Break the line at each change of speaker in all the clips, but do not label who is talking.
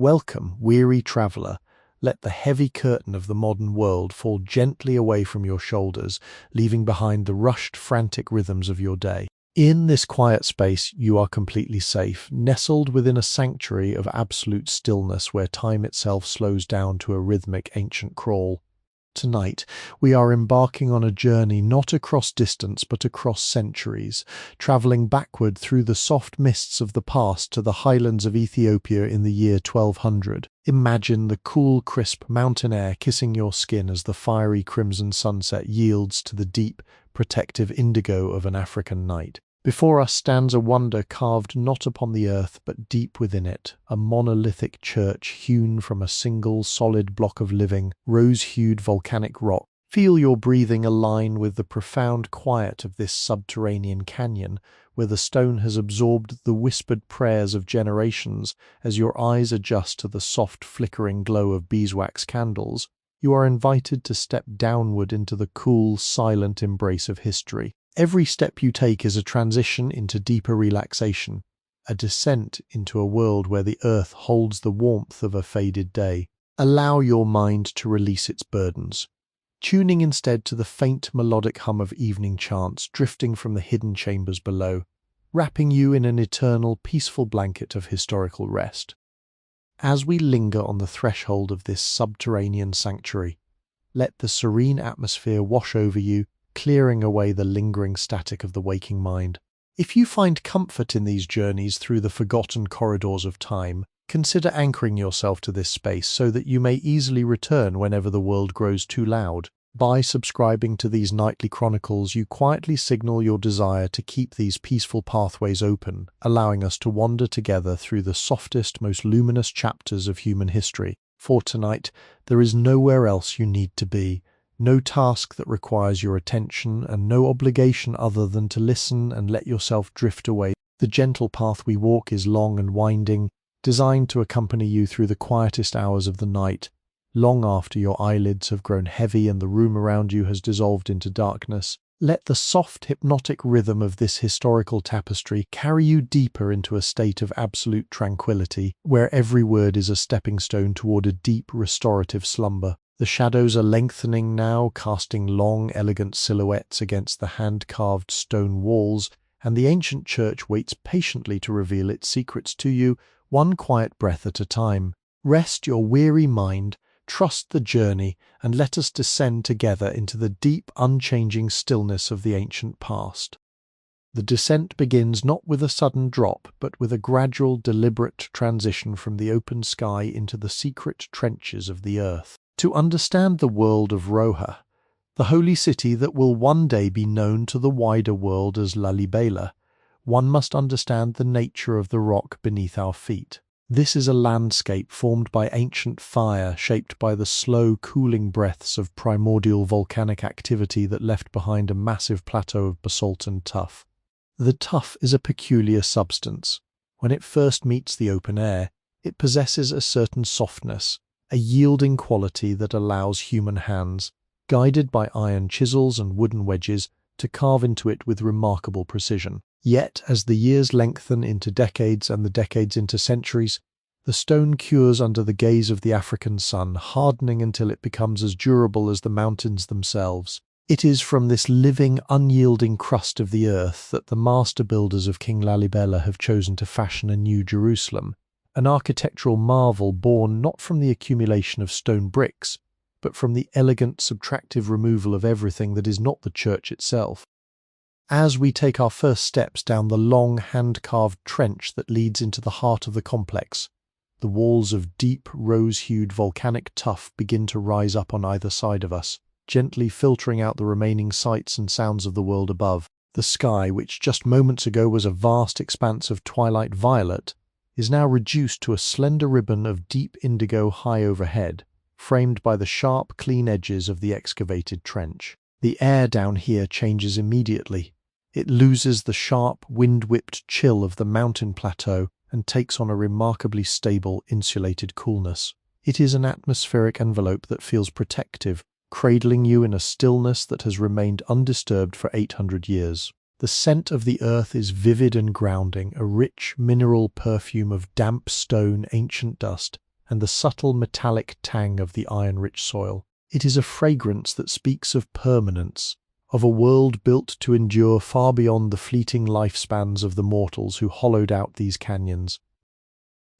Welcome, weary traveller. Let the heavy curtain of the modern world fall gently away from your shoulders, leaving behind the rushed, frantic rhythms of your day. In this quiet space, you are completely safe, nestled within a sanctuary of absolute stillness where time itself slows down to a rhythmic ancient crawl. Tonight, we are embarking on a journey not across distance but across centuries, travelling backward through the soft mists of the past to the highlands of Ethiopia in the year 1200. Imagine the cool, crisp mountain air kissing your skin as the fiery crimson sunset yields to the deep, protective indigo of an African night. Before us stands a wonder carved not upon the earth but deep within it, a monolithic church hewn from a single solid block of living, rose-hued volcanic rock. Feel your breathing align with the profound quiet of this subterranean canyon, where the stone has absorbed the whispered prayers of generations. As your eyes adjust to the soft flickering glow of beeswax candles, you are invited to step downward into the cool, silent embrace of history. Every step you take is a transition into deeper relaxation, a descent into a world where the earth holds the warmth of a faded day. Allow your mind to release its burdens, tuning instead to the faint melodic hum of evening chants drifting from the hidden chambers below, wrapping you in an eternal, peaceful blanket of historical rest. As we linger on the threshold of this subterranean sanctuary, let the serene atmosphere wash over you, clearing away the lingering static of the waking mind. If you find comfort in these journeys through the forgotten corridors of time, consider anchoring yourself to this space so that you may easily return whenever the world grows too loud. By subscribing to these nightly chronicles, you quietly signal your desire to keep these peaceful pathways open, allowing us to wander together through the softest, most luminous chapters of human history. For tonight, there is nowhere else you need to be. No task that requires your attention, and no obligation other than to listen and let yourself drift away. The gentle path we walk is long and winding, designed to accompany you through the quietest hours of the night, long after your eyelids have grown heavy and the room around you has dissolved into darkness. Let the soft, hypnotic rhythm of this historical tapestry carry you deeper into a state of absolute tranquility, where every word is a stepping stone toward a deep, restorative slumber. The shadows are lengthening now, casting long, elegant silhouettes against the hand-carved stone walls, and the ancient church waits patiently to reveal its secrets to you, one quiet breath at a time. Rest your weary mind, trust the journey, and let us descend together into the deep, unchanging stillness of the ancient past. The descent begins not with a sudden drop, but with a gradual, deliberate transition from the open sky into the secret trenches of the earth. To understand the world of Roha, the holy city that will one day be known to the wider world as Lalibela, one must understand the nature of the rock beneath our feet. This is a landscape formed by ancient fire, shaped by the slow, cooling breaths of primordial volcanic activity that left behind a massive plateau of basalt and tuff. The tuff is a peculiar substance. When it first meets the open air, it possesses a certain softness, a yielding quality that allows human hands, guided by iron chisels and wooden wedges, to carve into it with remarkable precision. Yet, as the years lengthen into decades and the decades into centuries, the stone cures under the gaze of the African sun, hardening until it becomes as durable as the mountains themselves. It is from this living, unyielding crust of the earth that the master builders of King Lalibela have chosen to fashion a new Jerusalem, an architectural marvel born not from the accumulation of stone bricks, but from the elegant subtractive removal of everything that is not the church itself. As we take our first steps down the long, hand-carved trench that leads into the heart of the complex, the walls of deep, rose-hued volcanic tuff begin to rise up on either side of us, gently filtering out the remaining sights and sounds of the world above. The sky, which just moments ago was a vast expanse of twilight violet, is now reduced to a slender ribbon of deep indigo high overhead, framed by the sharp, clean edges of the excavated trench. The air down here changes immediately. It loses the sharp, wind-whipped chill of the mountain plateau and takes on a remarkably stable, insulated coolness. It is an atmospheric envelope that feels protective, cradling you in a stillness that has remained undisturbed for 800 years. The scent of the earth is vivid and grounding, a rich mineral perfume of damp stone, ancient dust, and the subtle metallic tang of the iron-rich soil. It is a fragrance that speaks of permanence, of a world built to endure far beyond the fleeting lifespans of the mortals who hollowed out these canyons.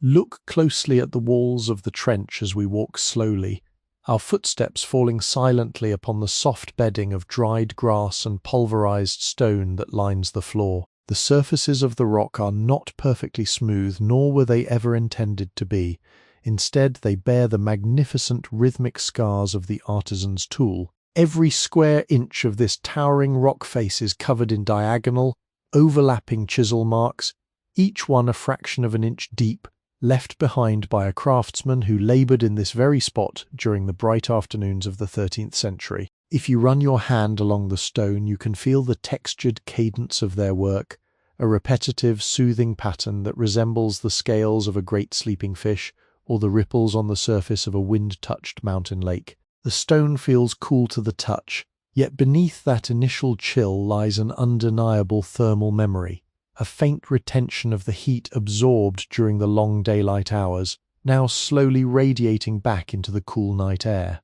Look closely at the walls of the trench as we walk slowly, our footsteps falling silently upon the soft bedding of dried grass and pulverized stone that lines the floor. The surfaces of the rock are not perfectly smooth, nor were they ever intended to be. Instead, they bear the magnificent rhythmic scars of the artisan's tool. Every square inch of this towering rock face is covered in diagonal, overlapping chisel marks, each one a fraction of an inch deep, left behind by a craftsman who laboured in this very spot during the bright afternoons of the 13th century. If you run your hand along the stone, you can feel the textured cadence of their work, a repetitive, soothing pattern that resembles the scales of a great sleeping fish or the ripples on the surface of a wind-touched mountain lake. The stone feels cool to the touch, yet beneath that initial chill lies an undeniable thermal memory, a faint retention of the heat absorbed during the long daylight hours, now slowly radiating back into the cool night air.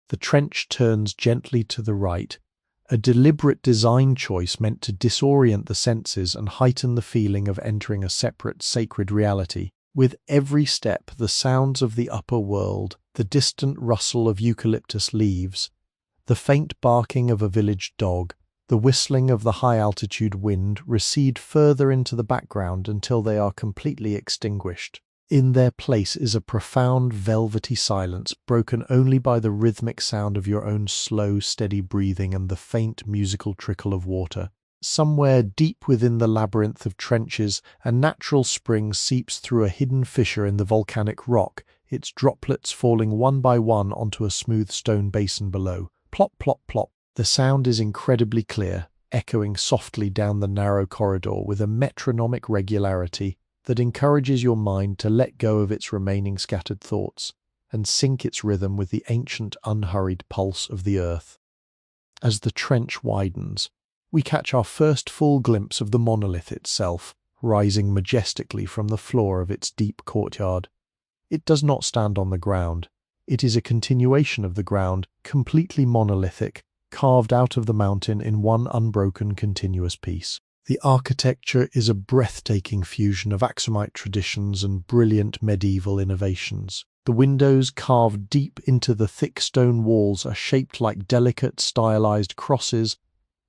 The trench turns gently to the right, a deliberate design choice meant to disorient the senses and heighten the feeling of entering a separate sacred reality. With every step, the sounds of the upper world, the distant rustle of eucalyptus leaves, the faint barking of a village dog, the whistling of the high-altitude wind recede further into the background until they are completely extinguished. In their place is a profound velvety silence, broken only by the rhythmic sound of your own slow, steady breathing and the faint musical trickle of water. Somewhere deep within the labyrinth of trenches, a natural spring seeps through a hidden fissure in the volcanic rock, its droplets falling one by one onto a smooth stone basin below. Plop, plop, plop. The sound is incredibly clear, echoing softly down the narrow corridor with a metronomic regularity that encourages your mind to let go of its remaining scattered thoughts and sync its rhythm with the ancient, unhurried pulse of the earth. As the trench widens, we catch our first full glimpse of the monolith itself, rising majestically from the floor of its deep courtyard. It does not stand on the ground. It is a continuation of the ground, completely monolithic, carved out of the mountain in one unbroken continuous piece. The architecture is a breathtaking fusion of Aksumite traditions and brilliant medieval innovations. The windows carved deep into the thick stone walls are shaped like delicate stylized crosses,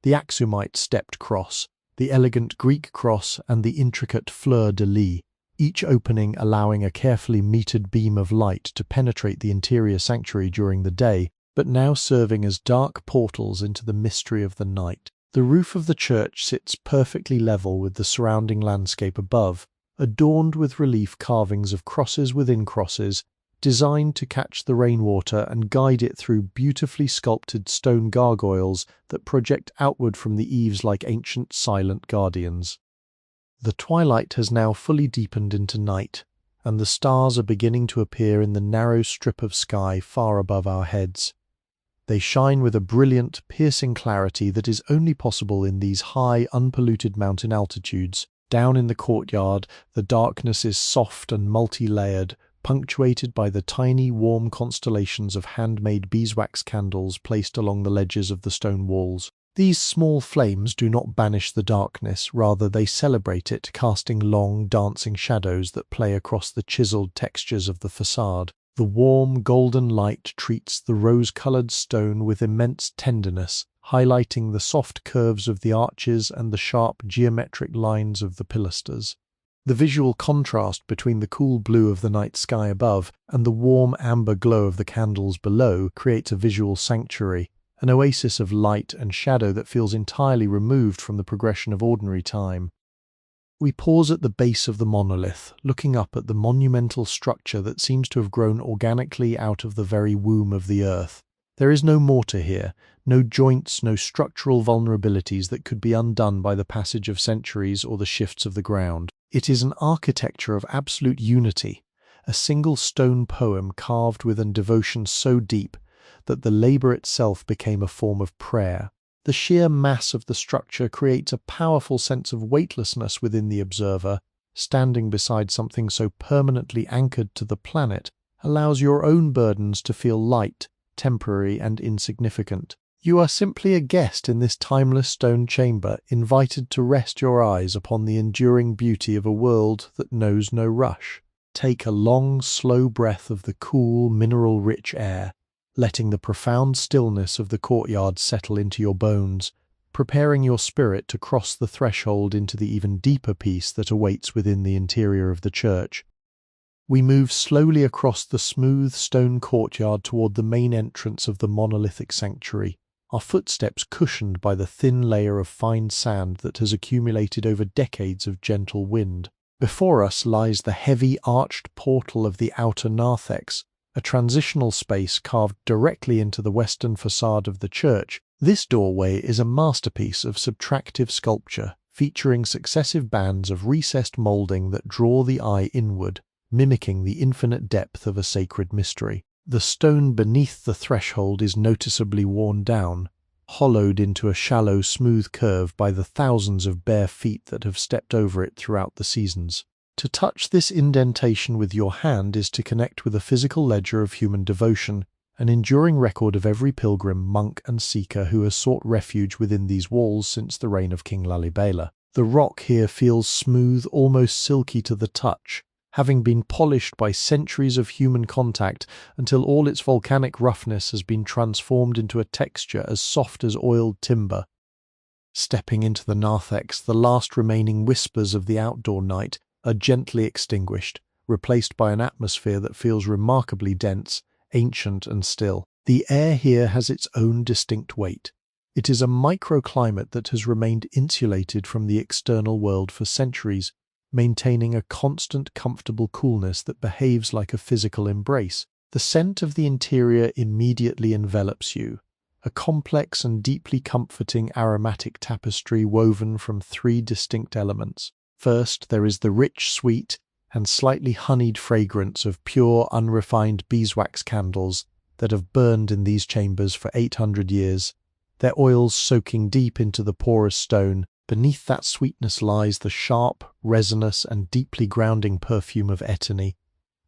the Aksumite stepped cross, the elegant Greek cross, and the intricate fleur-de-lis, each opening allowing a carefully metered beam of light to penetrate the interior sanctuary during the day, but now serving as dark portals into the mystery of the night. The roof of the church sits perfectly level with the surrounding landscape above, adorned with relief carvings of crosses within crosses, designed to catch the rainwater and guide it through beautifully sculpted stone gargoyles that project outward from the eaves like ancient silent guardians. The twilight has now fully deepened into night, and the stars are beginning to appear in the narrow strip of sky far above our heads. They shine with a brilliant, piercing clarity that is only possible in these high, unpolluted mountain altitudes. Down in the courtyard, the darkness is soft and multi-layered, punctuated by the tiny, warm constellations of handmade beeswax candles placed along the ledges of the stone walls. These small flames do not banish the darkness, rather they celebrate it, casting long, dancing shadows that play across the chiseled textures of the facade. The warm, golden light treats the rose-colored stone with immense tenderness, highlighting the soft curves of the arches and the sharp, geometric lines of the pilasters. The visual contrast between the cool blue of the night sky above and the warm amber glow of the candles below creates a visual sanctuary, an oasis of light and shadow that feels entirely removed from the progression of ordinary time. We pause at the base of the monolith, looking up at the monumental structure that seems to have grown organically out of the very womb of the earth. There is no mortar here, no joints, no structural vulnerabilities that could be undone by the passage of centuries or the shifts of the ground. It is an architecture of absolute unity, a single stone poem carved with a devotion so deep that the labour itself became a form of prayer. The sheer mass of the structure creates a powerful sense of weightlessness within the observer, standing beside something so permanently anchored to the planet allows your own burdens to feel light, temporary, and insignificant. You are simply a guest in this timeless stone chamber, invited to rest your eyes upon the enduring beauty of a world that knows no rush. Take a long, slow breath of the cool, mineral-rich air, letting the profound stillness of the courtyard settle into your bones, preparing your spirit to cross the threshold into the even deeper peace that awaits within the interior of the church. We move slowly across the smooth stone courtyard toward the main entrance of the monolithic sanctuary, our footsteps cushioned by the thin layer of fine sand that has accumulated over decades of gentle wind. Before us lies the heavy arched portal of the outer narthex, a transitional space carved directly into the western facade of the church. This doorway is a masterpiece of subtractive sculpture, featuring successive bands of recessed moulding that draw the eye inward, mimicking the infinite depth of a sacred mystery. The stone beneath the threshold is noticeably worn down, hollowed into a shallow, smooth curve by the thousands of bare feet that have stepped over it throughout the seasons. To touch this indentation with your hand is to connect with a physical ledger of human devotion, an enduring record of every pilgrim, monk, and seeker who has sought refuge within these walls since the reign of King Lalibela. The rock here feels smooth, almost silky to the touch, having been polished by centuries of human contact until all its volcanic roughness has been transformed into a texture as soft as oiled timber. Stepping into the narthex, the last remaining whispers of the outdoor night are gently extinguished, replaced by an atmosphere that feels remarkably dense, ancient, and still. The air here has its own distinct weight. It is a microclimate that has remained insulated from the external world for centuries, maintaining a constant, comfortable coolness that behaves like a physical embrace. The scent of the interior immediately envelops you, a complex and deeply comforting aromatic tapestry woven from three distinct elements. First, there is the rich, sweet, and slightly honeyed fragrance of pure, unrefined beeswax candles that have burned in these chambers for 800 years, their oils soaking deep into the porous stone. Beneath that sweetness lies the sharp, resinous, and deeply grounding perfume of etony,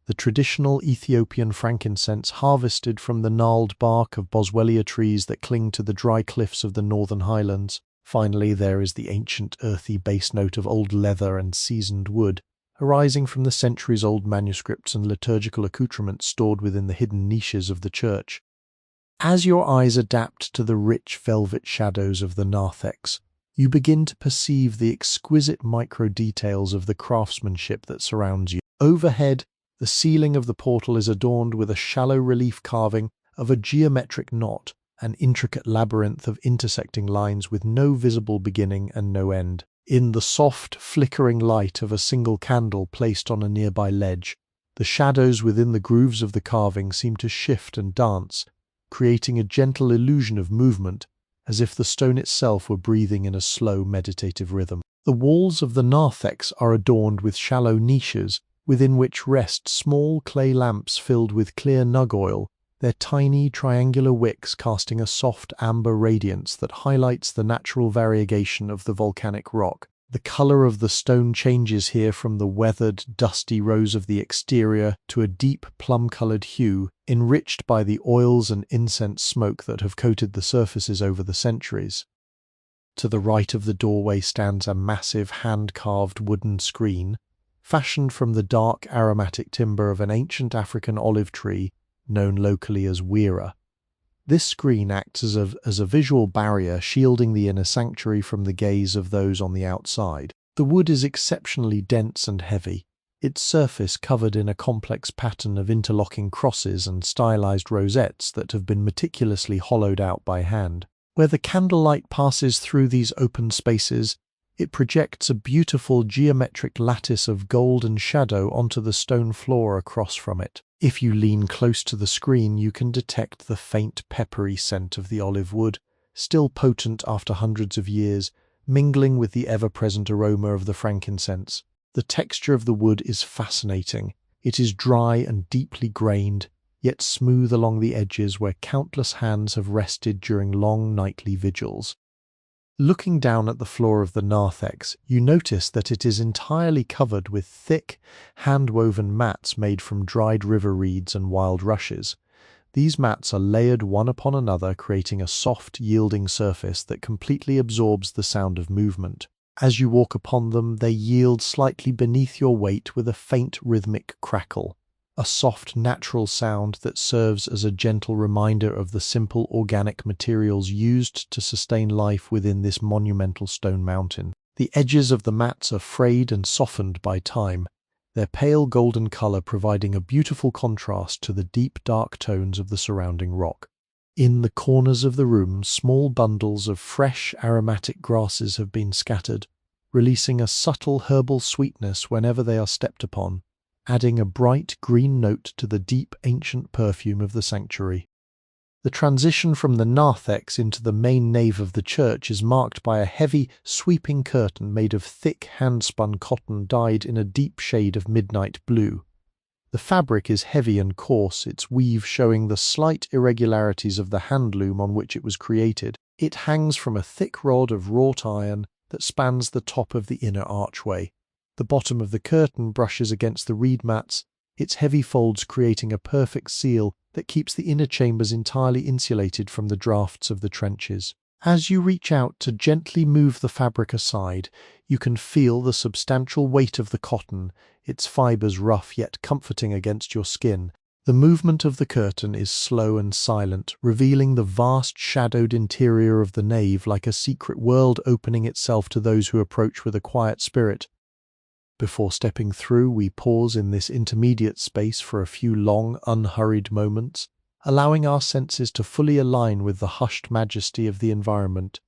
the traditional Ethiopian frankincense harvested from the gnarled bark of boswellia trees that cling to the dry cliffs of the northern highlands. Finally, there is the ancient, earthy bass note of old leather and seasoned wood, arising from the centuries-old manuscripts and liturgical accoutrements stored within the hidden niches of the church. As your eyes adapt to the rich velvet shadows of the narthex, you begin to perceive the exquisite micro-details of the craftsmanship that surrounds you. Overhead, the ceiling of the portal is adorned with a shallow relief carving of a geometric knot, an intricate labyrinth of intersecting lines with no visible beginning and no end. In the soft, flickering light of a single candle placed on a nearby ledge, the shadows within the grooves of the carving seem to shift and dance, creating a gentle illusion of movement, as if the stone itself were breathing in a slow, meditative rhythm. The walls of the narthex are adorned with shallow niches, within which rest small clay lamps filled with clear nug oil, their tiny triangular wicks casting a soft amber radiance that highlights the natural variegation of the volcanic rock. The color of the stone changes here from the weathered, dusty rose of the exterior to a deep plum-colored hue, enriched by the oils and incense smoke that have coated the surfaces over the centuries. To the right of the doorway stands a massive hand-carved wooden screen, fashioned from the dark aromatic timber of an ancient African olive tree known locally as wira. This screen acts as a visual barrier, shielding the inner sanctuary from the gaze of those on the outside. The wood is exceptionally dense and heavy, its surface covered in a complex pattern of interlocking crosses and stylized rosettes that have been meticulously hollowed out by hand. Where the candlelight passes through these open spaces, it projects a beautiful geometric lattice of golden shadow onto the stone floor across from it. If you lean close to the screen, you can detect the faint peppery scent of the olive wood, still potent after hundreds of years, mingling with the ever-present aroma of the frankincense. The texture of the wood is fascinating. It is dry and deeply grained, yet smooth along the edges where countless hands have rested during long nightly vigils. Looking down at the floor of the narthex, you notice that it is entirely covered with thick, hand-woven mats made from dried river reeds and wild rushes. These mats are layered one upon another, creating a soft, yielding surface that completely absorbs the sound of movement. As you walk upon them, they yield slightly beneath your weight with a faint rhythmic crackle, a soft, natural sound that serves as a gentle reminder of the simple organic materials used to sustain life within this monumental stone mountain. The edges of the mats are frayed and softened by time, their pale golden color providing a beautiful contrast to the deep dark tones of the surrounding rock. In the corners of the room, small bundles of fresh aromatic grasses have been scattered, releasing a subtle herbal sweetness whenever they are stepped upon, adding a bright green note to the deep ancient perfume of the sanctuary. The transition from the narthex into the main nave of the church is marked by a heavy, sweeping curtain made of thick hand-spun cotton dyed in a deep shade of midnight blue. The fabric is heavy and coarse, its weave showing the slight irregularities of the handloom on which it was created. It hangs from a thick rod of wrought iron that spans the top of the inner archway. The bottom of the curtain brushes against the reed mats, its heavy folds creating a perfect seal that keeps the inner chambers entirely insulated from the drafts of the trenches. As you reach out to gently move the fabric aside, you can feel the substantial weight of the cotton, its fibers rough yet comforting against your skin. The movement of the curtain is slow and silent, revealing the vast shadowed interior of the nave like a secret world opening itself to those who approach with a quiet spirit. Before stepping through, we pause in this intermediate space for a few long, unhurried moments, allowing our senses to fully align with the hushed majesty of the environment.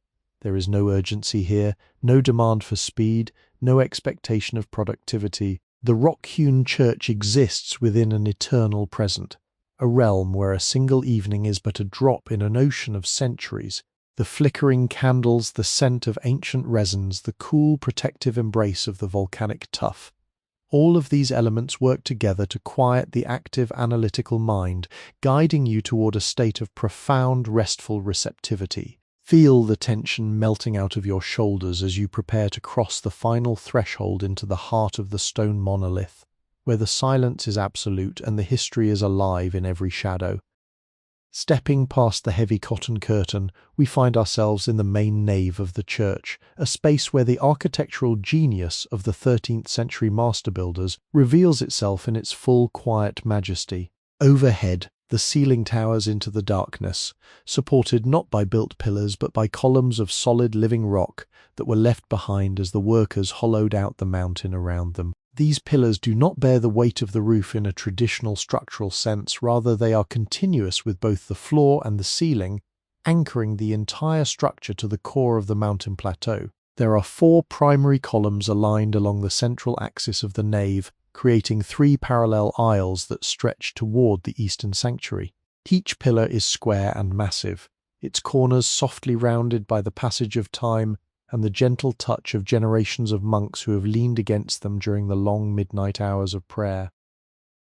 There is no urgency here, no demand for speed, no expectation of productivity. The rock-hewn church exists within an eternal present, a realm where a single evening is but a drop in an ocean of centuries. The flickering candles, the scent of ancient resins, the cool protective embrace of the volcanic tuff. All of these elements work together to quiet the active analytical mind, guiding you toward a state of profound restful receptivity. Feel the tension melting out of your shoulders as you prepare to cross the final threshold into the heart of the stone monolith, where the silence is absolute and the history is alive in every shadow. Stepping past the heavy cotton curtain, we find ourselves in the main nave of the church, a space where the architectural genius of the 13th century master builders reveals itself in its full quiet majesty. Overhead, the ceiling towers into the darkness, supported not by built pillars but by columns of solid living rock that were left behind as the workers hollowed out the mountain around them. These pillars do not bear the weight of the roof in a traditional structural sense, rather they are continuous with both the floor and the ceiling, anchoring the entire structure to the core of the mountain plateau. There are 4 primary columns aligned along the central axis of the nave, creating 3 parallel aisles that stretch toward the eastern sanctuary. Each pillar is square and massive, its corners softly rounded by the passage of time and the gentle touch of generations of monks who have leaned against them during the long midnight hours of prayer.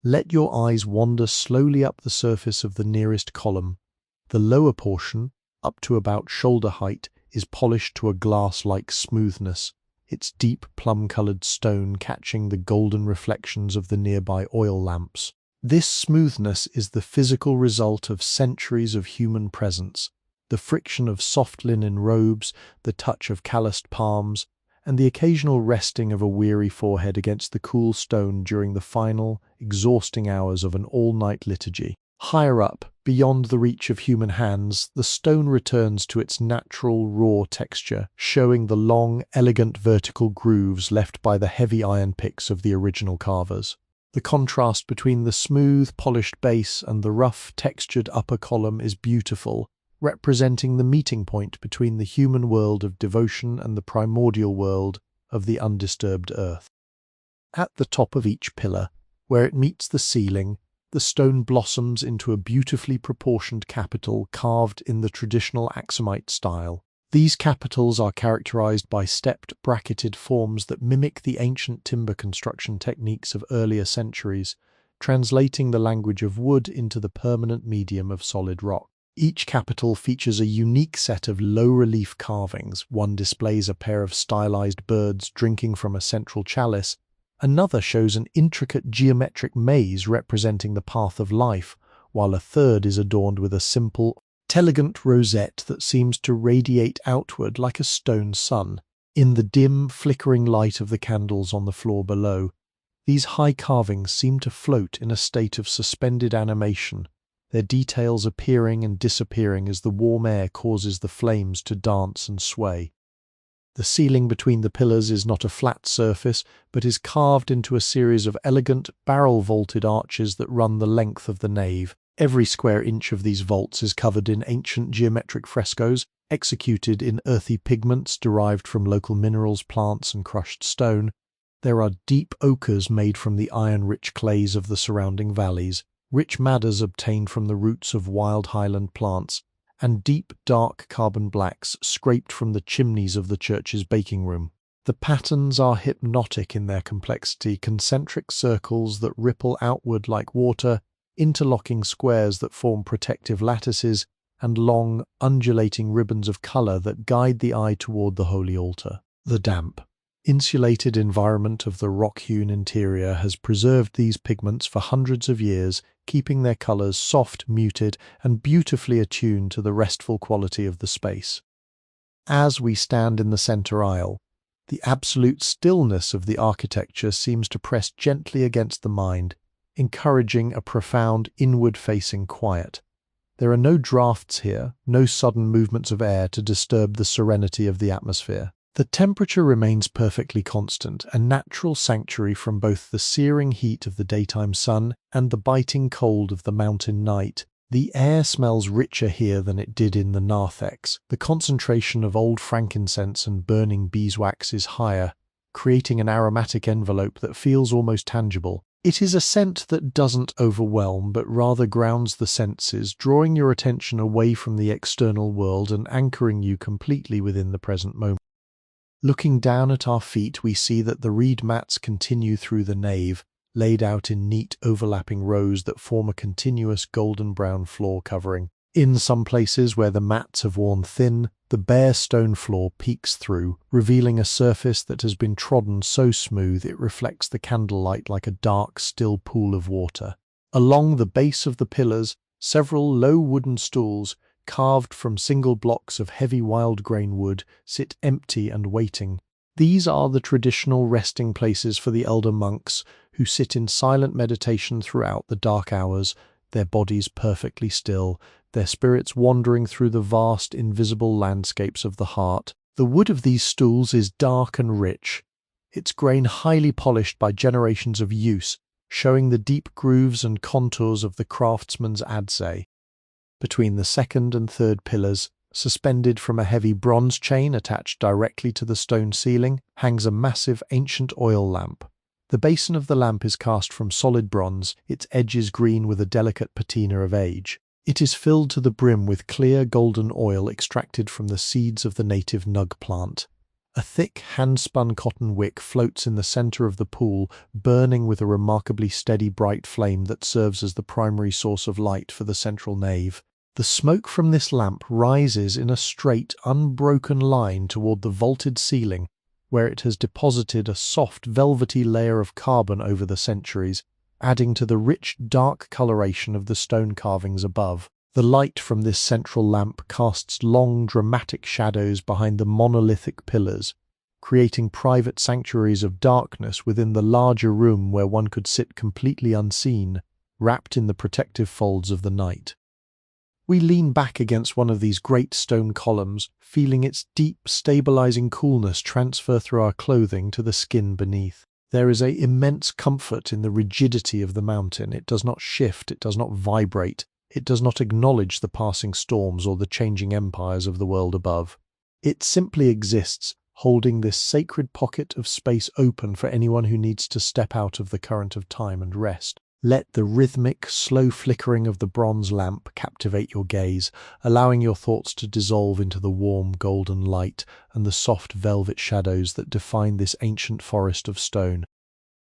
Let your eyes wander slowly up the surface of the nearest column. The lower portion, up to about shoulder height, is polished to a glass-like smoothness, its deep plum-colored stone catching the golden reflections of the nearby oil lamps. This smoothness is the physical result of centuries of human presence, the friction of soft linen robes, the touch of calloused palms, and the occasional resting of a weary forehead against the cool stone during the final, exhausting hours of an all-night liturgy. Higher up, beyond the reach of human hands, the stone returns to its natural, raw texture, showing the long, elegant vertical grooves left by the heavy iron picks of the original carvers. The contrast between the smooth, polished base and the rough, textured upper column is beautiful, representing the meeting point between the human world of devotion and the primordial world of the undisturbed earth. At the top of each pillar, where it meets the ceiling, the stone blossoms into a beautifully proportioned capital carved in the traditional Aksumite style. These capitals are characterized by stepped, bracketed forms that mimic the ancient timber construction techniques of earlier centuries, translating the language of wood into the permanent medium of solid rock. Each capital features a unique set of low-relief carvings. One displays a pair of stylized birds drinking from a central chalice. Another shows an intricate geometric maze representing the path of life, while a third is adorned with a simple, elegant rosette that seems to radiate outward like a stone sun. In the dim, flickering light of the candles on the floor below, these high carvings seem to float in a state of suspended animation, their details appearing and disappearing as the warm air causes the flames to dance and sway. The ceiling between the pillars is not a flat surface, but is carved into a series of elegant, barrel-vaulted arches that run the length of the nave. Every square inch of these vaults is covered in ancient geometric frescoes, executed in earthy pigments derived from local minerals, plants, and crushed stone. There are deep ochres made from the iron-rich clays of the surrounding valleys, rich madders obtained from the roots of wild highland plants, and deep, dark carbon blacks scraped from the chimneys of the church's baking room. The patterns are hypnotic in their complexity, concentric circles that ripple outward like water, interlocking squares that form protective lattices, and long, undulating ribbons of colour that guide the eye toward the holy altar. The damp, insulated environment of the rock-hewn interior has preserved these pigments for hundreds of years, keeping their colours soft, muted, and beautifully attuned to the restful quality of the space. As we stand in the centre aisle, the absolute stillness of the architecture seems to press gently against the mind, encouraging a profound, inward-facing quiet. There are no draughts here, no sudden movements of air to disturb the serenity of the atmosphere. The temperature remains perfectly constant, a natural sanctuary from both the searing heat of the daytime sun and the biting cold of the mountain night. The air smells richer here than it did in the narthex. The concentration of old frankincense and burning beeswax is higher, creating an aromatic envelope that feels almost tangible. It is a scent that doesn't overwhelm, but rather grounds the senses, drawing your attention away from the external world and anchoring you completely within the present moment. Looking down at our feet, we see that the reed mats continue through the nave, laid out in neat overlapping rows that form a continuous golden-brown floor covering. In some places where the mats have worn thin, the bare stone floor peeks through, revealing a surface that has been trodden so smooth it reflects the candlelight like a dark, still pool of water. Along the base of the pillars, several low wooden stools, carved from single blocks of heavy wild grain wood, sit empty and waiting. These are the traditional resting places for the elder monks, who sit in silent meditation throughout the dark hours, their bodies perfectly still, their spirits wandering through the vast, invisible landscapes of the heart. The wood of these stools is dark and rich, its grain highly polished by generations of use, showing the deep grooves and contours of the craftsman's adze. Between the second and third pillars, suspended from a heavy bronze chain attached directly to the stone ceiling, hangs a massive ancient oil lamp. The basin of the lamp is cast from solid bronze, its edges green with a delicate patina of age. It is filled to the brim with clear golden oil extracted from the seeds of the native nug plant. A thick, hand-spun cotton wick floats in the centre of the pool, burning with a remarkably steady bright flame that serves as the primary source of light for the central nave. The smoke from this lamp rises in a straight, unbroken line toward the vaulted ceiling, where it has deposited a soft, velvety layer of carbon over the centuries, adding to the rich, dark coloration of the stone carvings above. The light from this central lamp casts long, dramatic shadows behind the monolithic pillars, creating private sanctuaries of darkness within the larger room where one could sit completely unseen, wrapped in the protective folds of the night. We lean back against one of these great stone columns, feeling its deep, stabilizing coolness transfer through our clothing to the skin beneath. There is an immense comfort in the rigidity of the mountain. It does not shift, it does not vibrate, it does not acknowledge the passing storms or the changing empires of the world above. It simply exists, holding this sacred pocket of space open for anyone who needs to step out of the current of time and rest. Let the rhythmic, slow flickering of the bronze lamp captivate your gaze, allowing your thoughts to dissolve into the warm golden light and the soft velvet shadows that define this ancient forest of stone.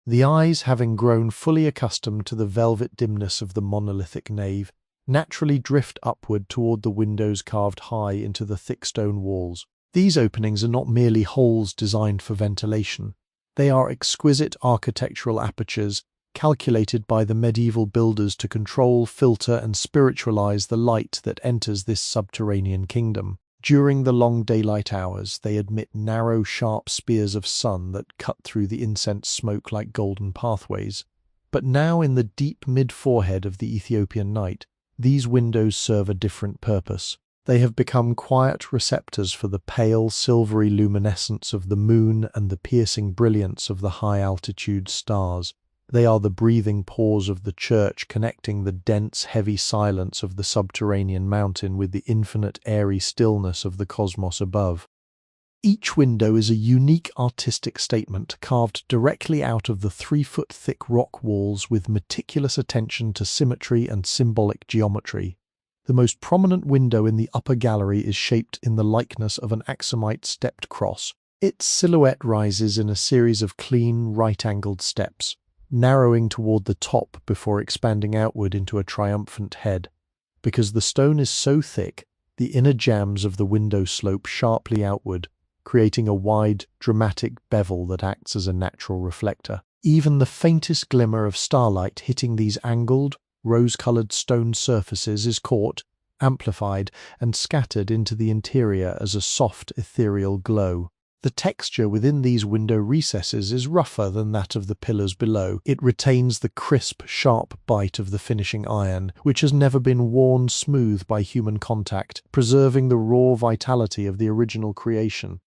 The eyes, having grown fully accustomed to the velvet dimness of the monolithic nave, naturally drift upward toward the windows carved high into the thick stone walls. These openings are not merely holes designed for ventilation. They are exquisite architectural apertures calculated by the medieval builders to control, filter, and spiritualize the light that enters this subterranean kingdom. During the long daylight hours, they admit narrow, sharp spears of sun that cut through the incense smoke like golden pathways. But now, in the deep mid-forehead of the Ethiopian night, these windows serve a different purpose. They have become quiet receptors for the pale, silvery luminescence of the moon and the piercing brilliance of the high-altitude stars. They are the breathing pores of the church, connecting the dense, heavy silence of the subterranean mountain with the infinite, airy stillness of the cosmos above. Each window is a unique artistic statement carved directly out of the 3-foot-thick rock walls with meticulous attention to symmetry and symbolic geometry. The most prominent window in the upper gallery is shaped in the likeness of an axamite stepped cross. Its silhouette rises in a series of clean, right-angled steps, narrowing toward the top before expanding outward into a triumphant head. Because the stone is so thick, the inner jambs of the window slope sharply outward, creating a wide, dramatic bevel that acts as a natural reflector. Even the faintest glimmer of starlight hitting these angled, rose-colored stone surfaces is caught, amplified, and scattered into the interior as a soft, ethereal glow. The texture within these window recesses is rougher than that of the pillars below. It retains the crisp, sharp bite of the finishing iron, which has never been worn smooth by human contact, preserving the raw vitality of the original creation.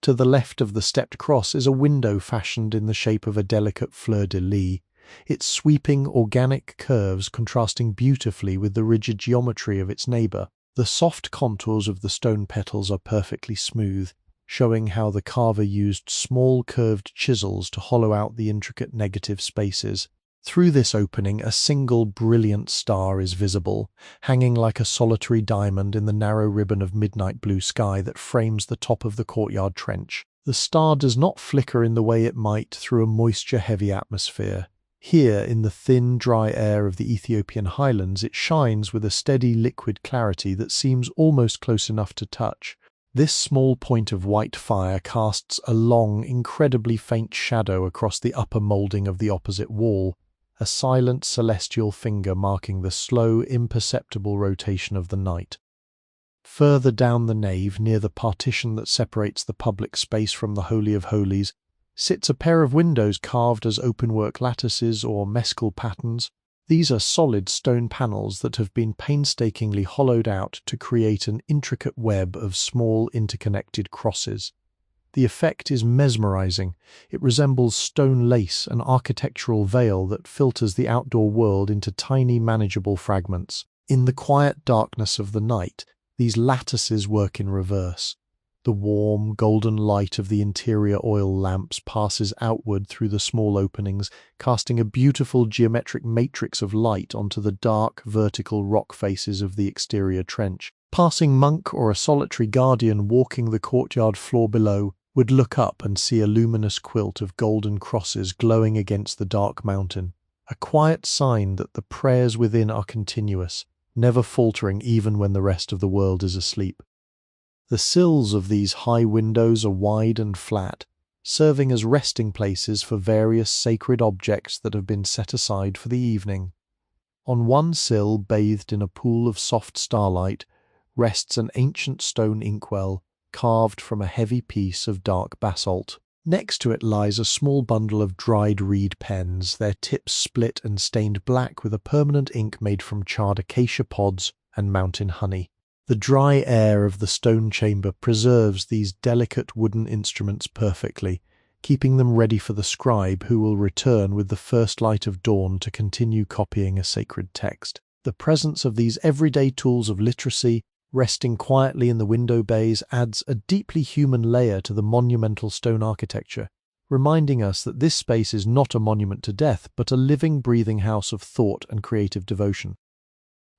To the left of the stepped cross is a window fashioned in the shape of a delicate fleur-de-lis, its sweeping, organic curves contrasting beautifully with the rigid geometry of its neighbour. The soft contours of the stone petals are perfectly smooth, showing how the carver used small curved chisels to hollow out the intricate negative spaces. Through this opening, a single brilliant star is visible, hanging like a solitary diamond in the narrow ribbon of midnight blue sky that frames the top of the courtyard trench. The star does not flicker in the way it might through a moisture-heavy atmosphere. Here, in the thin, dry air of the Ethiopian highlands, it shines with a steady liquid clarity that seems almost close enough to touch. This small point of white fire casts a long, incredibly faint shadow across the upper moulding of the opposite wall, a silent celestial finger marking the slow, imperceptible rotation of the night. Further down the nave, near the partition that separates the public space from the Holy of Holies, sits a pair of windows carved as openwork lattices or mescal patterns. These are solid stone panels that have been painstakingly hollowed out to create an intricate web of small interconnected crosses. The effect is mesmerizing. It resembles stone lace, an architectural veil that filters the outdoor world into tiny, manageable fragments. In the quiet darkness of the night, these lattices work in reverse. The warm, golden light of the interior oil lamps passes outward through the small openings, casting a beautiful geometric matrix of light onto the dark, vertical rock faces of the exterior trench. Passing monk or a solitary guardian walking the courtyard floor below would look up and see a luminous quilt of golden crosses glowing against the dark mountain, a quiet sign that the prayers within are continuous, never faltering even when the rest of the world is asleep. The sills of these high windows are wide and flat, serving as resting places for various sacred objects that have been set aside for the evening. On one sill, bathed in a pool of soft starlight, rests an ancient stone inkwell, carved from a heavy piece of dark basalt. Next to it lies a small bundle of dried reed pens, their tips split and stained black with a permanent ink made from charred acacia pods and mountain honey. The dry air of the stone chamber preserves these delicate wooden instruments perfectly, keeping them ready for the scribe who will return with the first light of dawn to continue copying a sacred text. The presence of these everyday tools of literacy, resting quietly in the window bays, adds a deeply human layer to the monumental stone architecture, reminding us that this space is not a monument to death, but a living, breathing house of thought and creative devotion.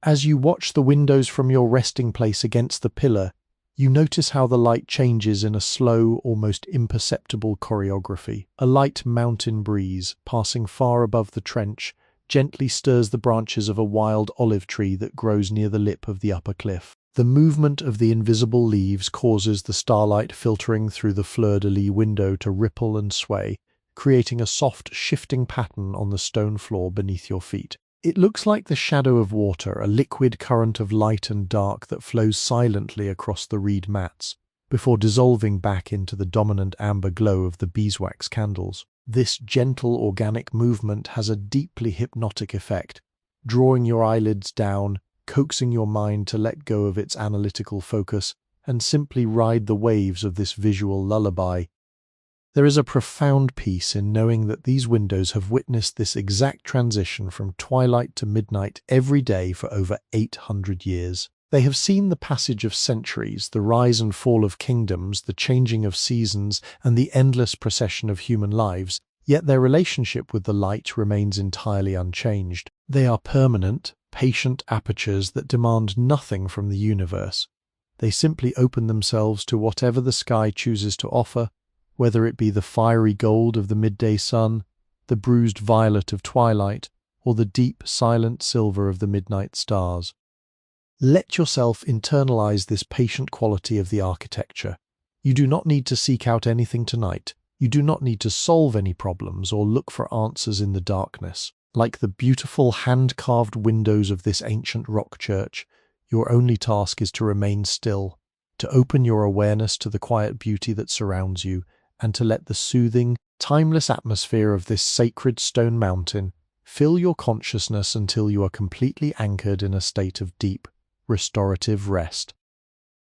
As you watch the windows from your resting place against the pillar, you notice how the light changes in a slow, almost imperceptible choreography. A light mountain breeze, passing far above the trench, gently stirs the branches of a wild olive tree that grows near the lip of the upper cliff. The movement of the invisible leaves causes the starlight filtering through the fleur-de-lis window to ripple and sway, creating a soft, shifting pattern on the stone floor beneath your feet. It looks like the shadow of water, a liquid current of light and dark that flows silently across the reed mats, before dissolving back into the dominant amber glow of the beeswax candles. This gentle organic movement has a deeply hypnotic effect, drawing your eyelids down, coaxing your mind to let go of its analytical focus and simply ride the waves of this visual lullaby. There is a profound peace in knowing that these windows have witnessed this exact transition from twilight to midnight every day for over 800 years. They have seen the passage of centuries, the rise and fall of kingdoms, the changing of seasons, and the endless procession of human lives, yet their relationship with the light remains entirely unchanged. They are permanent, patient apertures that demand nothing from the universe. They simply open themselves to whatever the sky chooses to offer, whether it be the fiery gold of the midday sun, the bruised violet of twilight, or the deep, silent silver of the midnight stars. Let yourself internalize this patient quality of the architecture. You do not need to seek out anything tonight. You do not need to solve any problems or look for answers in the darkness. Like the beautiful hand-carved windows of this ancient rock church, your only task is to remain still, to open your awareness to the quiet beauty that surrounds you, and to let the soothing, timeless atmosphere of this sacred stone mountain fill your consciousness until you are completely anchored in a state of deep, restorative rest.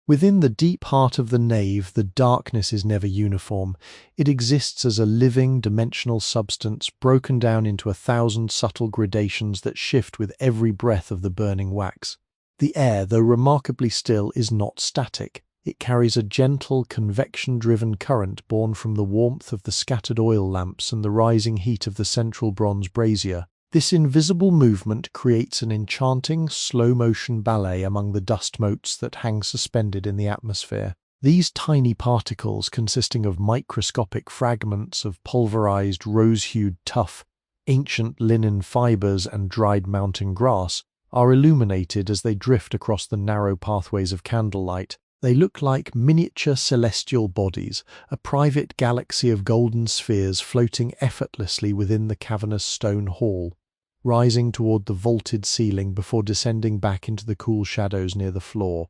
Within the deep heart of the nave, the darkness is never uniform. It exists as a living, dimensional substance broken down into 1,000 subtle gradations that shift with every breath of the burning wax. The air, though remarkably still, is not static. It carries a gentle, convection-driven current born from the warmth of the scattered oil lamps and the rising heat of the central bronze brazier. This invisible movement creates an enchanting, slow-motion ballet among the dust motes that hang suspended in the atmosphere. These tiny particles, consisting of microscopic fragments of pulverized, rose-hued tuff, ancient linen fibers, and dried mountain grass, are illuminated as they drift across the narrow pathways of candlelight. They look like miniature celestial bodies, a private galaxy of golden spheres floating effortlessly within the cavernous stone hall, rising toward the vaulted ceiling before descending back into the cool shadows near the floor.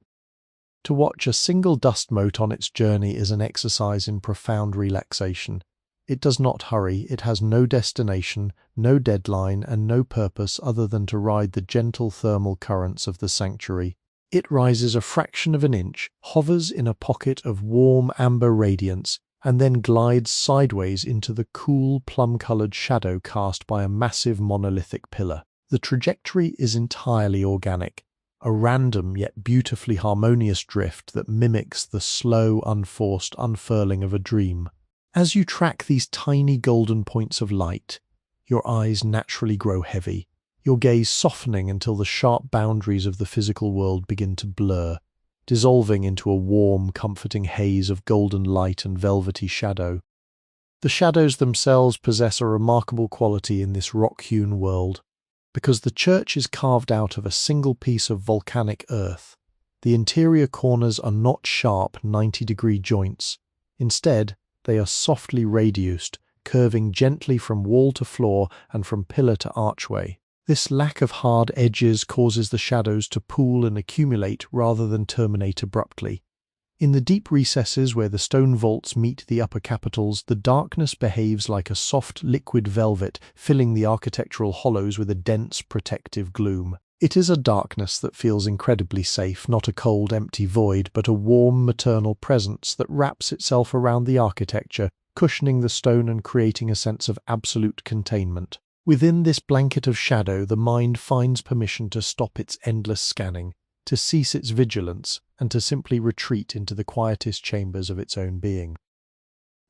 To watch a single dust mote on its journey is an exercise in profound relaxation. It does not hurry, it has no destination, no deadline, and no purpose other than to ride the gentle thermal currents of the sanctuary. It rises a fraction of an inch, hovers in a pocket of warm amber radiance, and then glides sideways into the cool, plum-colored shadow cast by a massive monolithic pillar. The trajectory is entirely organic, a random yet beautifully harmonious drift that mimics the slow, unforced unfurling of a dream. As you track these tiny golden points of light, your eyes naturally grow heavy, your gaze softening until the sharp boundaries of the physical world begin to blur, dissolving into a warm, comforting haze of golden light and velvety shadow. The shadows themselves possess a remarkable quality in this rock-hewn world. Because the church is carved out of a single piece of volcanic earth, the interior corners are not sharp 90-degree joints. Instead, they are softly radiused, curving gently from wall to floor and from pillar to archway. This lack of hard edges causes the shadows to pool and accumulate rather than terminate abruptly. In the deep recesses where the stone vaults meet the upper capitals, the darkness behaves like a soft liquid velvet, filling the architectural hollows with a dense, protective gloom. It is a darkness that feels incredibly safe, not a cold, empty void, but a warm, maternal presence that wraps itself around the architecture, cushioning the stone and creating a sense of absolute containment. Within this blanket of shadow, the mind finds permission to stop its endless scanning, to cease its vigilance, and to simply retreat into the quietest chambers of its own being.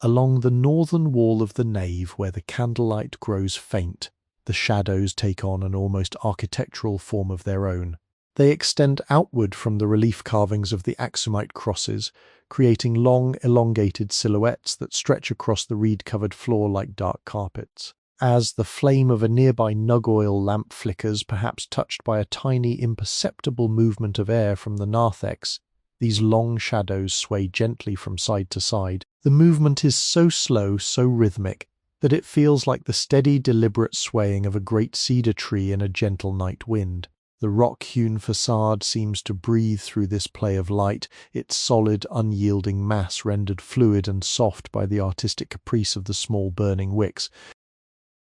Along the northern wall of the nave, where the candlelight grows faint, the shadows take on an almost architectural form of their own. They extend outward from the relief carvings of the Aksumite crosses, creating long, elongated silhouettes that stretch across the reed-covered floor like dark carpets. As the flame of a nearby nug-oil lamp flickers, perhaps touched by a tiny, imperceptible movement of air from the narthex, these long shadows sway gently from side to side. The movement is so slow, so rhythmic, that it feels like the steady, deliberate swaying of a great cedar tree in a gentle night wind. The rock-hewn facade seems to breathe through this play of light, its solid, unyielding mass rendered fluid and soft by the artistic caprice of the small burning wicks.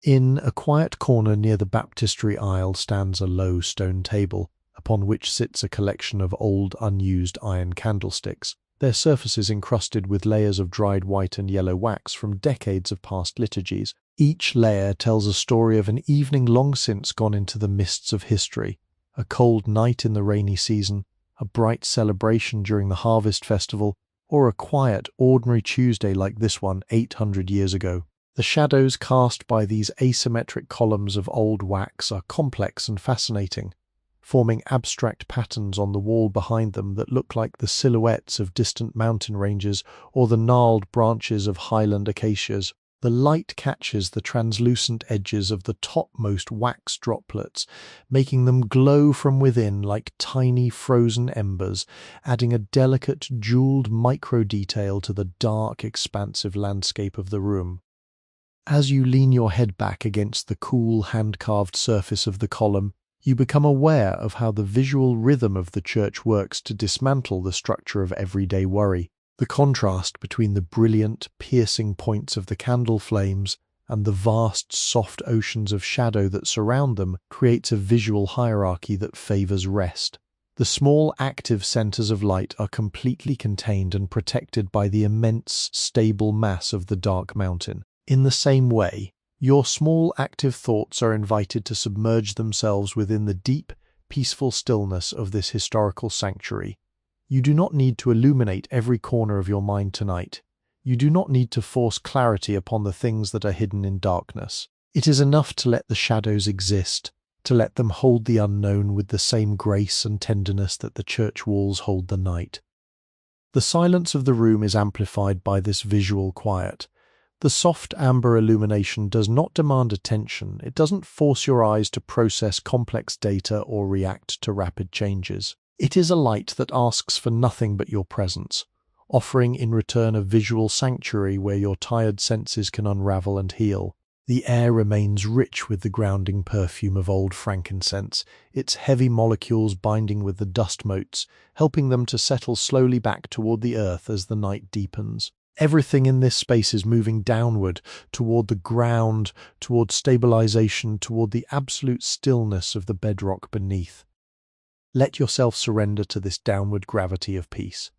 In a quiet corner near the baptistry aisle stands a low stone table, upon which sits a collection of old, unused iron candlesticks, their surfaces encrusted with layers of dried white and yellow wax from decades of past liturgies. Each layer tells a story of an evening long since gone into the mists of history, a cold night in the rainy season, a bright celebration during the harvest festival, or a quiet, ordinary Tuesday like this one 800 years ago. The shadows cast by these asymmetric columns of old wax are complex and fascinating, forming abstract patterns on the wall behind them that look like the silhouettes of distant mountain ranges or the gnarled branches of highland acacias. The light catches the translucent edges of the topmost wax droplets, making them glow from within like tiny frozen embers, adding a delicate, jeweled micro-detail to the dark, expansive landscape of the room. As you lean your head back against the cool, hand-carved surface of the column, you become aware of how the visual rhythm of the church works to dismantle the structure of everyday worry. The contrast between the brilliant, piercing points of the candle flames and the vast, soft oceans of shadow that surround them creates a visual hierarchy that favors rest. The small, active centers of light are completely contained and protected by the immense, stable mass of the dark mountain. In the same way, your small, active thoughts are invited to submerge themselves within the deep, peaceful stillness of this historical sanctuary. You do not need to illuminate every corner of your mind tonight. You do not need to force clarity upon the things that are hidden in darkness. It is enough to let the shadows exist, to let them hold the unknown with the same grace and tenderness that the church walls hold the night. The silence of the room is amplified by this visual quiet. The soft amber illumination does not demand attention. It doesn't force your eyes to process complex data or react to rapid changes. It is a light that asks for nothing but your presence, offering in return a visual sanctuary where your tired senses can unravel and heal. The air remains rich with the grounding perfume of old frankincense, its heavy molecules binding with the dust motes, helping them to settle slowly back toward the earth as the night deepens. Everything in this space is moving downward, toward the ground, toward stabilization, toward the absolute stillness of the bedrock beneath. Let yourself surrender to this downward gravity of peace.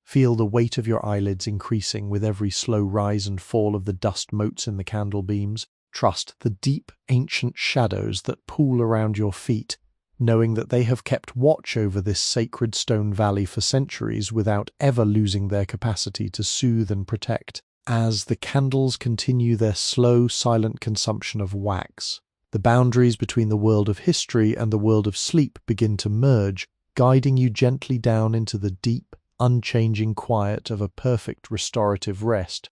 Feel the weight of your eyelids increasing with every slow rise and fall of the dust motes in the candle beams. Trust the deep, ancient shadows that pool around your feet, knowing that they have kept watch over this sacred stone valley for centuries without ever losing their capacity to soothe and protect. As the candles continue their slow, silent consumption of wax, the boundaries between the world of history and the world of sleep begin to merge, guiding you gently down into the deep, unchanging quiet of a perfect restorative rest.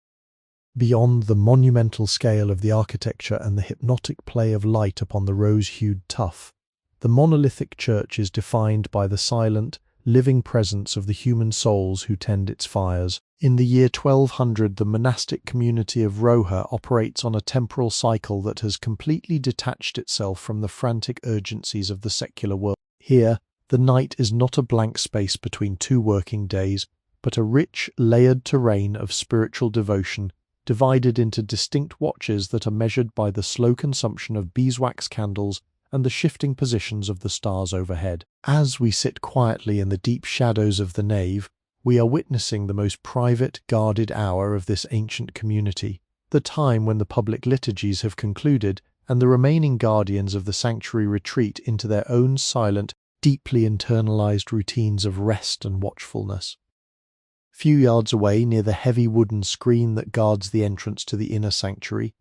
Beyond the monumental scale of the architecture and the hypnotic play of light upon the rose-hued tuff, the monolithic church is defined by the silent, living presence of the human souls who tend its fires. In the year 1200, the monastic community of Roha operates on a temporal cycle that has completely detached itself from the frantic urgencies of the secular world. Here, the night is not a blank space between two working days, but a rich, layered terrain of spiritual devotion, divided into distinct watches that are measured by the slow consumption of beeswax candles and the shifting positions of the stars overhead. As we sit quietly in the deep shadows of the nave, we are witnessing the most private, guarded hour of this ancient community, the time when the public liturgies have concluded and the remaining guardians of the sanctuary retreat into their own silent, deeply internalized routines of rest and watchfulness. Few yards away, near the heavy wooden screen that guards the entrance to the inner sanctuary,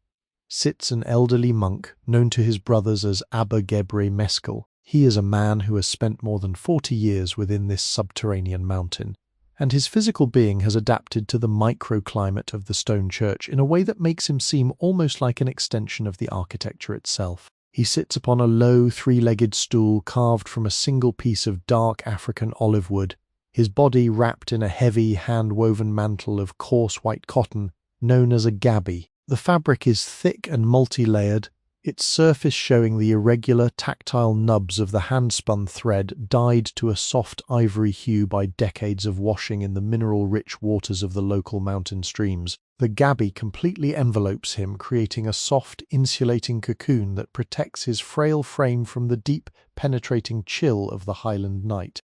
sits an elderly monk known to his brothers as Abba Gebre Meskel. He is a man who has spent more than 40 years within this subterranean mountain, and his physical being has adapted to the microclimate of the stone church in a way that makes him seem almost like an extension of the architecture itself. He sits upon a low, three-legged stool carved from a single piece of dark African olive wood, his body wrapped in a heavy, hand-woven mantle of coarse white cotton known as a gabi. The fabric is thick and multi-layered, its surface showing the irregular, tactile nubs of the hand-spun thread dyed to a soft ivory hue by decades of washing in the mineral-rich waters of the local mountain streams. The gabi completely envelopes him, creating a soft, insulating cocoon that protects his frail frame from the deep, penetrating chill of the highland night.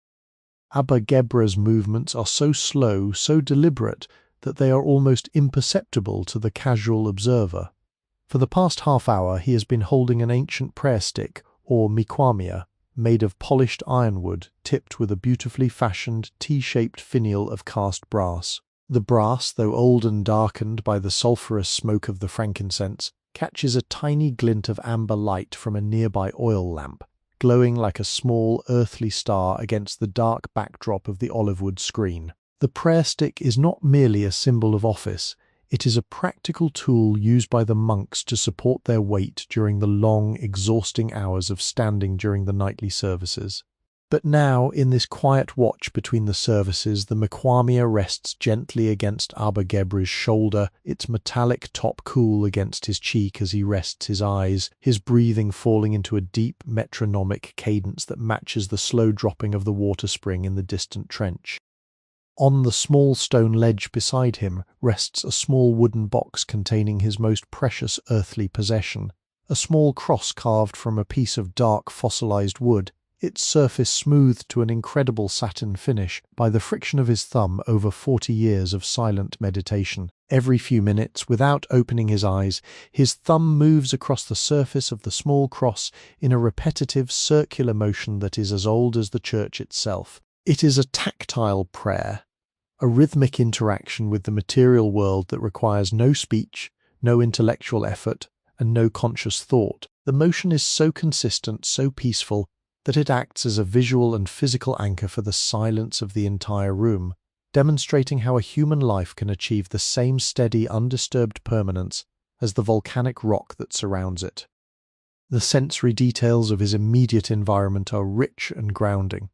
Abba Gebra's movements are so slow, so deliberate, that they are almost imperceptible to the casual observer. For the past half hour he has been holding an ancient prayer stick, or mikwamia, made of polished ironwood tipped with a beautifully fashioned T-shaped finial of cast brass. The brass, though old and darkened by the sulphurous smoke of the frankincense, catches a tiny glint of amber light from a nearby oil lamp, glowing like a small earthly star against the dark backdrop of the olive wood screen. The prayer stick is not merely a symbol of office, it is a practical tool used by the monks to support their weight during the long, exhausting hours of standing during the nightly services. But now, in this quiet watch between the services, the mikwamia rests gently against Abba Gebra's shoulder, its metallic top cool against his cheek as he rests his eyes, his breathing falling into a deep, metronomic cadence that matches the slow dropping of the water spring in the distant trench. On the small stone ledge beside him rests a small wooden box containing his most precious earthly possession, a small cross carved from a piece of dark fossilized wood, its surface smoothed to an incredible satin finish by the friction of his thumb over 40 years of silent meditation. Every few minutes, without opening his eyes, his thumb moves across the surface of the small cross in a repetitive circular motion that is as old as the church itself. It is a tactile prayer, a rhythmic interaction with the material world that requires no speech, no intellectual effort, and no conscious thought. The motion is so consistent, so peaceful, that it acts as a visual and physical anchor for the silence of the entire room, demonstrating how a human life can achieve the same steady, undisturbed permanence as the volcanic rock that surrounds it. The sensory details of his immediate environment are rich and grounding.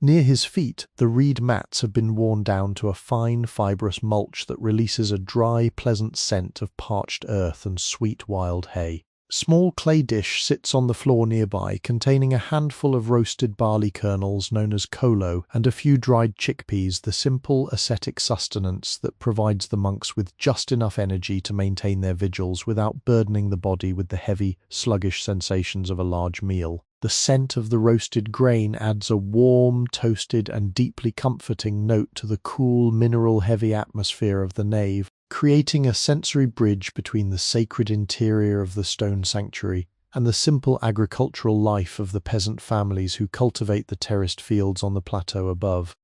Near his feet, the reed mats have been worn down to a fine, fibrous mulch that releases a dry, pleasant scent of parched earth and sweet wild hay. Small clay dish sits on the floor nearby, containing a handful of roasted barley kernels known as kolo and a few dried chickpeas, the simple ascetic sustenance that provides the monks with just enough energy to maintain their vigils without burdening the body with the heavy, sluggish sensations of a large meal. The scent of the roasted grain adds a warm, toasted, and deeply comforting note to the cool, mineral-heavy atmosphere of the nave, creating a sensory bridge between the sacred interior of the stone sanctuary and the simple agricultural life of the peasant families who cultivate the terraced fields on the plateau above.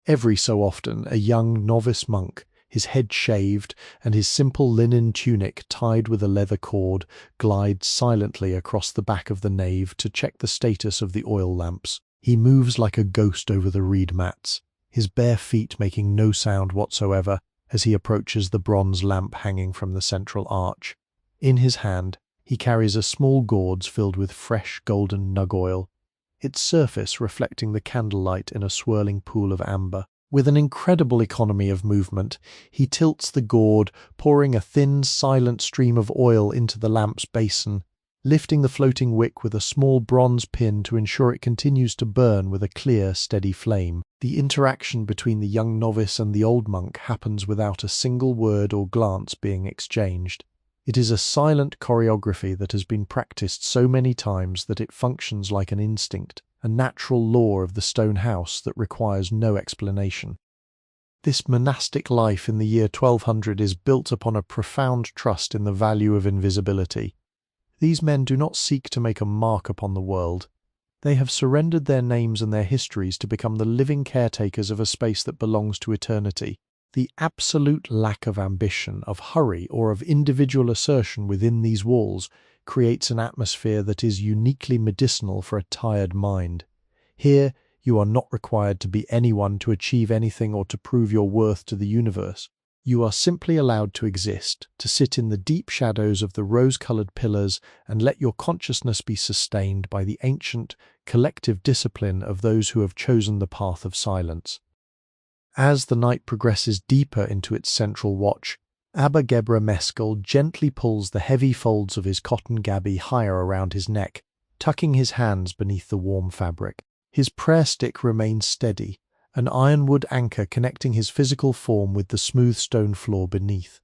Every so often, a young novice monk, his head shaved and his simple linen tunic tied with a leather cord, glides silently across the back of the nave to check the status of the oil lamps. He moves like a ghost over the reed mats, his bare feet making no sound whatsoever as he approaches the bronze lamp hanging from the central arch. In his hand, he carries a small gourd filled with fresh golden nug oil, its surface reflecting the candlelight in a swirling pool of amber. With an incredible economy of movement, he tilts the gourd, pouring a thin, silent stream of oil into the lamp's basin, lifting the floating wick with a small bronze pin to ensure it continues to burn with a clear, steady flame. The interaction between the young novice and the old monk happens without a single word or glance being exchanged. It is a silent choreography that has been practiced so many times that it functions like an instinct, a natural law of the stone house that requires no explanation. This monastic life in the year 1200 is built upon a profound trust in the value of invisibility. These men do not seek to make a mark upon the world. They have surrendered their names and their histories to become the living caretakers of a space that belongs to eternity. The absolute lack of ambition, of hurry, or of individual assertion within these walls creates an atmosphere that is uniquely medicinal for a tired mind. Here, You are not required to be anyone to achieve anything or to prove your worth to the universe. You are simply allowed to exist, to sit in the deep shadows of the rose-colored pillars and let your consciousness be sustained by the ancient, collective discipline of those who have chosen the path of silence. As the night progresses deeper into its central watch, Abba Gebra Meskel gently pulls the heavy folds of his cotton gabi higher around his neck, tucking his hands beneath the warm fabric. His prayer stick remains steady, an ironwood anchor connecting his physical form with the smooth stone floor beneath.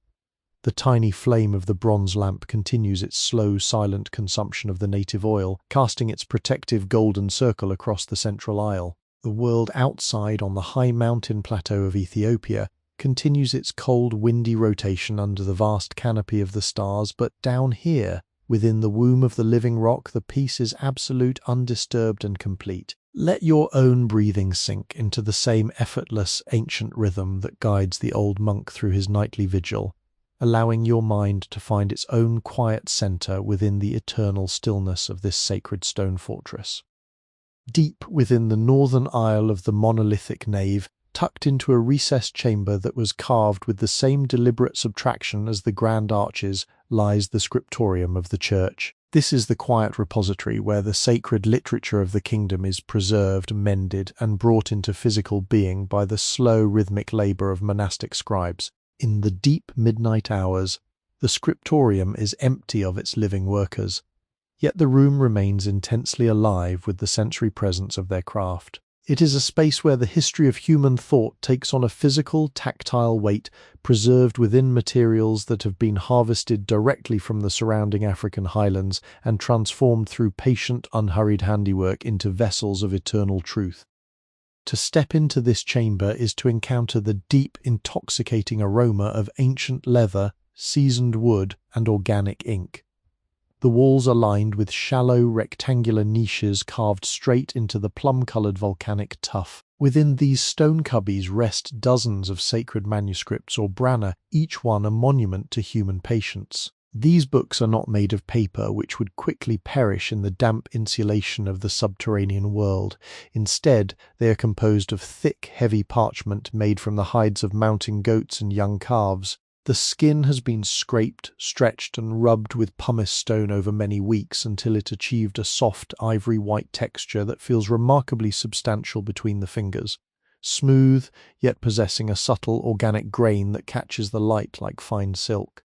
The tiny flame of the bronze lamp continues its slow, silent consumption of the native oil, casting its protective golden circle across the central aisle. The world outside on the high mountain plateau of Ethiopia continues its cold, windy rotation under the vast canopy of the stars, but down here, within the womb of the living rock, the peace is absolute, undisturbed and complete. Let your own breathing sink into the same effortless, ancient rhythm that guides the old monk through his nightly vigil, allowing your mind to find its own quiet center within the eternal stillness of this sacred stone fortress. Deep within the northern aisle of the monolithic nave, tucked into a recessed chamber that was carved with the same deliberate subtraction as the grand arches, lies the scriptorium of the church. This is the quiet repository where the sacred literature of the kingdom is preserved, mended, and brought into physical being by the slow, rhythmic labor of monastic scribes. In the deep midnight hours, the scriptorium is empty of its living workers, yet the room remains intensely alive with the sensory presence of their craft. It is a space where the history of human thought takes on a physical, tactile weight, preserved within materials that have been harvested directly from the surrounding African highlands and transformed through patient, unhurried handiwork into vessels of eternal truth. To step into this chamber is to encounter the deep, intoxicating aroma of ancient leather, seasoned wood, and organic ink. The walls are lined with shallow, rectangular niches carved straight into the plum-coloured volcanic tuff. Within these stone cubbies rest dozens of sacred manuscripts or brana, each one a monument to human patience. These books are not made of paper, which would quickly perish in the damp insulation of the subterranean world. Instead, they are composed of thick, heavy parchment made from the hides of mountain goats and young calves. The skin has been scraped, stretched, and rubbed with pumice stone over many weeks until it achieved a soft, ivory-white texture that feels remarkably substantial between the fingers. Smooth, yet possessing a subtle, organic grain that catches the light like fine silk.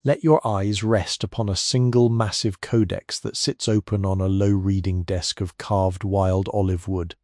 Let your eyes rest upon a single massive codex that sits open on a low reading desk of carved wild olive wood.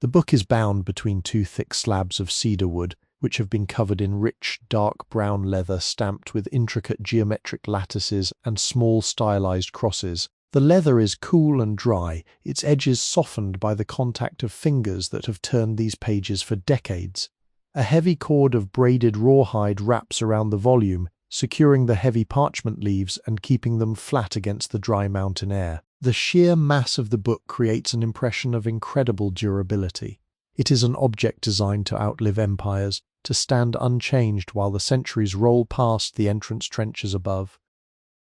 The book is bound between two thick slabs of cedar wood, which have been covered in rich, dark brown leather stamped with intricate geometric lattices and small stylized crosses. The leather is cool and dry, its edges softened by the contact of fingers that have turned these pages for decades. A heavy cord of braided rawhide wraps around the volume, securing the heavy parchment leaves and keeping them flat against the dry mountain air. The sheer mass of the book creates an impression of incredible durability. It is an object designed to outlive empires, to stand unchanged while the centuries roll past the entrance trenches above.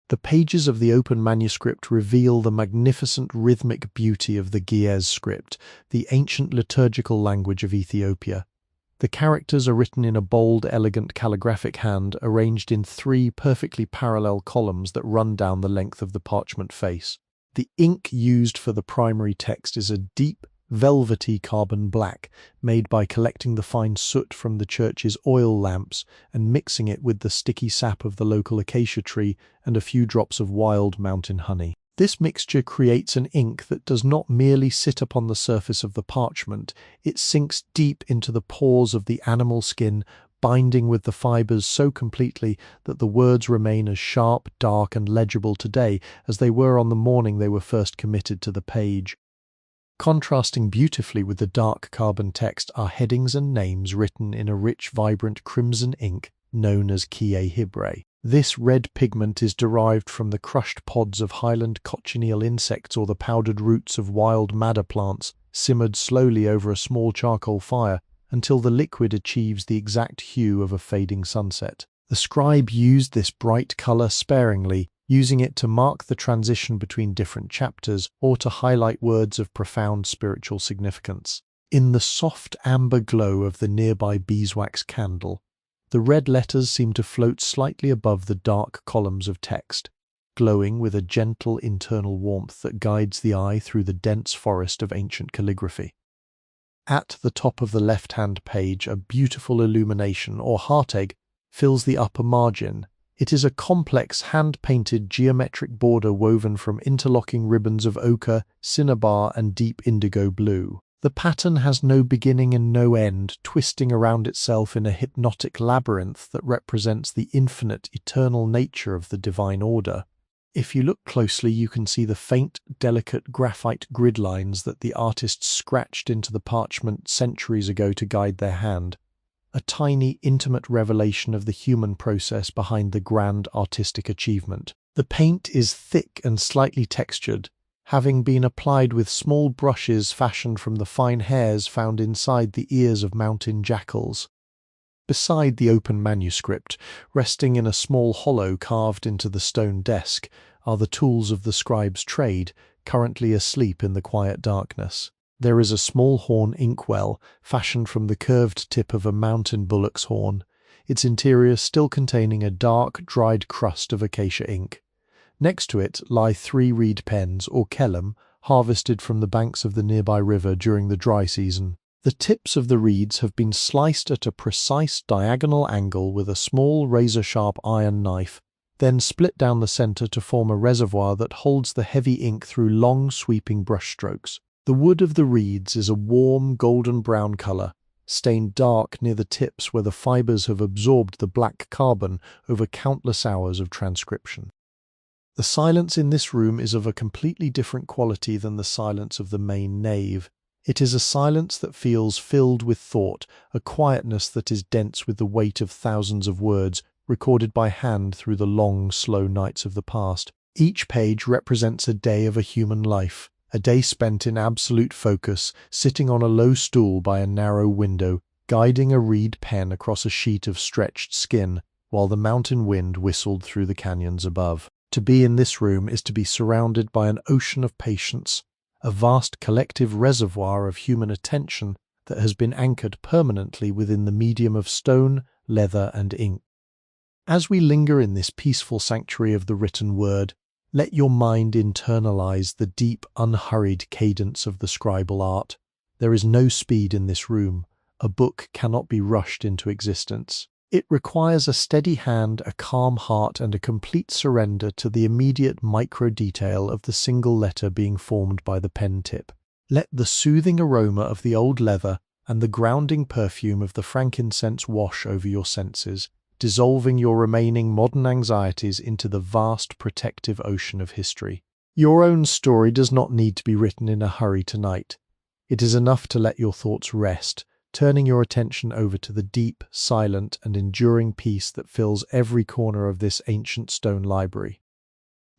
The pages of the open manuscript reveal the magnificent rhythmic beauty of the Ge'ez script, the ancient liturgical language of Ethiopia. The characters are written in a bold, elegant calligraphic hand, arranged in 3 perfectly parallel columns that run down the length of the parchment face. The ink used for the primary text is a deep, velvety carbon black, made by collecting the fine soot from the church's oil lamps and mixing it with the sticky sap of the local acacia tree and a few drops of wild mountain honey. This mixture creates an ink that does not merely sit upon the surface of the parchment, it sinks deep into the pores of the animal skin, binding with the fibers so completely that the words remain as sharp, dark, and legible today as they were on the morning they were first committed to the page. Contrasting beautifully with the dark carbon text are headings and names written in a rich, vibrant crimson ink known as Kie Hibre. This red pigment is derived from the crushed pods of highland cochineal insects or the powdered roots of wild madder plants, simmered slowly over a small charcoal fire until the liquid achieves the exact hue of a fading sunset. The scribe used this bright color sparingly, using it to mark the transition between different chapters or to highlight words of profound spiritual significance. In the soft amber glow of the nearby beeswax candle, the red letters seem to float slightly above the dark columns of text, glowing with a gentle internal warmth that guides the eye through the dense forest of ancient calligraphy. At the top of the left-hand page, a beautiful illumination, or heart egg, fills the upper margin. It is a complex hand-painted geometric border woven from interlocking ribbons of ochre, cinnabar, and deep indigo blue. The pattern has no beginning and no end, twisting around itself in a hypnotic labyrinth that represents the infinite, eternal nature of the divine order. If you look closely, you can see the faint, delicate graphite grid lines that the artists scratched into the parchment centuries ago to guide their hand, a tiny, intimate revelation of the human process behind the grand artistic achievement. The paint is thick and slightly textured, having been applied with small brushes fashioned from the fine hairs found inside the ears of mountain jackals. Beside the open manuscript, resting in a small hollow carved into the stone desk, are the tools of the scribe's trade, currently asleep in the quiet darkness. There is a small horn inkwell, fashioned from the curved tip of a mountain bullock's horn, its interior still containing a dark, dried crust of acacia ink. Next to it lie 3 reed pens, or kellum, harvested from the banks of the nearby river during the dry season. The tips of the reeds have been sliced at a precise diagonal angle with a small razor-sharp iron knife, then split down the center to form a reservoir that holds the heavy ink through long, sweeping brushstrokes. The wood of the reeds is a warm, golden-brown color, stained dark near the tips where the fibers have absorbed the black carbon over countless hours of transcription. The silence in this room is of a completely different quality than the silence of the main nave. It is a silence that feels filled with thought, a quietness that is dense with the weight of thousands of words recorded by hand through the long, slow nights of the past. Each page represents a day of a human life, a day spent in absolute focus, sitting on a low stool by a narrow window, guiding a reed pen across a sheet of stretched skin, while the mountain wind whistled through the canyons above. To be in this room is to be surrounded by an ocean of patience, a vast collective reservoir of human attention that has been anchored permanently within the medium of stone, leather, and ink. As we linger in this peaceful sanctuary of the written word, let your mind internalize the deep, unhurried cadence of the scribal art. There is no speed in this room. A book cannot be rushed into existence. It requires a steady hand, a calm heart, and a complete surrender to the immediate micro-detail of the single letter being formed by the pen tip. Let the soothing aroma of the old leather and the grounding perfume of the frankincense wash over your senses, dissolving your remaining modern anxieties into the vast protective ocean of history. Your own story does not need to be written in a hurry tonight. It is enough to let your thoughts rest, turning your attention over to the deep, silent, and enduring peace that fills every corner of this ancient stone library.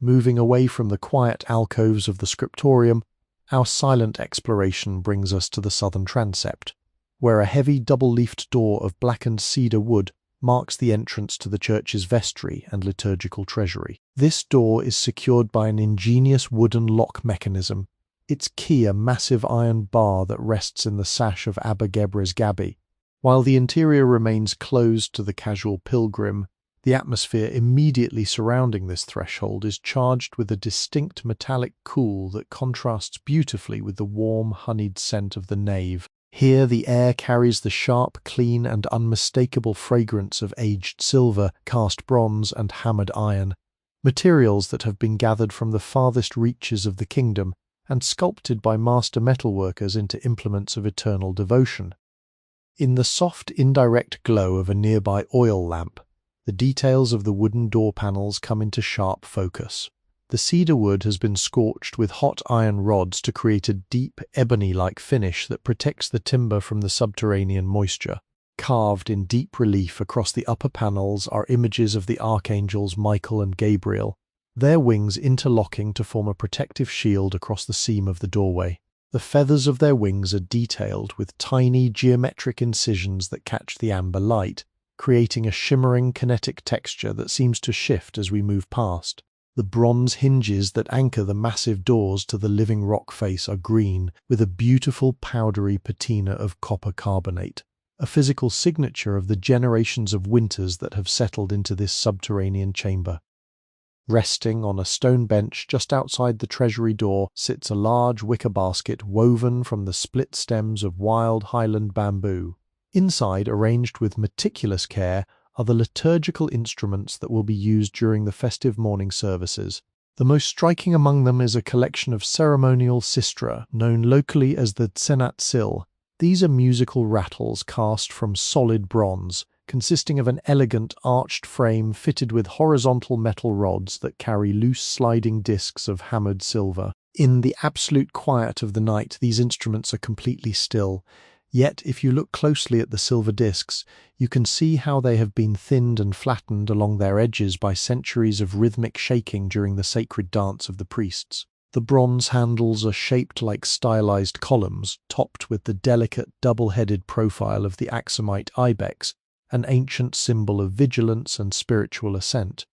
Moving away from the quiet alcoves of the scriptorium, our silent exploration brings us to the southern transept, where a heavy double-leafed door of blackened cedar wood marks the entrance to the church's vestry and liturgical treasury. This door is secured by an ingenious wooden lock mechanism, its key a massive iron bar that rests in the sash of Abba Gebre's Gabi. While the interior remains closed to the casual pilgrim, the atmosphere immediately surrounding this threshold is charged with a distinct metallic cool that contrasts beautifully with the warm, honeyed scent of the nave. Here the air carries the sharp, clean, and unmistakable fragrance of aged silver, cast bronze, and hammered iron, materials that have been gathered from the farthest reaches of the kingdom and sculpted by master metalworkers into implements of eternal devotion. In the soft, indirect glow of a nearby oil lamp, the details of the wooden door panels come into sharp focus. The cedar wood has been scorched with hot iron rods to create a deep, ebony-like finish that protects the timber from the subterranean moisture. Carved in deep relief across the upper panels are images of the archangels Michael and Gabriel, their wings interlocking to form a protective shield across the seam of the doorway. The feathers of their wings are detailed with tiny geometric incisions that catch the amber light, creating a shimmering kinetic texture that seems to shift as we move past. The bronze hinges that anchor the massive doors to the living rock face are green, with a beautiful powdery patina of copper carbonate, a physical signature of the generations of winters that have settled into this subterranean chamber. Resting on a stone bench just outside the treasury door sits a large wicker basket woven from the split stems of wild highland bamboo. Inside, arranged with meticulous care, are the liturgical instruments that will be used during the festive morning services. The most striking among them is a collection of ceremonial sistra, known locally as the tsenat-sil. These are musical rattles cast from solid bronze, consisting of an elegant arched frame fitted with horizontal metal rods that carry loose sliding discs of hammered silver. In the absolute quiet of the night, these instruments are completely still. Yet, if you look closely at the silver discs, you can see how they have been thinned and flattened along their edges by centuries of rhythmic shaking during the sacred dance of the priests. The bronze handles are shaped like stylized columns, topped with the delicate double-headed profile of the Aksumite ibex, an ancient symbol of vigilance and spiritual ascent.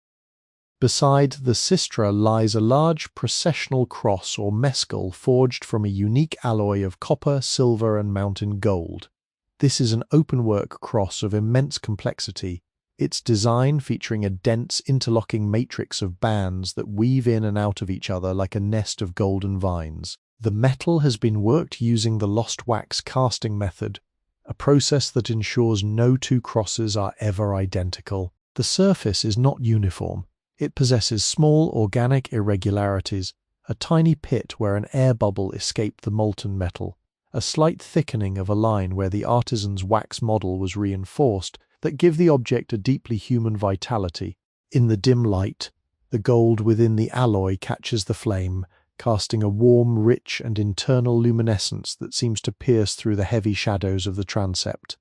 Beside the sistra lies a large processional cross or mescal forged from a unique alloy of copper, silver, and mountain gold. This is an open-work cross of immense complexity, its design featuring a dense interlocking matrix of bands that weave in and out of each other like a nest of golden vines. The metal has been worked using the lost wax casting method, a process that ensures no two crosses are ever identical. The surface is not uniform. It possesses small organic irregularities, a tiny pit where an air bubble escaped the molten metal, a slight thickening of a line where the artisan's wax model was reinforced that give the object a deeply human vitality. In the dim light, the gold within the alloy catches the flame, casting a warm, rich, and internal luminescence that seems to pierce through the heavy shadows of the transept.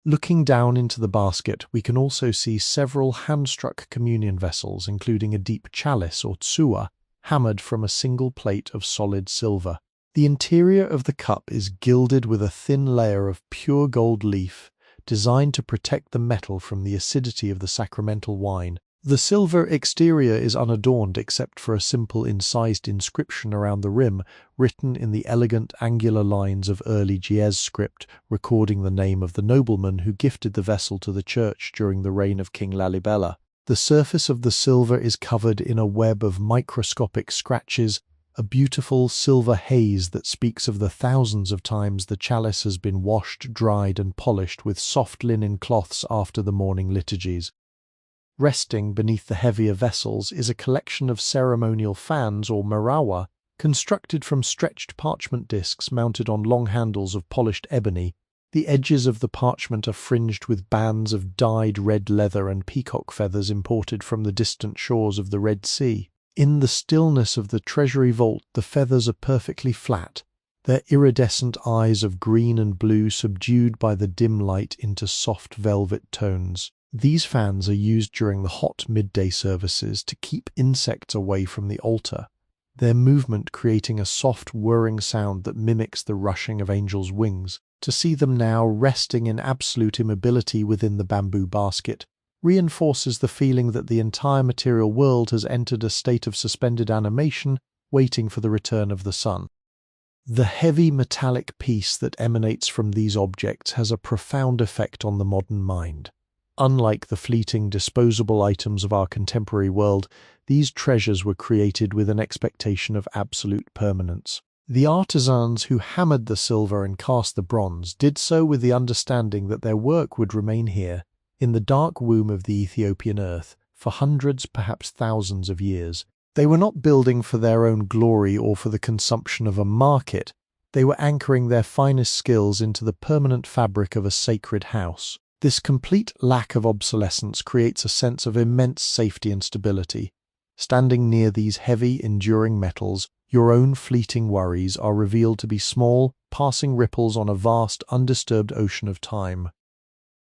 Looking down into the basket, we can also see several hand-struck communion vessels, including a deep chalice or tsuwa, hammered from a single plate of solid silver. The interior of the cup is gilded with a thin layer of pure gold leaf, designed to protect the metal from the acidity of the sacramental wine. The silver exterior is unadorned except for a simple incised inscription around the rim, written in the elegant angular lines of early Ge'ez script, recording the name of the nobleman who gifted the vessel to the church during the reign of King Lalibela. The surface of the silver is covered in a web of microscopic scratches, a beautiful silver haze that speaks of the thousands of times the chalice has been washed, dried, and polished with soft linen cloths after the morning liturgies. Resting beneath the heavier vessels is a collection of ceremonial fans or marawa, constructed from stretched parchment discs mounted on long handles of polished ebony. The edges of the parchment are fringed with bands of dyed red leather and peacock feathers imported from the distant shores of the Red Sea. In the stillness of the treasury vault, the feathers are perfectly flat, their iridescent eyes of green and blue subdued by the dim light into soft velvet tones. These fans are used during the hot midday services to keep insects away from the altar, their movement creating a soft whirring sound that mimics the rushing of angels' wings. To see them now resting in absolute immobility within the bamboo basket reinforces the feeling that the entire material world has entered a state of suspended animation, waiting for the return of the sun. The heavy metallic peace that emanates from these objects has a profound effect on the modern mind. Unlike the fleeting, disposable items of our contemporary world, these treasures were created with an expectation of absolute permanence. The artisans who hammered the silver and cast the bronze did so with the understanding that their work would remain here, in the dark womb of the Ethiopian earth, for hundreds, perhaps thousands of years. They were not building for their own glory or for the consumption of a market. They were anchoring their finest skills into the permanent fabric of a sacred house. This complete lack of obsolescence creates a sense of immense safety and stability. Standing near these heavy, enduring metals, your own fleeting worries are revealed to be small, passing ripples on a vast, undisturbed ocean of time.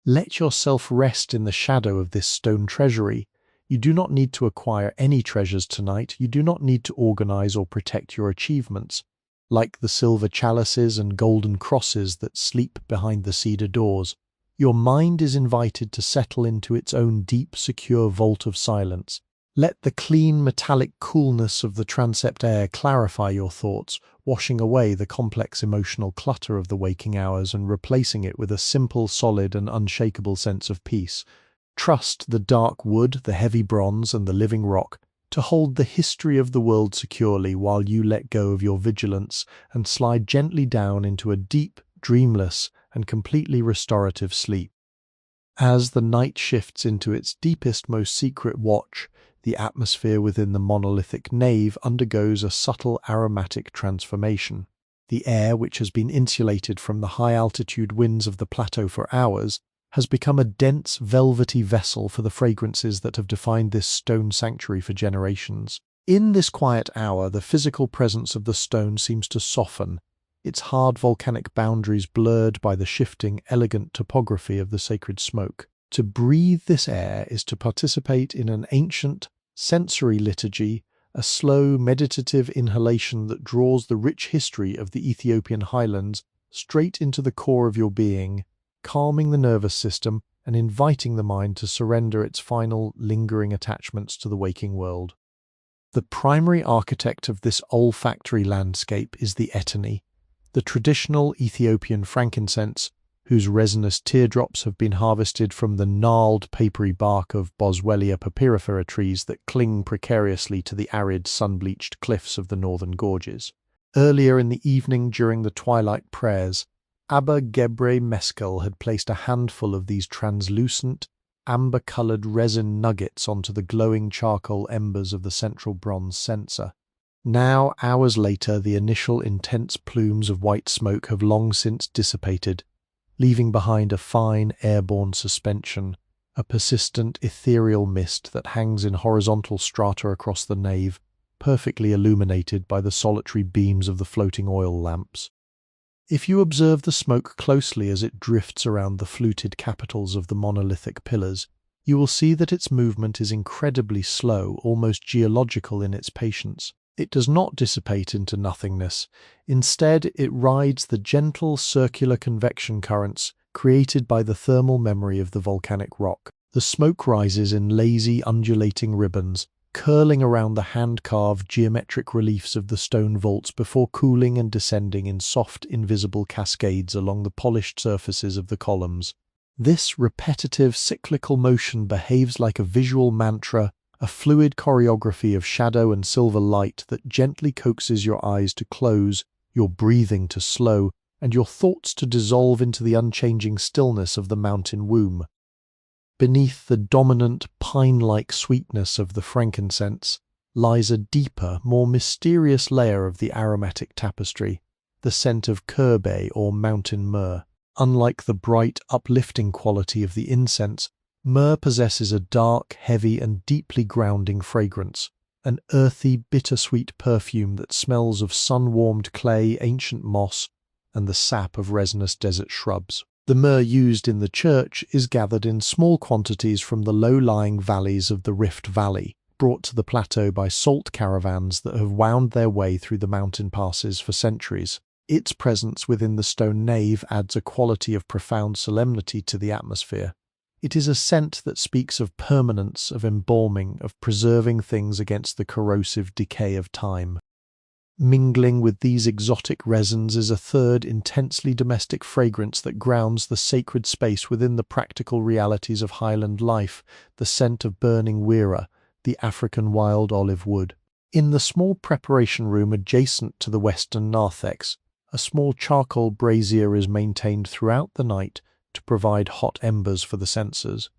Let yourself rest in the shadow of this stone treasury. You do not need to acquire any treasures tonight. You do not need to organize or protect your achievements. Like the silver chalices and golden crosses that sleep behind the cedar doors, your mind is invited to settle into its own deep, secure vault of silence. Let the clean metallic coolness of the transept air clarify your thoughts, washing away the complex emotional clutter of the waking hours and replacing it with a simple, solid and unshakable sense of peace. Trust the dark wood, the heavy bronze and the living rock to hold the history of the world securely while you let go of your vigilance and slide gently down into a deep, dreamless and completely restorative sleep. As the night shifts into its deepest, most secret watch, the atmosphere within the monolithic nave undergoes a subtle aromatic transformation. The air, which has been insulated from the high-altitude winds of the plateau for hours, has become a dense, velvety vessel for the fragrances that have defined this stone sanctuary for generations. In this quiet hour, the physical presence of the stone seems to soften, its hard volcanic boundaries blurred by the shifting, elegant topography of the sacred smoke. To breathe this air is to participate in an ancient, sensory liturgy, a slow, meditative inhalation that draws the rich history of the Ethiopian highlands straight into the core of your being, calming the nervous system and inviting the mind to surrender its final, lingering attachments to the waking world. The primary architect of this olfactory landscape is the etony, the traditional Ethiopian frankincense, whose resinous teardrops have been harvested from the gnarled, papery bark of Boswellia papyrifera trees that cling precariously to the arid, sun-bleached cliffs of the northern gorges. Earlier in the evening, during the twilight prayers, Abba Gebre Meskel had placed a handful of these translucent, amber-coloured resin nuggets onto the glowing charcoal embers of the central bronze censer. Now, hours later, the initial intense plumes of white smoke have long since dissipated, leaving behind a fine, airborne suspension, a persistent, ethereal mist that hangs in horizontal strata across the nave, perfectly illuminated by the solitary beams of the floating oil lamps. If you observe the smoke closely as it drifts around the fluted capitals of the monolithic pillars, you will see that its movement is incredibly slow, almost geological in its patience. It does not dissipate into nothingness. Instead, it rides the gentle circular convection currents created by the thermal memory of the volcanic rock. The smoke rises in lazy, undulating ribbons, curling around the hand-carved geometric reliefs of the stone vaults before cooling and descending in soft, invisible cascades along the polished surfaces of the columns. This repetitive, cyclical motion behaves like a visual mantra, a fluid choreography of shadow and silver light that gently coaxes your eyes to close, your breathing to slow, and your thoughts to dissolve into the unchanging stillness of the mountain womb. Beneath the dominant, pine-like sweetness of the frankincense lies a deeper, more mysterious layer of the aromatic tapestry, the scent of kerbey or mountain myrrh. Unlike the bright, uplifting quality of the incense, myrrh possesses a dark, heavy and deeply grounding fragrance, an earthy, bittersweet perfume that smells of sun-warmed clay, ancient moss, and the sap of resinous desert shrubs. The myrrh used in the church is gathered in small quantities from the low-lying valleys of the Rift Valley, brought to the plateau by salt caravans that have wound their way through the mountain passes for centuries. Its presence within the stone nave adds a quality of profound solemnity to the atmosphere. It is a scent that speaks of permanence, of embalming, of preserving things against the corrosive decay of time. Mingling with these exotic resins is a third, intensely domestic fragrance that grounds the sacred space within the practical realities of highland life, the scent of burning wira, the African wild olive wood. In the small preparation room adjacent to the western narthex, a small charcoal brazier is maintained throughout the night to provide hot embers for the censers.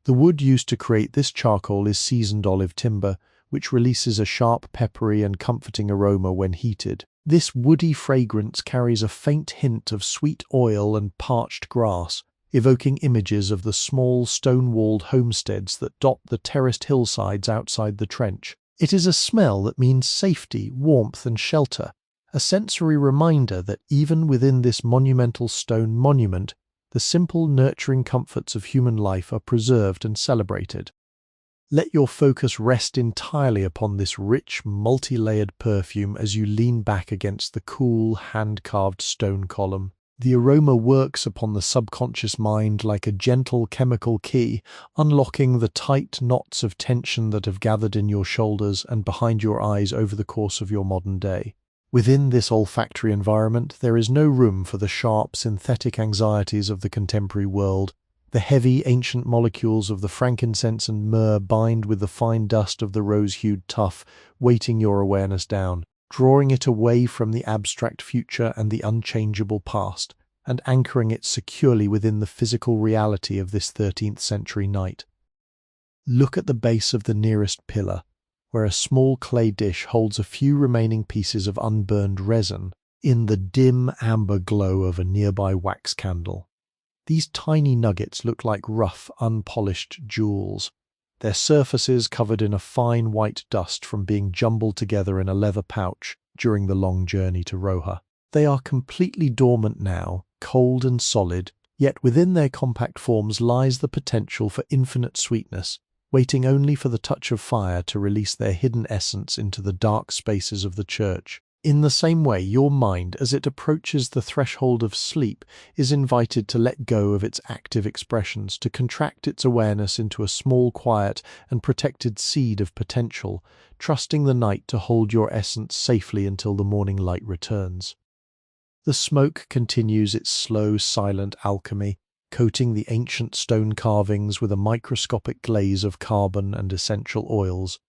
The wood used to create this charcoal is seasoned olive timber, which releases a sharp, peppery and comforting aroma when heated. This woody fragrance carries a faint hint of sweet oil and parched grass, evoking images of the small, stone-walled homesteads that dot the terraced hillsides outside the trench. It is a smell that means safety, warmth and shelter, a sensory reminder that even within this monumental stone monument, the simple, nurturing comforts of human life are preserved and celebrated. Let your focus rest entirely upon this rich, multi-layered perfume as you lean back against the cool, hand-carved stone column. The aroma works upon the subconscious mind like a gentle chemical key, unlocking the tight knots of tension that have gathered in your shoulders and behind your eyes over the course of your modern day. Within this olfactory environment, there is no room for the sharp, synthetic anxieties of the contemporary world. The heavy, ancient molecules of the frankincense and myrrh bind with the fine dust of the rose-hued tuff, weighting your awareness down, drawing it away from the abstract future and the unchangeable past, and anchoring it securely within the physical reality of this 13th century night. Look at the base of the nearest pillar, where a small clay dish holds a few remaining pieces of unburned resin in the dim amber glow of a nearby wax candle. These tiny nuggets look like rough, unpolished jewels, their surfaces covered in a fine white dust from being jumbled together in a leather pouch during the long journey to Roha. They are completely dormant now, cold and solid, yet within their compact forms lies the potential for infinite sweetness, waiting only for the touch of fire to release their hidden essence into the dark spaces of the church. In the same way, your mind, as it approaches the threshold of sleep, is invited to let go of its active expressions, to contract its awareness into a small, quiet, and protected seed of potential, trusting the night to hold your essence safely until the morning light returns. The smoke continues its slow, silent alchemy, coating the ancient stone carvings with a microscopic glaze of carbon and essential oils,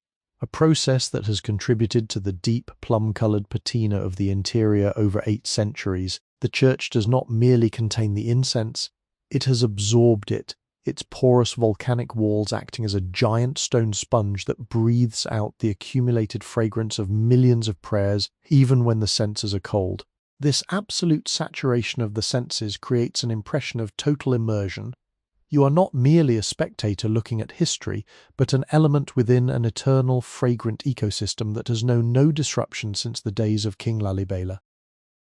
a process that has contributed to the deep plum-coloured patina of the interior over 8 centuries. The church does not merely contain the incense, it has absorbed it, its porous volcanic walls acting as a giant stone sponge that breathes out the accumulated fragrance of millions of prayers, even when the senses are cold. This absolute saturation of the senses creates an impression of total immersion. You are not merely a spectator looking at history, but an element within an eternal, fragrant ecosystem that has known no disruption since the days of King Lalibela.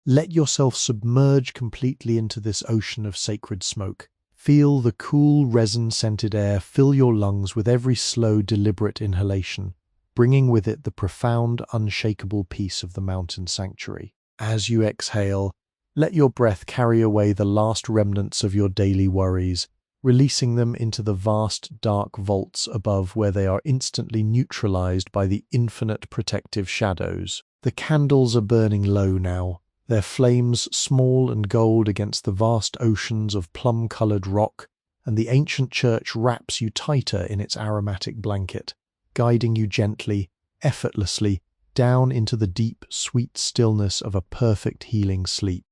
Let yourself submerge completely into this ocean of sacred smoke. Feel the cool, resin-scented air fill your lungs with every slow, deliberate inhalation, bringing with it the profound, unshakable peace of the mountain sanctuary. As you exhale, let your breath carry away the last remnants of your daily worries, releasing them into the vast, dark vaults above where they are instantly neutralized by the infinite protective shadows. The candles are burning low now, their flames small and gold against the vast oceans of plum-colored rock, and the ancient church wraps you tighter in its aromatic blanket, guiding you gently, effortlessly, down into the deep, sweet stillness of a perfect healing sleep.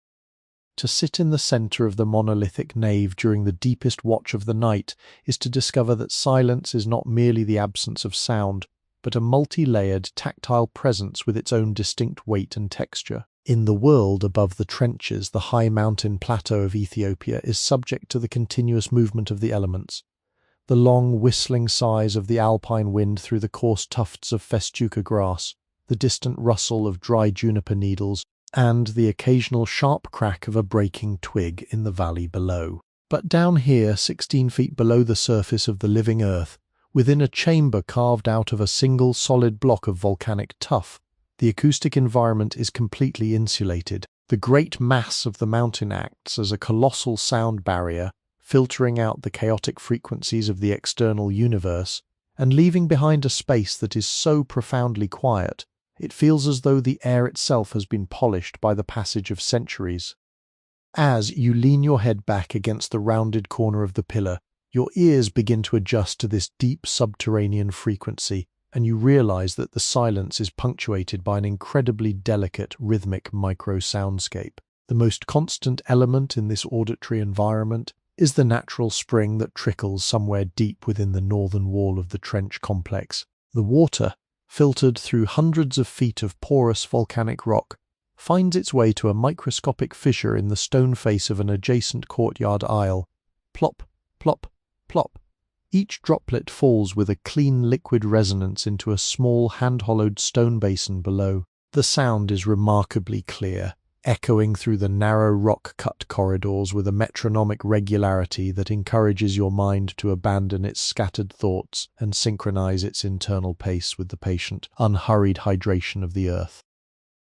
To sit in the center of the monolithic nave during the deepest watch of the night is to discover that silence is not merely the absence of sound, but a multi-layered, tactile presence with its own distinct weight and texture. In the world above the trenches, the high mountain plateau of Ethiopia is subject to the continuous movement of the elements. The long, whistling sighs of the alpine wind through the coarse tufts of festuca grass, the distant rustle of dry juniper needles, and the occasional sharp crack of a breaking twig in the valley below. But down here, 16 feet below the surface of the living earth, within a chamber carved out of a single solid block of volcanic tuff, the acoustic environment is completely insulated. The great mass of the mountain acts as a colossal sound barrier, filtering out the chaotic frequencies of the external universe, and leaving behind a space that is so profoundly quiet, it feels as though the air itself has been polished by the passage of centuries. As you lean your head back against the rounded corner of the pillar, your ears begin to adjust to this deep subterranean frequency, and you realize that the silence is punctuated by an incredibly delicate, rhythmic micro-soundscape. The most constant element in this auditory environment is the natural spring that trickles somewhere deep within the northern wall of the trench complex. The water, filtered through hundreds of feet of porous volcanic rock, finds its way to a microscopic fissure in the stone face of an adjacent courtyard aisle. Plop, plop, plop. Each droplet falls with a clean liquid resonance into a small hand-hollowed stone basin below. The sound is remarkably clear, echoing through the narrow rock-cut corridors with a metronomic regularity that encourages your mind to abandon its scattered thoughts and synchronize its internal pace with the patient, unhurried hydration of the earth.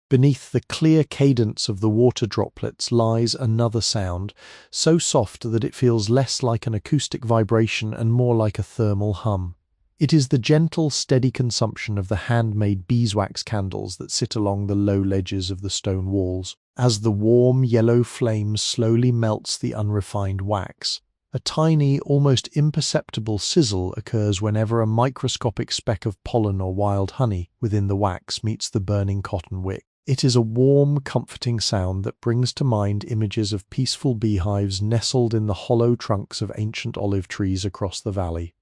Beneath the clear cadence of the water droplets lies another sound, so soft that it feels less like an acoustic vibration and more like a thermal hum. It is the gentle, steady consumption of the handmade beeswax candles that sit along the low ledges of the stone walls. As the warm yellow flame slowly melts the unrefined wax, a tiny, almost imperceptible sizzle occurs whenever a microscopic speck of pollen or wild honey within the wax meets the burning cotton wick. It is a warm, comforting sound that brings to mind images of peaceful beehives nestled in the hollow trunks of ancient olive trees across the valley,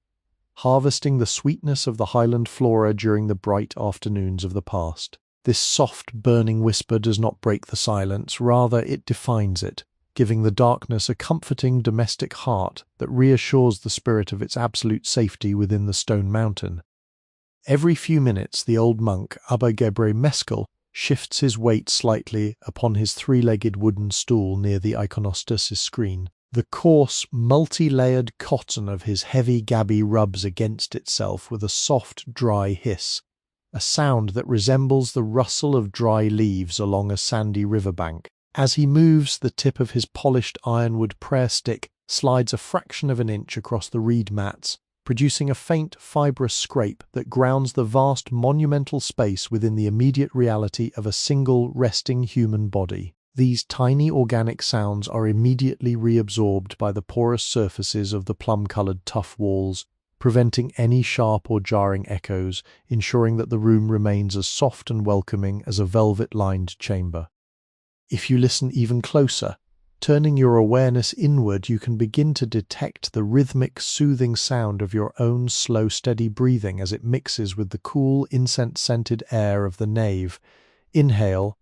harvesting the sweetness of the highland flora during the bright afternoons of the past. This soft, burning whisper does not break the silence, rather it defines it, giving the darkness a comforting domestic heart that reassures the spirit of its absolute safety within the stone mountain. Every few minutes the old monk, Abba Gebre Meskel, shifts his weight slightly upon his three-legged wooden stool near the iconostasis screen. The coarse, multi-layered cotton of his heavy gabi rubs against itself with a soft, dry hiss, a sound that resembles the rustle of dry leaves along a sandy riverbank. As he moves, the tip of his polished ironwood prayer stick slides a fraction of an inch across the reed mats, producing a faint, fibrous scrape that grounds the vast monumental space within the immediate reality of a single, resting human body. These tiny organic sounds are immediately reabsorbed by the porous surfaces of the plum-coloured tuff walls, preventing any sharp or jarring echoes, ensuring that the room remains as soft and welcoming as a velvet-lined chamber. If you listen even closer, turning your awareness inward, you can begin to detect the rhythmic, soothing sound of your own slow, steady breathing as it mixes with the cool, incense-scented air of the nave. Inhale,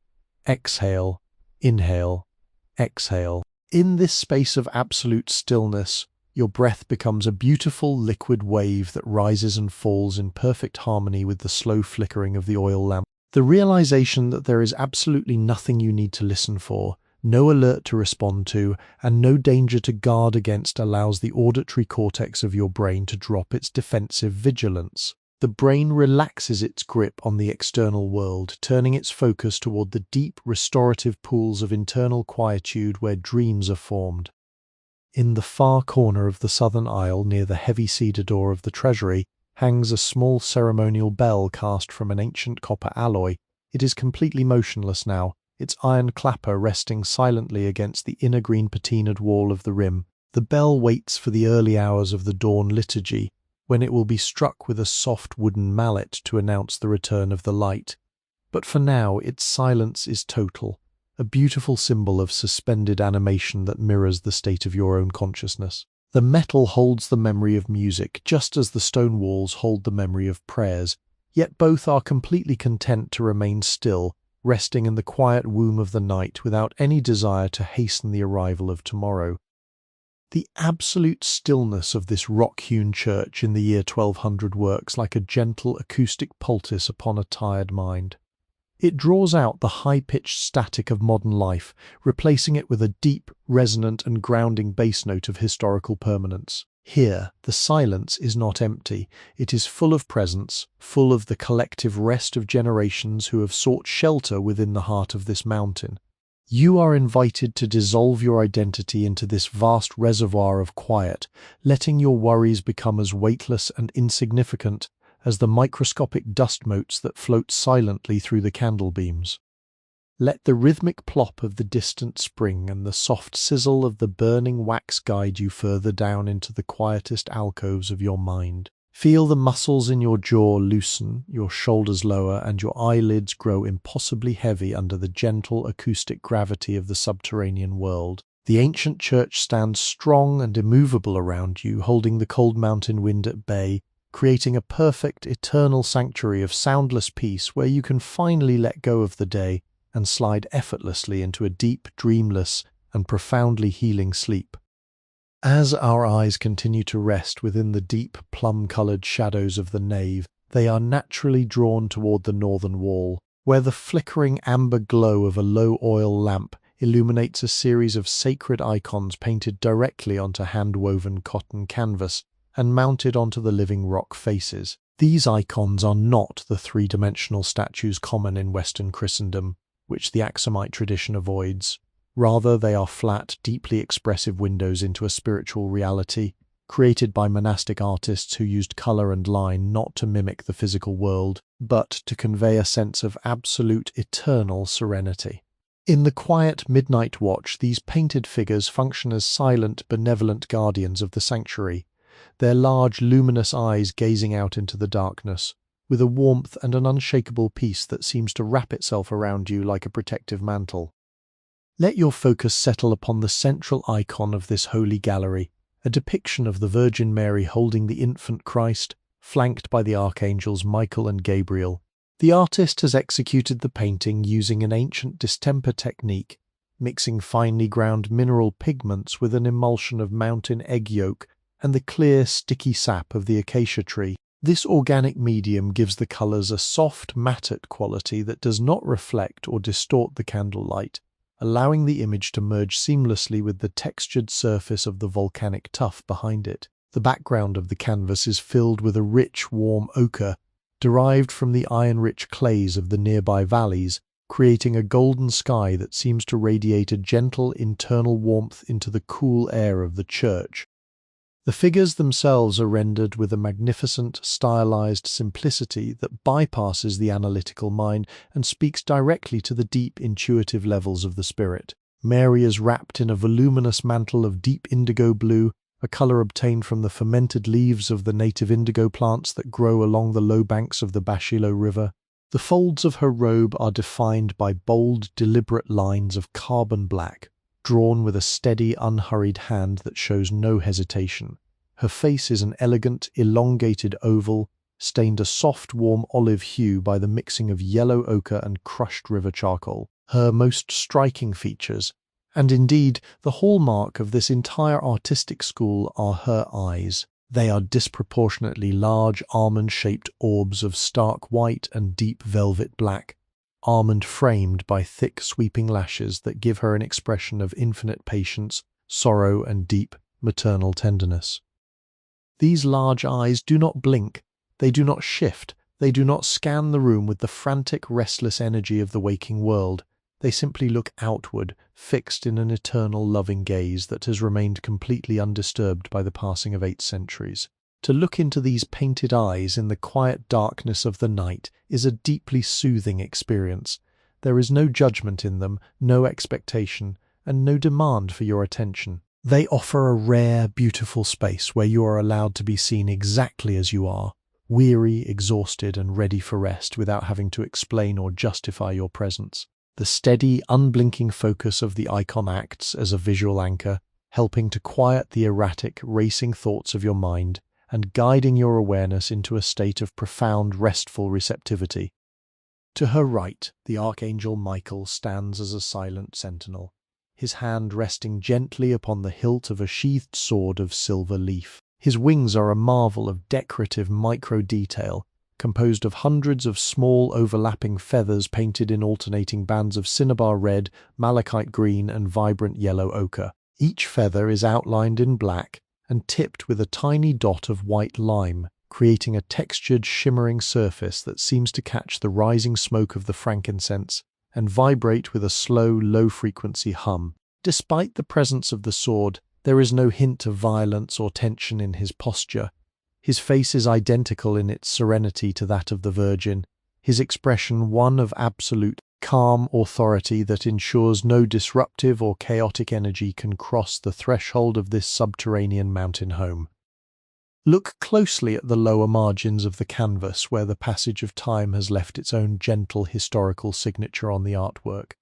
exhale, inhale, exhale. In this space of absolute stillness, your breath becomes a beautiful liquid wave that rises and falls in perfect harmony with the slow flickering of the oil lamp. The realization that there is absolutely nothing you need to listen for, no alert to respond to, and no danger to guard against allows the auditory cortex of your brain to drop its defensive vigilance. The brain relaxes its grip on the external world, turning its focus toward the deep, restorative pools of internal quietude where dreams are formed. In the far corner of the southern aisle, near the heavy cedar door of the treasury, hangs a small ceremonial bell cast from an ancient copper alloy. It is completely motionless now, its iron clapper resting silently against the inner green patinaed wall of the rim. The bell waits for the early hours of the dawn liturgy, when it will be struck with a soft wooden mallet to announce the return of the light. But for now, its silence is total, a beautiful symbol of suspended animation that mirrors the state of your own consciousness. The metal holds the memory of music, just as the stone walls hold the memory of prayers, yet both are completely content to remain still, resting in the quiet womb of the night without any desire to hasten the arrival of tomorrow. The absolute stillness of this rock-hewn church in the year 1200 works like a gentle acoustic poultice upon a tired mind. It draws out the high-pitched static of modern life, replacing it with a deep, resonant and grounding bass note of historical permanence. Here, the silence is not empty. It is full of presence, full of the collective rest of generations who have sought shelter within the heart of this mountain. You are invited to dissolve your identity into this vast reservoir of quiet, letting your worries become as weightless and insignificant as the microscopic dust motes that float silently through the candle beams. Let the rhythmic plop of the distant spring and the soft sizzle of the burning wax guide you further down into the quietest alcoves of your mind. Feel the muscles in your jaw loosen, your shoulders lower, and your eyelids grow impossibly heavy under the gentle acoustic gravity of the subterranean world. The ancient church stands strong and immovable around you, holding the cold mountain wind at bay, creating a perfect, eternal sanctuary of soundless peace where you can finally let go of the day and slide effortlessly into a deep, dreamless, and profoundly healing sleep. As our eyes continue to rest within the deep, plum-coloured shadows of the nave, they are naturally drawn toward the northern wall, where the flickering amber glow of a low-oil lamp illuminates a series of sacred icons painted directly onto hand-woven cotton canvas and mounted onto the living rock faces. These icons are not the three-dimensional statues common in Western Christendom. which the Aksumite tradition avoids. Rather, they are flat, deeply expressive windows into a spiritual reality, created by monastic artists who used color and line not to mimic the physical world, but to convey a sense of absolute, eternal serenity. In the quiet midnight watch, these painted figures function as silent, benevolent guardians of the sanctuary, their large, luminous eyes gazing out into the darkness, with a warmth and an unshakable peace that seems to wrap itself around you like a protective mantle. Let your focus settle upon the central icon of this holy gallery, a depiction of the Virgin Mary holding the infant Christ, flanked by the archangels Michael and Gabriel. The artist has executed the painting using an ancient distemper technique, mixing finely ground mineral pigments with an emulsion of mountain egg yolk and the clear, sticky sap of the acacia tree. This organic medium gives the colors a soft, matte quality that does not reflect or distort the candlelight, allowing the image to merge seamlessly with the textured surface of the volcanic tuff behind it. The background of the canvas is filled with a rich, warm ochre, derived from the iron-rich clays of the nearby valleys, creating a golden sky that seems to radiate a gentle internal warmth into the cool air of the church. The figures themselves are rendered with a magnificent, stylized simplicity that bypasses the analytical mind and speaks directly to the deep, intuitive levels of the spirit. Mary is wrapped in a voluminous mantle of deep indigo blue, a color obtained from the fermented leaves of the native indigo plants that grow along the low banks of the Bashilo River. The folds of her robe are defined by bold, deliberate lines of carbon black, drawn with a steady, unhurried hand that shows no hesitation. Her face is an elegant, elongated oval, stained a soft, warm olive hue by the mixing of yellow ochre and crushed river charcoal. Her most striking features, and indeed the hallmark of this entire artistic school, are her eyes. They are disproportionately large, almond-shaped orbs of stark white and deep velvet black, almond-framed by thick, sweeping lashes that give her an expression of infinite patience, sorrow, and deep, maternal tenderness. These large eyes do not blink, they do not shift, they do not scan the room with the frantic, restless energy of the waking world. They simply look outward, fixed in an eternal, loving gaze that has remained completely undisturbed by the passing of 8 centuries. To look into these painted eyes in the quiet darkness of the night is a deeply soothing experience. There is no judgment in them, no expectation, and no demand for your attention. They offer a rare, beautiful space where you are allowed to be seen exactly as you are, weary, exhausted, and ready for rest without having to explain or justify your presence. The steady, unblinking focus of the icon acts as a visual anchor, helping to quiet the erratic, racing thoughts of your mind and guiding your awareness into a state of profound, restful receptivity. To her right, the Archangel Michael stands as a silent sentinel, his hand resting gently upon the hilt of a sheathed sword of silver leaf. His wings are a marvel of decorative micro-detail, composed of hundreds of small overlapping feathers painted in alternating bands of cinnabar red, malachite green, and vibrant yellow ochre. Each feather is outlined in black and tipped with a tiny dot of white lime, creating a textured, shimmering surface that seems to catch the rising smoke of the frankincense and vibrate with a slow, low-frequency hum. Despite the presence of the sword, there is no hint of violence or tension in his posture. His face is identical in its serenity to that of the Virgin, his expression one of absolute, calm authority that ensures no disruptive or chaotic energy can cross the threshold of this subterranean mountain home. Look closely at the lower margins of the canvas where the passage of time has left its own gentle historical signature on the artwork.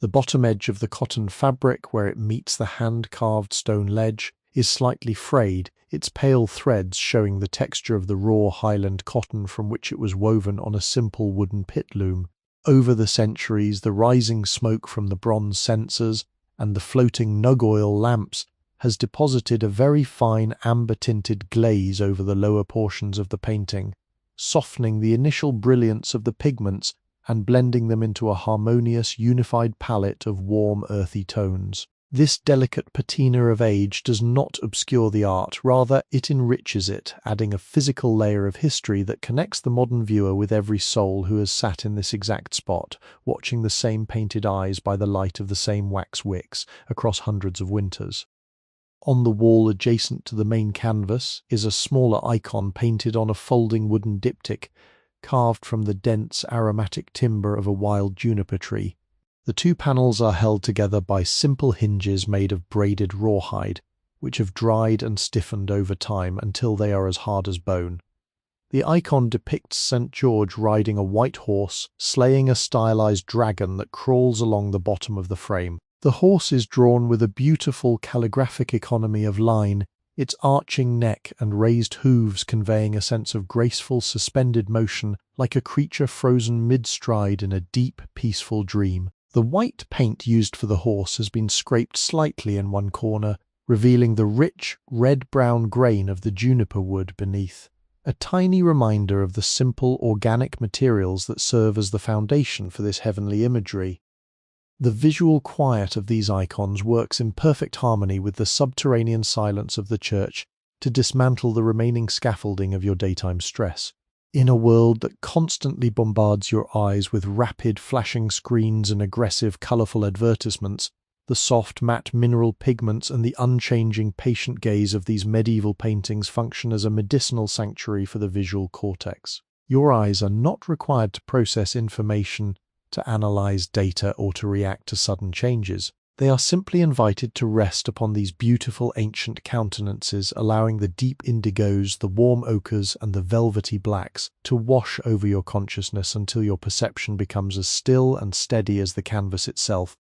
The bottom edge of the cotton fabric, where it meets the hand-carved stone ledge, is slightly frayed, its pale threads showing the texture of the raw highland cotton from which it was woven on a simple wooden pit loom. Over the centuries, the rising smoke from the bronze censers and the floating nug-oil lamps has deposited a very fine amber-tinted glaze over the lower portions of the painting, softening the initial brilliance of the pigments and blending them into a harmonious, unified palette of warm, earthy tones. This delicate patina of age does not obscure the art, rather it enriches it, adding a physical layer of history that connects the modern viewer with every soul who has sat in this exact spot, watching the same painted eyes by the light of the same wax wicks across hundreds of winters. On the wall adjacent to the main canvas is a smaller icon painted on a folding wooden diptych, carved from the dense aromatic timber of a wild juniper tree. The two panels are held together by simple hinges made of braided rawhide, which have dried and stiffened over time until they are as hard as bone. The icon depicts St. George riding a white horse, slaying a stylized dragon that crawls along the bottom of the frame. The horse is drawn with a beautiful calligraphic economy of line, its arching neck and raised hooves conveying a sense of graceful suspended motion like a creature frozen mid-stride in a deep, peaceful dream. The white paint used for the horse has been scraped slightly in one corner, revealing the rich, red-brown grain of the juniper wood beneath, a tiny reminder of the simple organic materials that serve as the foundation for this heavenly imagery. The visual quiet of these icons works in perfect harmony with the subterranean silence of the church to dismantle the remaining scaffolding of your daytime stress. In a world that constantly bombards your eyes with rapid flashing screens and aggressive, colourful advertisements, the soft matte mineral pigments and the unchanging patient gaze of these medieval paintings function as a medicinal sanctuary for the visual cortex. Your eyes are not required to process information, to analyze data, or to react to sudden changes. They are simply invited to rest upon these beautiful ancient countenances, allowing the deep indigos, the warm ochres, and the velvety blacks to wash over your consciousness until your perception becomes as still and steady as the canvas itself.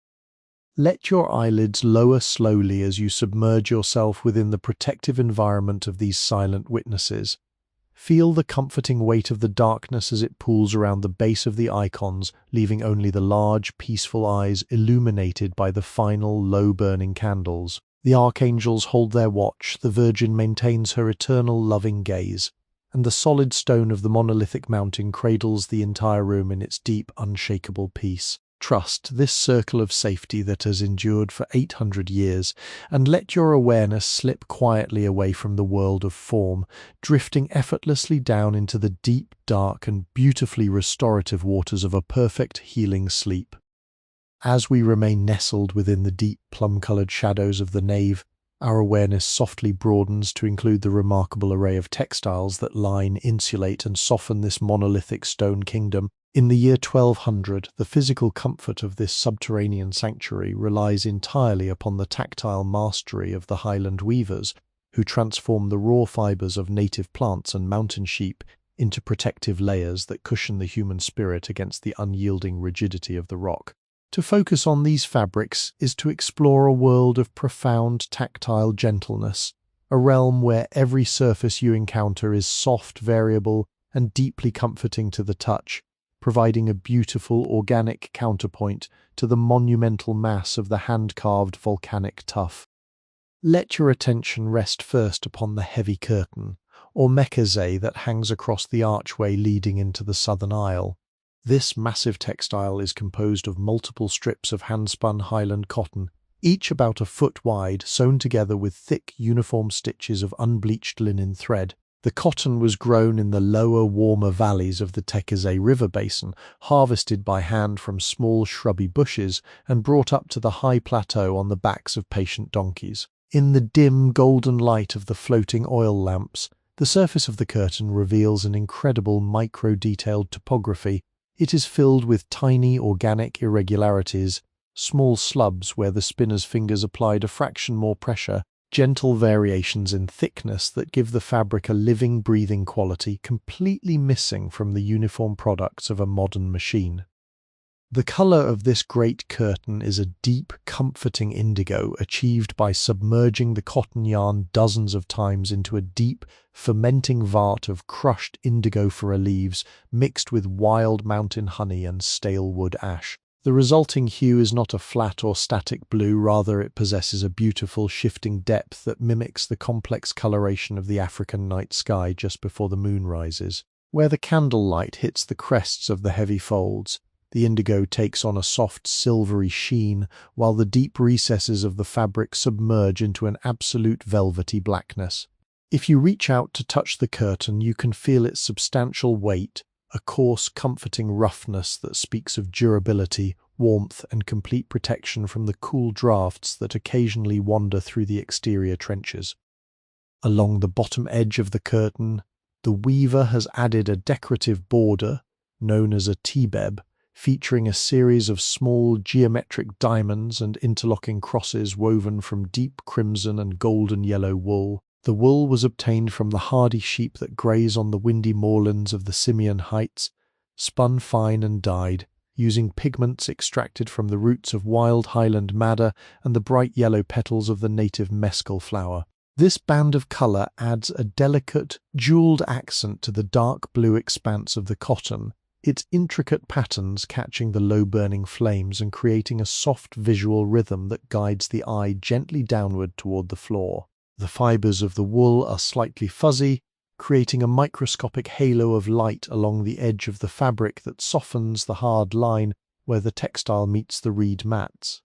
Let your eyelids lower slowly as you submerge yourself within the protective environment of these silent witnesses. Feel the comforting weight of the darkness as it pools around the base of the icons, leaving only the large, peaceful eyes illuminated by the final, low-burning candles. The archangels hold their watch, the Virgin maintains her eternal loving gaze, and the solid stone of the monolithic mountain cradles the entire room in its deep, unshakable peace. Trust this circle of safety that has endured for 800 years, and let your awareness slip quietly away from the world of form, drifting effortlessly down into the deep, dark, and beautifully restorative waters of a perfect, healing sleep. As we remain nestled within the deep, plum-coloured shadows of the nave, our awareness softly broadens to include the remarkable array of textiles that line, insulate, and soften this monolithic stone kingdom. In the year 1200, the physical comfort of this subterranean sanctuary relies entirely upon the tactile mastery of the highland weavers, who transform the raw fibers of native plants and mountain sheep into protective layers that cushion the human spirit against the unyielding rigidity of the rock. To focus on these fabrics is to explore a world of profound tactile gentleness, a realm where every surface you encounter is soft, variable, and deeply comforting to the touch, providing a beautiful organic counterpoint to the monumental mass of the hand-carved volcanic tuff. Let your attention rest first upon the heavy curtain, or mekazeh, that hangs across the archway leading into the southern aisle. This massive textile is composed of multiple strips of hand-spun Highland cotton, each about a foot wide, sewn together with thick, uniform stitches of unbleached linen thread. The cotton was grown in the lower, warmer valleys of the Tekeze River basin, harvested by hand from small, shrubby bushes, and brought up to the high plateau on the backs of patient donkeys. In the dim, golden light of the floating oil lamps, the surface of the curtain reveals an incredible micro-detailed topography. It is filled with tiny, organic irregularities, small slubs where the spinner's fingers applied a fraction more pressure, gentle variations in thickness that give the fabric a living, breathing quality completely missing from the uniform products of a modern machine. The colour of this great curtain is a deep, comforting indigo achieved by submerging the cotton yarn dozens of times into a deep, fermenting vat of crushed indigofera leaves mixed with wild mountain honey and stale wood ash. The resulting hue is not a flat or static blue, rather it possesses a beautiful shifting depth that mimics the complex coloration of the African night sky just before the moon rises. Where the candlelight hits the crests of the heavy folds, The indigo takes on a soft silvery sheen, while the deep recesses of the fabric submerge into an absolute velvety blackness. If you reach out to touch the curtain, you can feel its substantial weight, a coarse, comforting roughness that speaks of durability, warmth, and complete protection from the cool drafts that occasionally wander through the exterior trenches. Along the bottom edge of the curtain, the weaver has added a decorative border, known as a tebeb, featuring a series of small geometric diamonds and interlocking crosses woven from deep crimson and golden yellow wool. The wool was obtained from the hardy sheep that graze on the windy moorlands of the Simeon Heights, spun fine and dyed, using pigments extracted from the roots of wild highland madder and the bright yellow petals of the native mescal flower. This band of colour adds a delicate, jewelled accent to the dark blue expanse of the cotton, its intricate patterns catching the low-burning flames and creating a soft visual rhythm that guides the eye gently downward toward the floor. The fibres of the wool are slightly fuzzy, creating a microscopic halo of light along the edge of the fabric that softens the hard line where the textile meets the reed mats.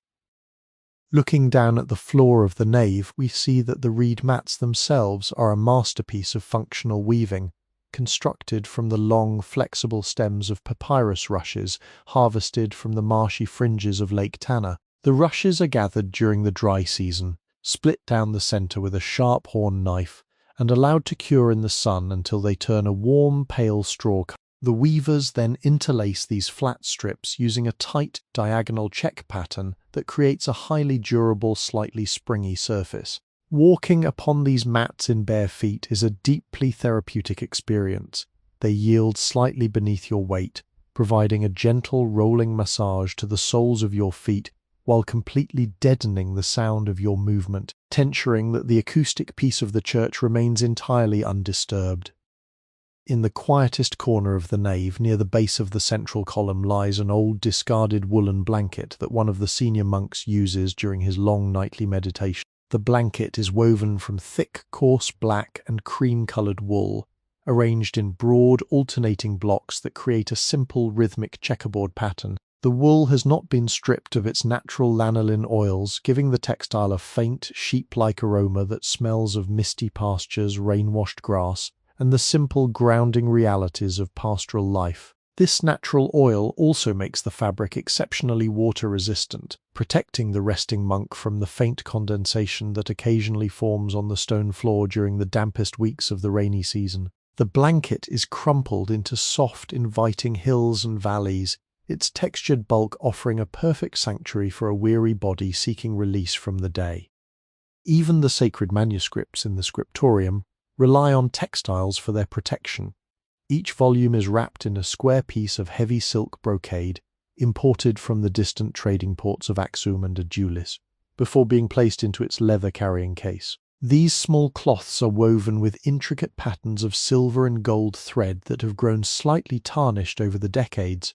Looking down at the floor of the nave, we see that the reed mats themselves are a masterpiece of functional weaving, constructed from the long, flexible stems of papyrus rushes harvested from the marshy fringes of Lake Tana. The rushes are gathered during the dry season, split down the centre with a sharp horn knife, and allowed to cure in the sun until they turn a warm, pale straw color. The weavers then interlace these flat strips using a tight, diagonal check pattern that creates a highly durable, slightly springy surface. Walking upon these mats in bare feet is a deeply therapeutic experience. They yield slightly beneath your weight, providing a gentle rolling massage to the soles of your feet while completely deadening the sound of your movement, ensuring that the acoustic peace of the church remains entirely undisturbed. In the quietest corner of the nave, near the base of the central column, lies an old discarded woolen blanket that one of the senior monks uses during his long nightly meditation. The blanket is woven from thick, coarse black and cream-coloured wool, arranged in broad, alternating blocks that create a simple, rhythmic checkerboard pattern. The wool has not been stripped of its natural lanolin oils, giving the textile a faint, sheep-like aroma that smells of misty pastures, rain-washed grass, and the simple, grounding realities of pastoral life. This natural oil also makes the fabric exceptionally water-resistant, protecting the resting monk from the faint condensation that occasionally forms on the stone floor during the dampest weeks of the rainy season. The blanket is crumpled into soft, inviting hills and valleys, its textured bulk offering a perfect sanctuary for a weary body seeking release from the day. Even the sacred manuscripts in the scriptorium rely on textiles for their protection. Each volume is wrapped in a square piece of heavy silk brocade, imported from the distant trading ports of Aksum and Adulis, before being placed into its leather-carrying case. These small cloths are woven with intricate patterns of silver and gold thread that have grown slightly tarnished over the decades,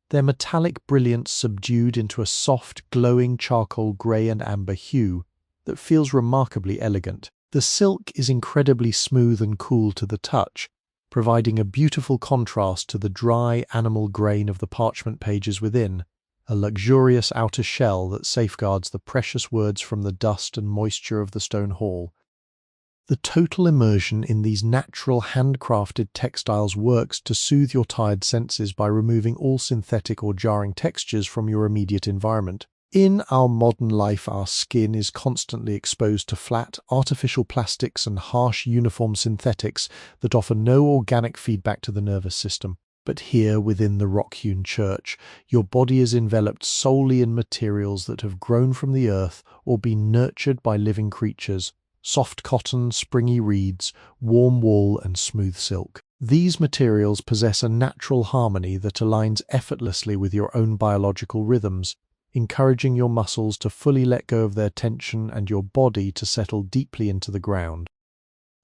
their metallic brilliance subdued into a soft, glowing charcoal grey and amber hue that feels remarkably elegant. The silk is incredibly smooth and cool to the touch, providing a beautiful contrast to the dry animal grain of the parchment pages within, a luxurious outer shell that safeguards the precious words from the dust and moisture of the stone hall. The total immersion in these natural handcrafted textiles works to soothe your tired senses by removing all synthetic or jarring textures from your immediate environment. In our modern life, our skin is constantly exposed to flat, artificial plastics and harsh, uniform synthetics that offer no organic feedback to the nervous system. But here, within the rock-hewn church, your body is enveloped solely in materials that have grown from the earth or been nurtured by living creatures: soft cotton, springy reeds, warm wool, and smooth silk. These materials possess a natural harmony that aligns effortlessly with your own biological rhythms, encouraging your muscles to fully let go of their tension and your body to settle deeply into the ground.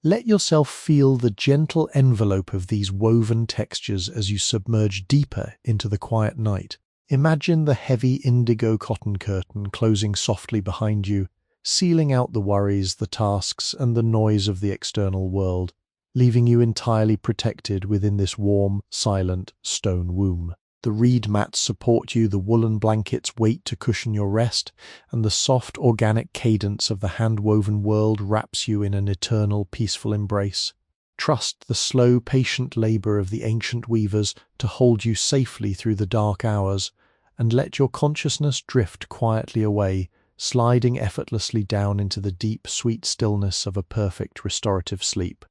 Let yourself feel the gentle envelope of these woven textures as you submerge deeper into the quiet night. Imagine the heavy indigo cotton curtain closing softly behind you, sealing out the worries, the tasks, and the noise of the external world, leaving you entirely protected within this warm, silent stone womb. The reed mats support you, the woolen blankets wait to cushion your rest, and the soft organic cadence of the hand-woven world wraps you in an eternal peaceful embrace. Trust the slow, patient labor of the ancient weavers to hold you safely through the dark hours, and let your consciousness drift quietly away, sliding effortlessly down into the deep, sweet stillness of a perfect restorative sleep.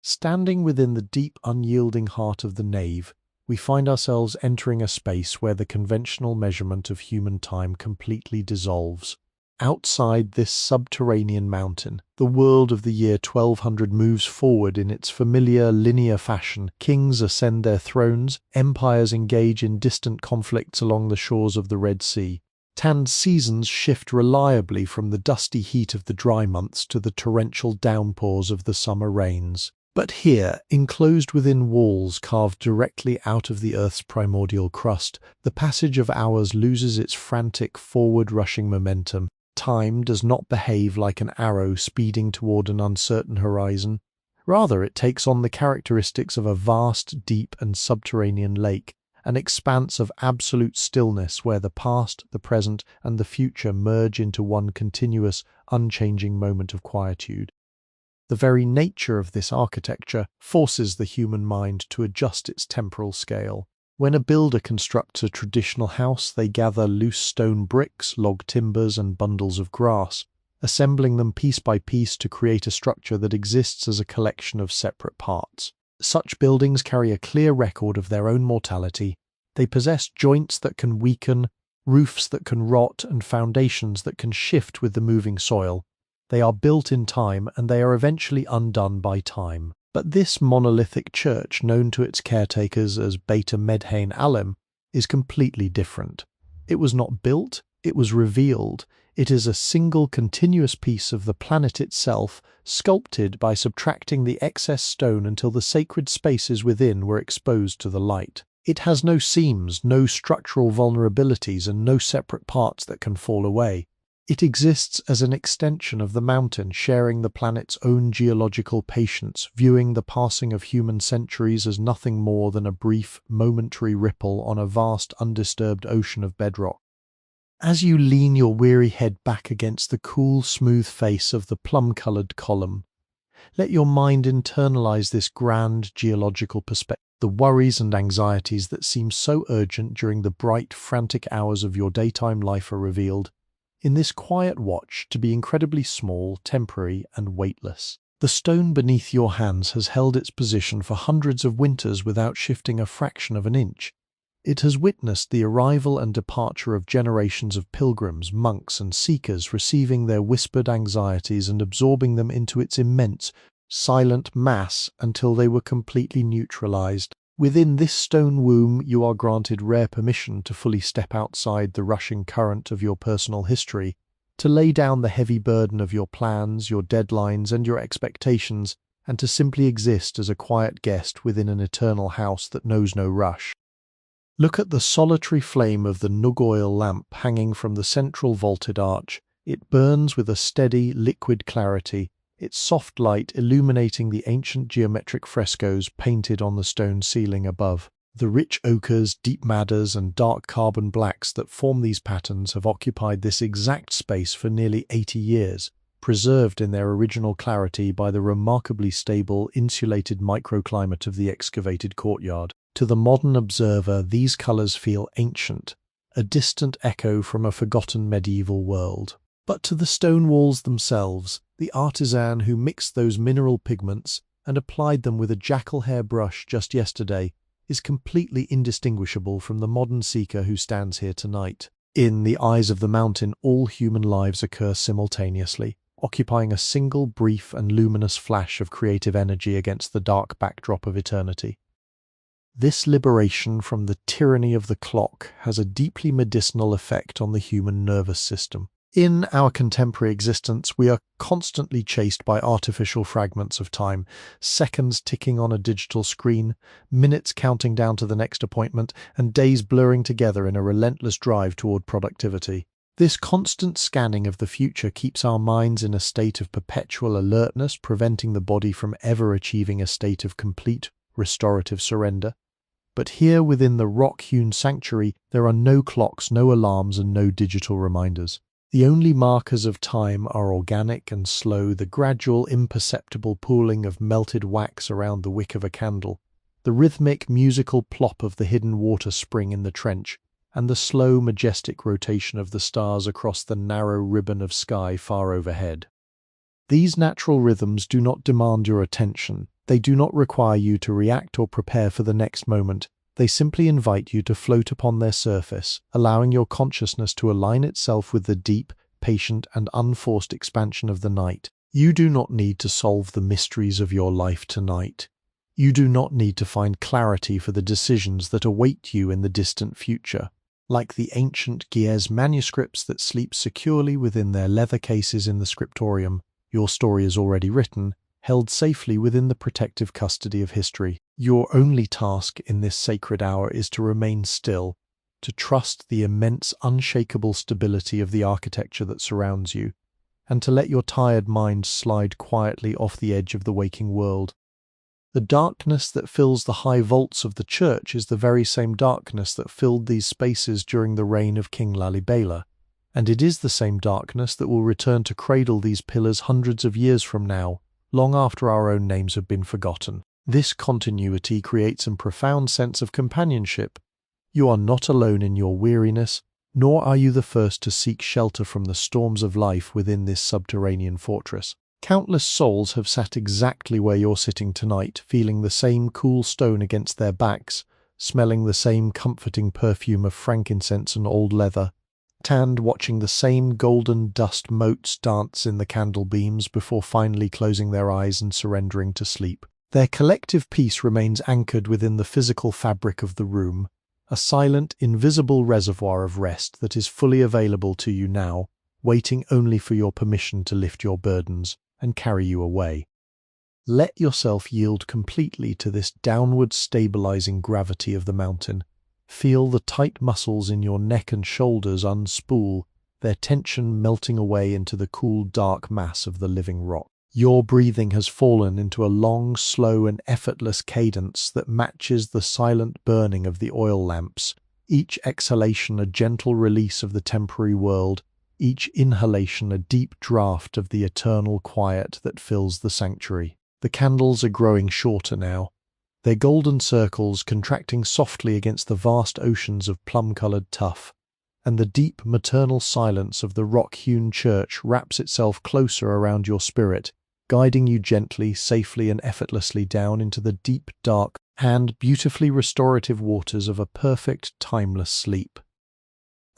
Standing within the deep, unyielding heart of the nave, we find ourselves entering a space where the conventional measurement of human time completely dissolves. Outside this subterranean mountain, the world of the year 1200 moves forward in its familiar linear fashion. Kings ascend their thrones, empires engage in distant conflicts along the shores of the Red Sea. Tanned seasons shift reliably from the dusty heat of the dry months to the torrential downpours of the summer rains. But here, enclosed within walls carved directly out of the Earth's primordial crust, the passage of hours loses its frantic, forward-rushing momentum. Time does not behave like an arrow speeding toward an uncertain horizon. Rather, it takes on the characteristics of a vast, deep and subterranean lake, an expanse of absolute stillness where the past, the present, and the future merge into one continuous, unchanging moment of quietude. The very nature of this architecture forces the human mind to adjust its temporal scale. When a builder constructs a traditional house, they gather loose stone bricks, log timbers, and bundles of grass, assembling them piece by piece to create a structure that exists as a collection of separate parts. Such buildings carry a clear record of their own mortality. They possess joints that can weaken, roofs that can rot, and foundations that can shift with the moving soil. They are built in time, and they are eventually undone by time. But this monolithic church, known to its caretakers as Beta Medhain Alim, is completely different. It was not built, it was revealed. It is a single continuous piece of the planet itself, sculpted by subtracting the excess stone until the sacred spaces within were exposed to the light. It has no seams, no structural vulnerabilities, and no separate parts that can fall away. It exists as an extension of the mountain, sharing the planet's own geological patience, viewing the passing of human centuries as nothing more than a brief, momentary ripple on a vast, undisturbed ocean of bedrock. As you lean your weary head back against the cool, smooth face of the plum-coloured column, let your mind internalize this grand geological perspective. The worries and anxieties that seem so urgent during the bright, frantic hours of your daytime life are revealed in this quiet watch to be incredibly small, temporary, and weightless. The stone beneath your hands has held its position for hundreds of winters without shifting a fraction of an inch. It has witnessed the arrival and departure of generations of pilgrims, monks, and seekers, receiving their whispered anxieties and absorbing them into its immense, silent mass until they were completely neutralized. Within this stone womb, you are granted rare permission to fully step outside the rushing current of your personal history, to lay down the heavy burden of your plans, your deadlines, and your expectations, and to simply exist as a quiet guest within an eternal house that knows no rush. Look at the solitary flame of the nug oil lamp hanging from the central vaulted arch. It burns with a steady, liquid clarity, its soft light illuminating the ancient geometric frescoes painted on the stone ceiling above. The rich ochres, deep madders, and dark carbon blacks that form these patterns have occupied this exact space for nearly 80 years, preserved in their original clarity by the remarkably stable, insulated microclimate of the excavated courtyard. To the modern observer, these colours feel ancient, a distant echo from a forgotten medieval world. But to the stone walls themselves, the artisan who mixed those mineral pigments and applied them with a jackal hair brush just yesterday is completely indistinguishable from the modern seeker who stands here tonight. In the eyes of the mountain, all human lives occur simultaneously, occupying a single brief and luminous flash of creative energy against the dark backdrop of eternity. This liberation from the tyranny of the clock has a deeply medicinal effect on the human nervous system. In our contemporary existence, we are constantly chased by artificial fragments of time, seconds ticking on a digital screen, minutes counting down to the next appointment, and days blurring together in a relentless drive toward productivity. This constant scanning of the future keeps our minds in a state of perpetual alertness, preventing the body from ever achieving a state of complete, restorative surrender. But here within the rock-hewn sanctuary, there are no clocks, no alarms, and no digital reminders. The only markers of time are organic and slow, the gradual, imperceptible pooling of melted wax around the wick of a candle, the rhythmic, musical plop of the hidden water spring in the trench, and the slow, majestic rotation of the stars across the narrow ribbon of sky far overhead. These natural rhythms do not demand your attention. They do not require you to react or prepare for the next moment. They simply invite you to float upon their surface, allowing your consciousness to align itself with the deep, patient, and unforced expansion of the night. You do not need to solve the mysteries of your life tonight. You do not need to find clarity for the decisions that await you in the distant future. Like the ancient Ge'ez manuscripts that sleep securely within their leather cases in the scriptorium, your story is already written, held safely within the protective custody of history. Your only task in this sacred hour is to remain still, to trust the immense, unshakable stability of the architecture that surrounds you, and to let your tired mind slide quietly off the edge of the waking world. The darkness that fills the high vaults of the church is the very same darkness that filled these spaces during the reign of King Lalibela, and it is the same darkness that will return to cradle these pillars hundreds of years from now, long after our own names have been forgotten. This continuity creates a profound sense of companionship. You are not alone in your weariness, nor are you the first to seek shelter from the storms of life within this subterranean fortress. Countless souls have sat exactly where you're sitting tonight, feeling the same cool stone against their backs, smelling the same comforting perfume of frankincense and old leather, tanned watching the same golden dust motes dance in the candle beams before finally closing their eyes and surrendering to sleep. Their collective peace remains anchored within the physical fabric of the room, a silent, invisible reservoir of rest that is fully available to you now, waiting only for your permission to lift your burdens and carry you away. Let yourself yield completely to this downward stabilizing gravity of the mountain. Feel the tight muscles in your neck and shoulders unspool, their tension melting away into the cool, dark mass of the living rock. Your breathing has fallen into a long, slow, and effortless cadence that matches the silent burning of the oil lamps, each exhalation a gentle release of the temporary world, each inhalation a deep draught of the eternal quiet that fills the sanctuary. The candles are growing shorter now, their golden circles contracting softly against the vast oceans of plum-coloured tuff, and the deep maternal silence of the rock-hewn church wraps itself closer around your spirit, guiding you gently, safely, and effortlessly down into the deep, dark, and beautifully restorative waters of a perfect, timeless sleep.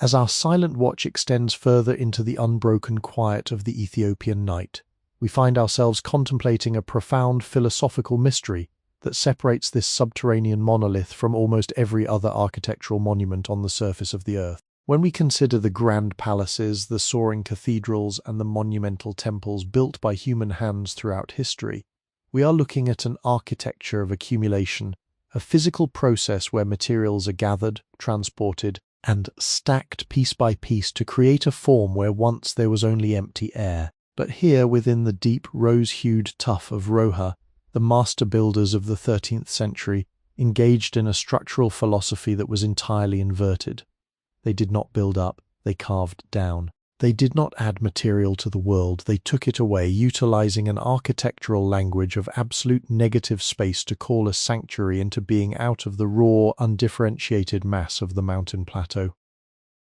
As our silent watch extends further into the unbroken quiet of the Ethiopian night, we find ourselves contemplating a profound philosophical mystery that separates this subterranean monolith from almost every other architectural monument on the surface of the earth. When we consider the grand palaces, the soaring cathedrals, and the monumental temples built by human hands throughout history, we are looking at an architecture of accumulation, a physical process where materials are gathered, transported, and stacked piece by piece to create a form where once there was only empty air. But here, within the deep rose-hued tuff of Roha, the master builders of the 13th century engaged in a structural philosophy that was entirely inverted. They did not build up, they carved down. They did not add material to the world, they took it away, utilizing an architectural language of absolute negative space to call a sanctuary into being out of the raw, undifferentiated mass of the mountain plateau.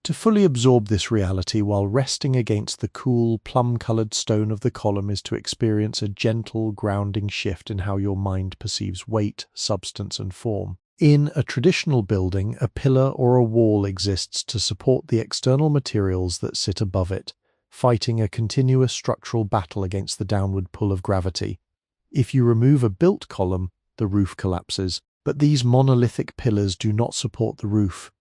To fully absorb this reality while resting against the cool, plum-coloured stone of the column is to experience a gentle, grounding shift in how your mind perceives weight, substance, and form. In a traditional building, a pillar or a wall exists to support the external materials that sit above it, fighting a continuous structural battle against the downward pull of gravity. If you remove a built column, the roof collapses. But these monolithic pillars do not support the roof.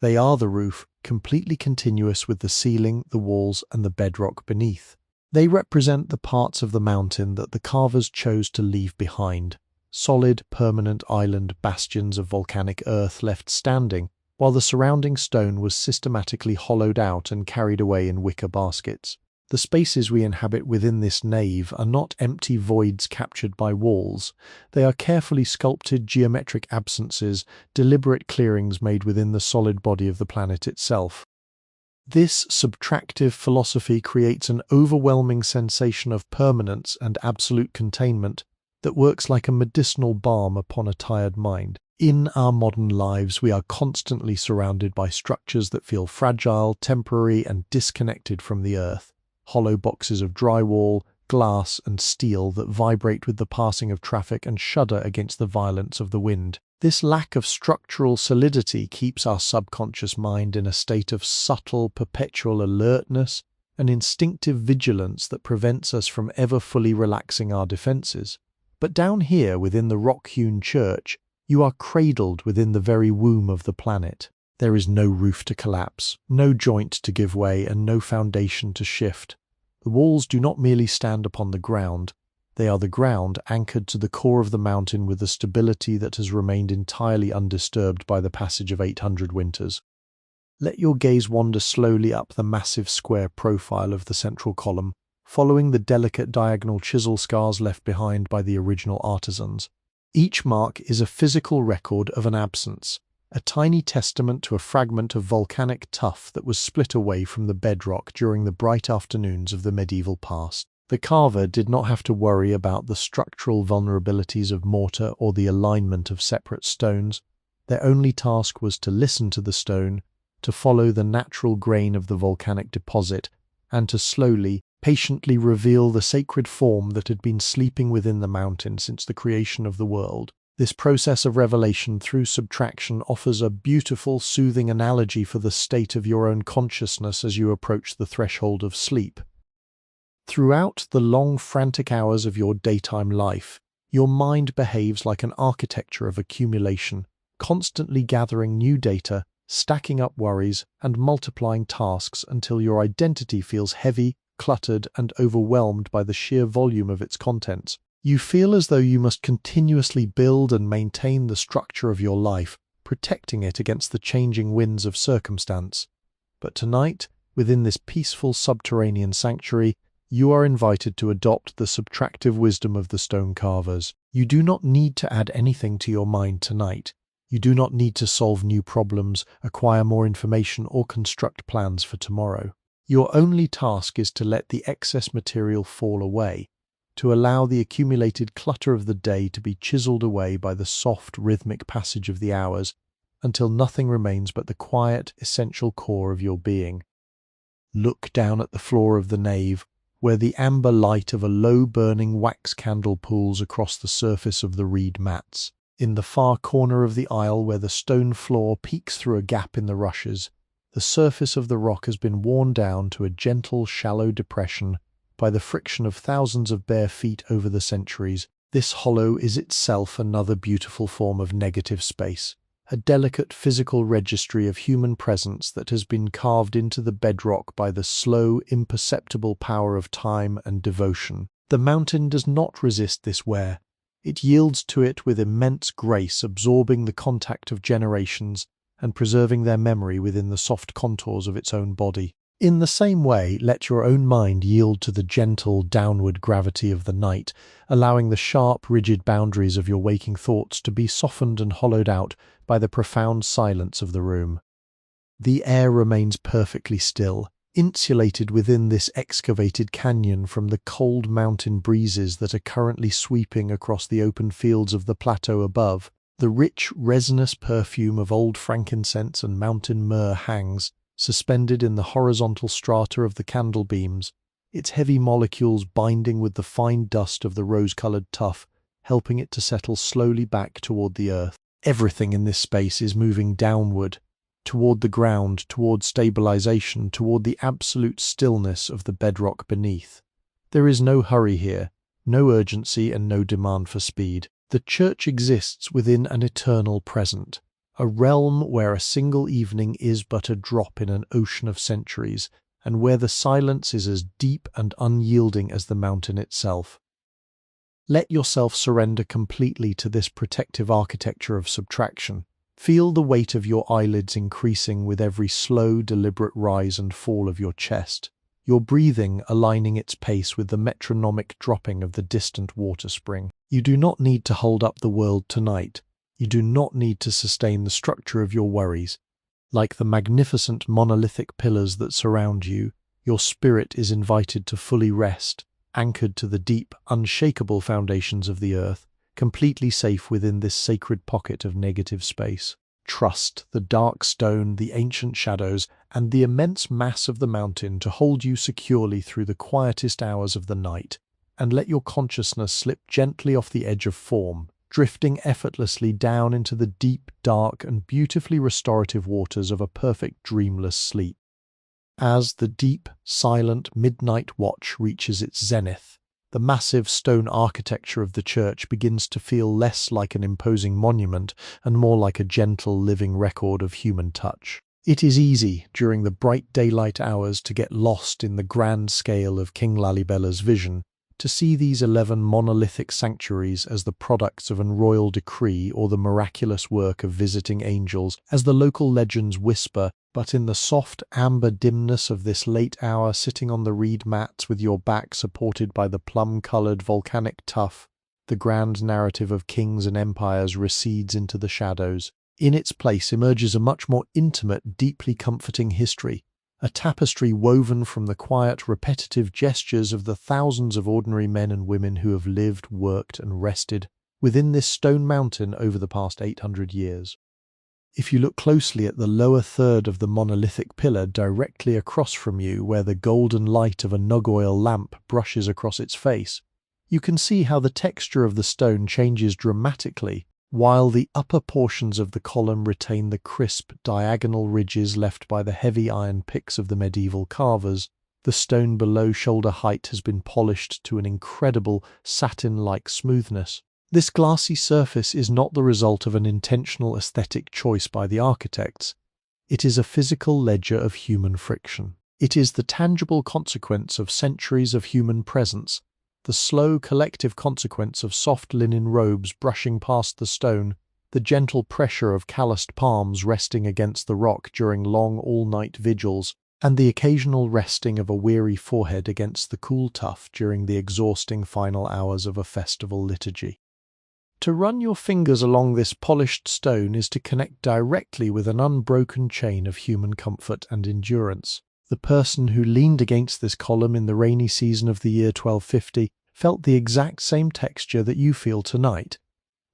They are the roof, completely continuous with the ceiling, the walls, and the bedrock beneath. They represent the parts of the mountain that the carvers chose to leave behind, solid, permanent island bastions of volcanic earth left standing, while the surrounding stone was systematically hollowed out and carried away in wicker baskets. The spaces we inhabit within this nave are not empty voids captured by walls. They are carefully sculpted geometric absences, deliberate clearings made within the solid body of the planet itself. This subtractive philosophy creates an overwhelming sensation of permanence and absolute containment that works like a medicinal balm upon a tired mind. In our modern lives, we are constantly surrounded by structures that feel fragile, temporary, and disconnected from the earth. Hollow boxes of drywall, glass, and steel that vibrate with the passing of traffic and shudder against the violence of the wind. This lack of structural solidity keeps our subconscious mind in a state of subtle, perpetual alertness and instinctive vigilance that prevents us from ever fully relaxing our defenses. But down here within the rock-hewn church, you are cradled within the very womb of the planet. There is no roof to collapse, no joint to give way, and no foundation to shift. The walls do not merely stand upon the ground, they are the ground anchored to the core of the mountain with a stability that has remained entirely undisturbed by the passage of 800 winters. Let your gaze wander slowly up the massive square profile of the central column, following the delicate diagonal chisel scars left behind by the original artisans. Each mark is a physical record of an absence, a tiny testament to a fragment of volcanic tuff that was split away from the bedrock during the bright afternoons of the medieval past. The carver did not have to worry about the structural vulnerabilities of mortar or the alignment of separate stones. Their only task was to listen to the stone, to follow the natural grain of the volcanic deposit, and to slowly, patiently reveal the sacred form that had been sleeping within the mountain since the creation of the world. This process of revelation through subtraction offers a beautiful, soothing analogy for the state of your own consciousness as you approach the threshold of sleep. Throughout the long, frantic hours of your daytime life, your mind behaves like an architecture of accumulation, constantly gathering new data, stacking up worries, and multiplying tasks until your identity feels heavy, cluttered, and overwhelmed by the sheer volume of its contents. You feel as though you must continuously build and maintain the structure of your life, protecting it against the changing winds of circumstance. But tonight, within this peaceful subterranean sanctuary, you are invited to adopt the subtractive wisdom of the stone carvers. You do not need to add anything to your mind tonight. You do not need to solve new problems, acquire more information, or construct plans for tomorrow. Your only task is to let the excess material fall away, to allow the accumulated clutter of the day to be chiseled away by the soft, rhythmic passage of the hours, until nothing remains but the quiet, essential core of your being. Look down at the floor of the nave, where the amber light of a low-burning wax candle pools across the surface of the reed mats. In the far corner of the aisle, where the stone floor peeks through a gap in the rushes, the surface of the rock has been worn down to a gentle, shallow depression by the friction of thousands of bare feet over the centuries. This hollow is itself another beautiful form of negative space, a delicate physical registry of human presence that has been carved into the bedrock by the slow, imperceptible power of time and devotion. The mountain does not resist this wear. It yields to it with immense grace, absorbing the contact of generations and preserving their memory within the soft contours of its own body. In the same way, let your own mind yield to the gentle, downward gravity of the night, allowing the sharp, rigid boundaries of your waking thoughts to be softened and hollowed out by the profound silence of the room. The air remains perfectly still, insulated within this excavated canyon from the cold mountain breezes that are currently sweeping across the open fields of the plateau above. The rich, resinous perfume of old frankincense and mountain myrrh hangs, suspended in the horizontal strata of the candle beams, its heavy molecules binding with the fine dust of the rose-colored tuff, helping it to settle slowly back toward the earth. Everything in this space is moving downward, toward the ground, toward stabilization, toward the absolute stillness of the bedrock beneath. There is no hurry here, no urgency, and no demand for speed. The church exists within an eternal present, a realm where a single evening is but a drop in an ocean of centuries, and where the silence is as deep and unyielding as the mountain itself. Let yourself surrender completely to this protective architecture of subtraction. Feel the weight of your eyelids increasing with every slow, deliberate rise and fall of your chest. your breathing aligning its pace with the metronomic dropping of the distant water spring. You do not need to hold up the world tonight. You do not need to sustain the structure of your worries. Like the magnificent monolithic pillars that surround you, your spirit is invited to fully rest, anchored to the deep, unshakable foundations of the earth, completely safe within this sacred pocket of negative space. Trust the dark stone, the ancient shadows, and the immense mass of the mountain to hold you securely through the quietest hours of the night, and let your consciousness slip gently off the edge of form, drifting effortlessly down into the deep, dark, and beautifully restorative waters of a perfect dreamless sleep. As the deep, silent midnight watch reaches its zenith, the massive stone architecture of the church begins to feel less like an imposing monument and more like a gentle living record of human touch. It is easy, during the bright daylight hours, to get lost in the grand scale of King Lalibela's vision, to see these 11 monolithic sanctuaries as the products of an royal decree or the miraculous work of visiting angels, as the local legends whisper. But in the soft amber dimness of this late hour, sitting on the reed mats with your back supported by the plum-coloured volcanic tuff, the grand narrative of kings and empires recedes into the shadows. In its place emerges a much more intimate, deeply comforting history, a tapestry woven from the quiet, repetitive gestures of the thousands of ordinary men and women who have lived, worked, and rested within this stone mountain over the past 800 years. If you look closely at the lower third of the monolithic pillar directly across from you, where the golden light of a nug-oil lamp brushes across its face, you can see how the texture of the stone changes dramatically. While the upper portions of the column retain the crisp, diagonal ridges left by the heavy iron picks of the medieval carvers, the stone below shoulder height has been polished to an incredible satin-like smoothness. This glassy surface is not the result of an intentional aesthetic choice by the architects. It is a physical ledger of human friction. It is the tangible consequence of centuries of human presence, the slow collective consequence of soft linen robes brushing past the stone, the gentle pressure of calloused palms resting against the rock during long all-night vigils, and the occasional resting of a weary forehead against the cool tuff during the exhausting final hours of a festival liturgy. To run your fingers along this polished stone is to connect directly with an unbroken chain of human comfort and endurance. The person who leaned against this column in the rainy season of the year 1250 felt the exact same texture that you feel tonight.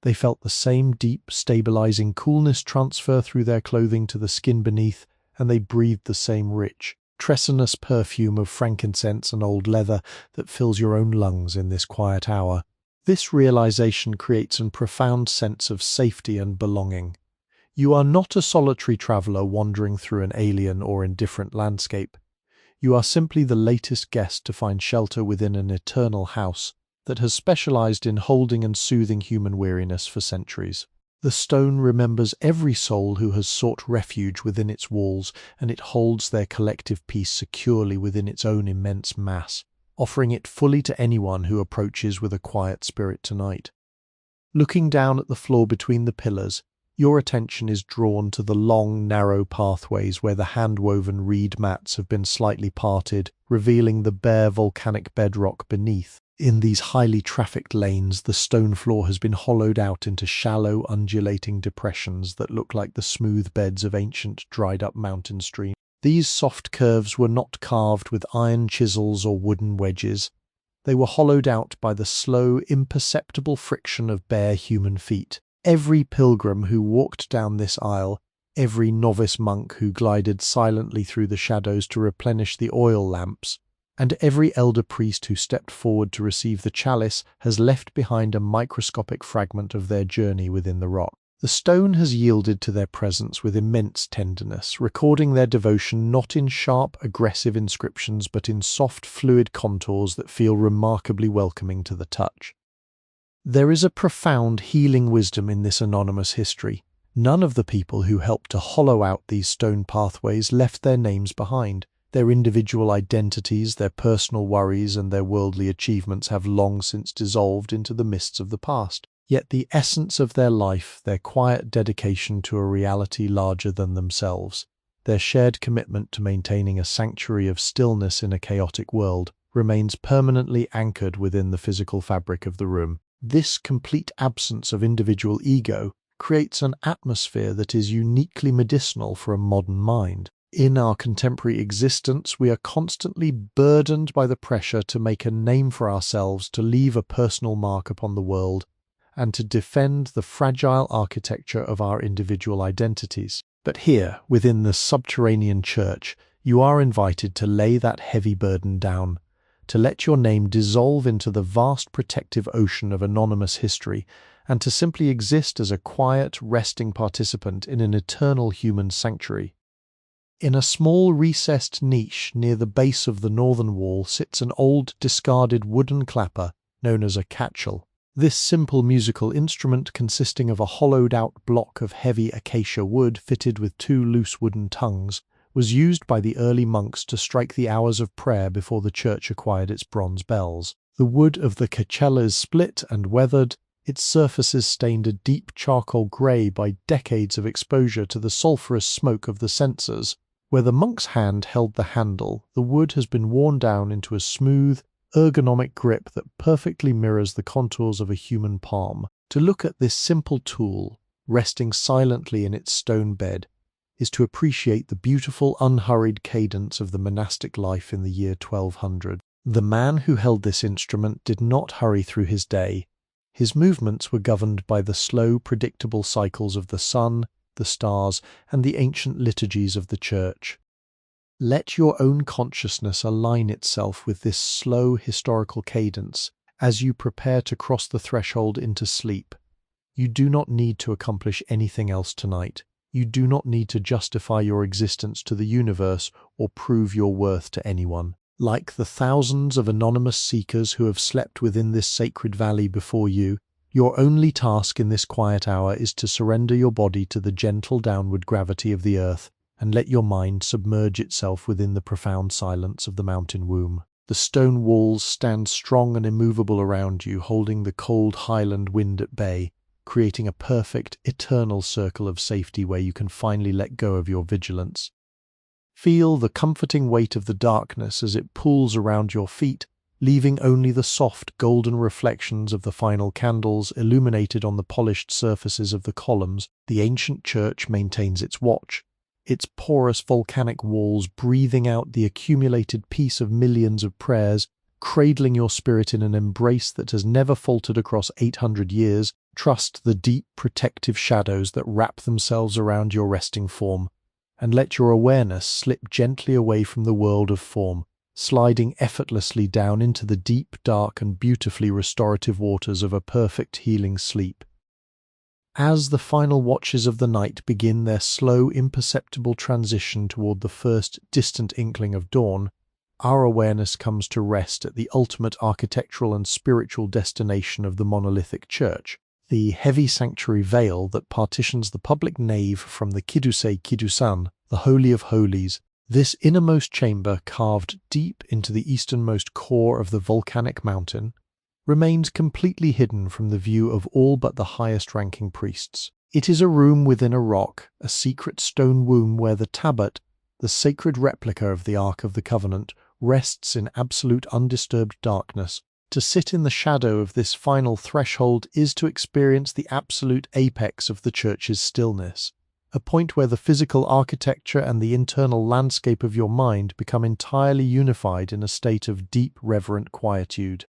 They felt the same deep, stabilizing coolness transfer through their clothing to the skin beneath, and they breathed the same rich, treasonous perfume of frankincense and old leather that fills your own lungs in this quiet hour. This realization creates a profound sense of safety and belonging. You are not a solitary traveler wandering through an alien or indifferent landscape. You are simply the latest guest to find shelter within an eternal house that has specialized in holding and soothing human weariness for centuries. The stone remembers every soul who has sought refuge within its walls, and it holds their collective peace securely within its own immense mass, offering it fully to anyone who approaches with a quiet spirit tonight. Looking down at the floor between the pillars, your attention is drawn to the long, narrow pathways where the hand-woven reed mats have been slightly parted, revealing the bare volcanic bedrock beneath. In these highly trafficked lanes, the stone floor has been hollowed out into shallow, undulating depressions that look like the smooth beds of ancient, dried-up mountain streams. These soft curves were not carved with iron chisels or wooden wedges. They were hollowed out by the slow, imperceptible friction of bare human feet. Every pilgrim who walked down this aisle, every novice monk who glided silently through the shadows to replenish the oil lamps, and every elder priest who stepped forward to receive the chalice has left behind a microscopic fragment of their journey within the rock. The stone has yielded to their presence with immense tenderness, recording their devotion not in sharp, aggressive inscriptions but in soft, fluid contours that feel remarkably welcoming to the touch. There is a profound healing wisdom in this anonymous history. None of the people who helped to hollow out these stone pathways left their names behind. Their individual identities, their personal worries, and their worldly achievements have long since dissolved into the mists of the past. Yet the essence of their life, their quiet dedication to a reality larger than themselves, Their shared commitment to maintaining a sanctuary of stillness in a chaotic world remains permanently anchored within the physical fabric of the room. This complete absence of individual ego creates an atmosphere that is uniquely medicinal for a modern mind. In our contemporary existence, we are constantly burdened by the pressure to make a name for ourselves, to leave a personal mark upon the world, and to defend the fragile architecture of our individual identities. But here, within the subterranean church, you are invited to lay that heavy burden down, to let your name dissolve into the vast protective ocean of anonymous history, and to simply exist as a quiet, resting participant in an eternal human sanctuary. In a small recessed niche near the base of the northern wall sits an old discarded wooden clapper known as a catchel. This simple musical instrument, consisting of a hollowed-out block of heavy acacia wood fitted with two loose wooden tongues, was used by the early monks to strike the hours of prayer before the church acquired its bronze bells. The wood of the catchella is split and weathered, its surfaces stained a deep charcoal grey by decades of exposure to the sulphurous smoke of the censers. Where the monk's hand held the handle, the wood has been worn down into a smooth, ergonomic grip that perfectly mirrors the contours of a human palm. To look at this simple tool, resting silently in its stone bed, is to appreciate the beautiful, unhurried cadence of the monastic life in the year 1200. The man who held this instrument did not hurry through his day. His movements were governed by the slow, predictable cycles of the sun, the stars, and the ancient liturgies of the church. Let your own consciousness align itself with this slow historical cadence as you prepare to cross the threshold into sleep. You do not need to accomplish anything else tonight. You do not need to justify your existence to the universe or prove your worth to anyone. Like the thousands of anonymous seekers who have slept within this sacred valley before you, your only task in this quiet hour is to surrender your body to the gentle downward gravity of the earth and let your mind submerge itself within the profound silence of the mountain womb. The stone walls stand strong and immovable around you, holding the cold highland wind at bay, creating a perfect, eternal circle of safety where you can finally let go of your vigilance. Feel the comforting weight of the darkness as it pulls around your feet, leaving only the soft golden reflections of the final candles illuminated on the polished surfaces of the columns. The ancient church maintains its watch, its porous volcanic walls breathing out the accumulated peace of millions of prayers, cradling your spirit in an embrace that has never faltered across 800 years. Trust the deep protective shadows that wrap themselves around your resting form, and let your awareness slip gently away from the world of form, sliding effortlessly down into the deep, dark, and beautifully restorative waters of a perfect healing sleep. As the final watches of the night begin their slow, imperceptible transition toward the first distant inkling of dawn, our awareness comes to rest at the ultimate architectural and spiritual destination of the monolithic church, the heavy sanctuary veil that partitions the public nave from the Kidusei Kidusan, the Holy of Holies. This innermost chamber, carved deep into the easternmost core of the volcanic mountain, remains completely hidden from the view of all but the highest-ranking priests. It is a room within a rock, a secret stone womb where the tablet, the sacred replica of the Ark of the Covenant, rests in absolute undisturbed darkness. To sit in the shadow of this final threshold is to experience the absolute apex of the church's stillness, a point where the physical architecture and the internal landscape of your mind become entirely unified in a state of deep, reverent quietude.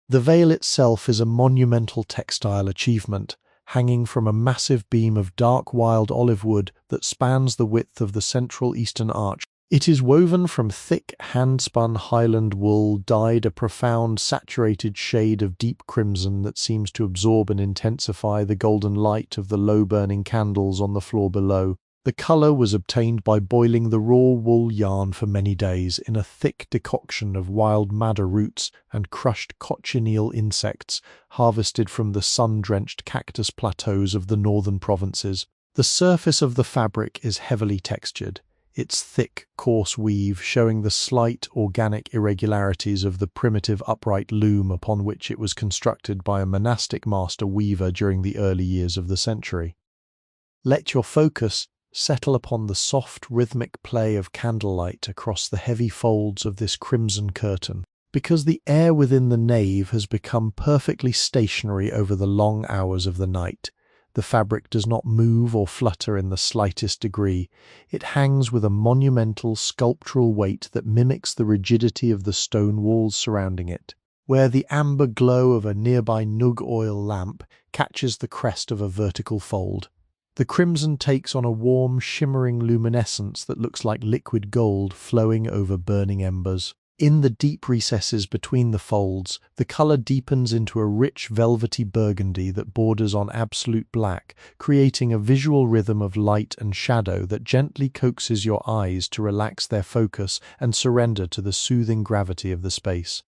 The veil itself is a monumental textile achievement, hanging from a massive beam of dark wild olive wood that spans the width of the central eastern arch. It is woven from thick, hand-spun Highland wool dyed a profound, saturated shade of deep crimson that seems to absorb and intensify the golden light of the low-burning candles on the floor below. The colour was obtained by boiling the raw wool yarn for many days in a thick decoction of wild madder roots and crushed cochineal insects harvested from the sun-drenched cactus plateaus of the northern provinces. The surface of the fabric is heavily textured, its thick, coarse weave showing the slight organic irregularities of the primitive upright loom upon which it was constructed by a monastic master weaver during the early years of the century. Let your focus settle upon the soft rhythmic play of candlelight across the heavy folds of this crimson curtain. Because the air within the nave has become perfectly stationary over the long hours of the night, the fabric does not move or flutter in the slightest degree. It hangs with a monumental sculptural weight that mimics the rigidity of the stone walls surrounding it. Where the amber glow of a nearby nug oil lamp catches the crest of a vertical fold, the crimson takes on a warm, shimmering luminescence that looks like liquid gold flowing over burning embers. In the deep recesses between the folds, the colour deepens into a rich velvety burgundy that borders on absolute black, creating a visual rhythm of light and shadow that gently coaxes your eyes to relax their focus and surrender to the soothing gravity of the space.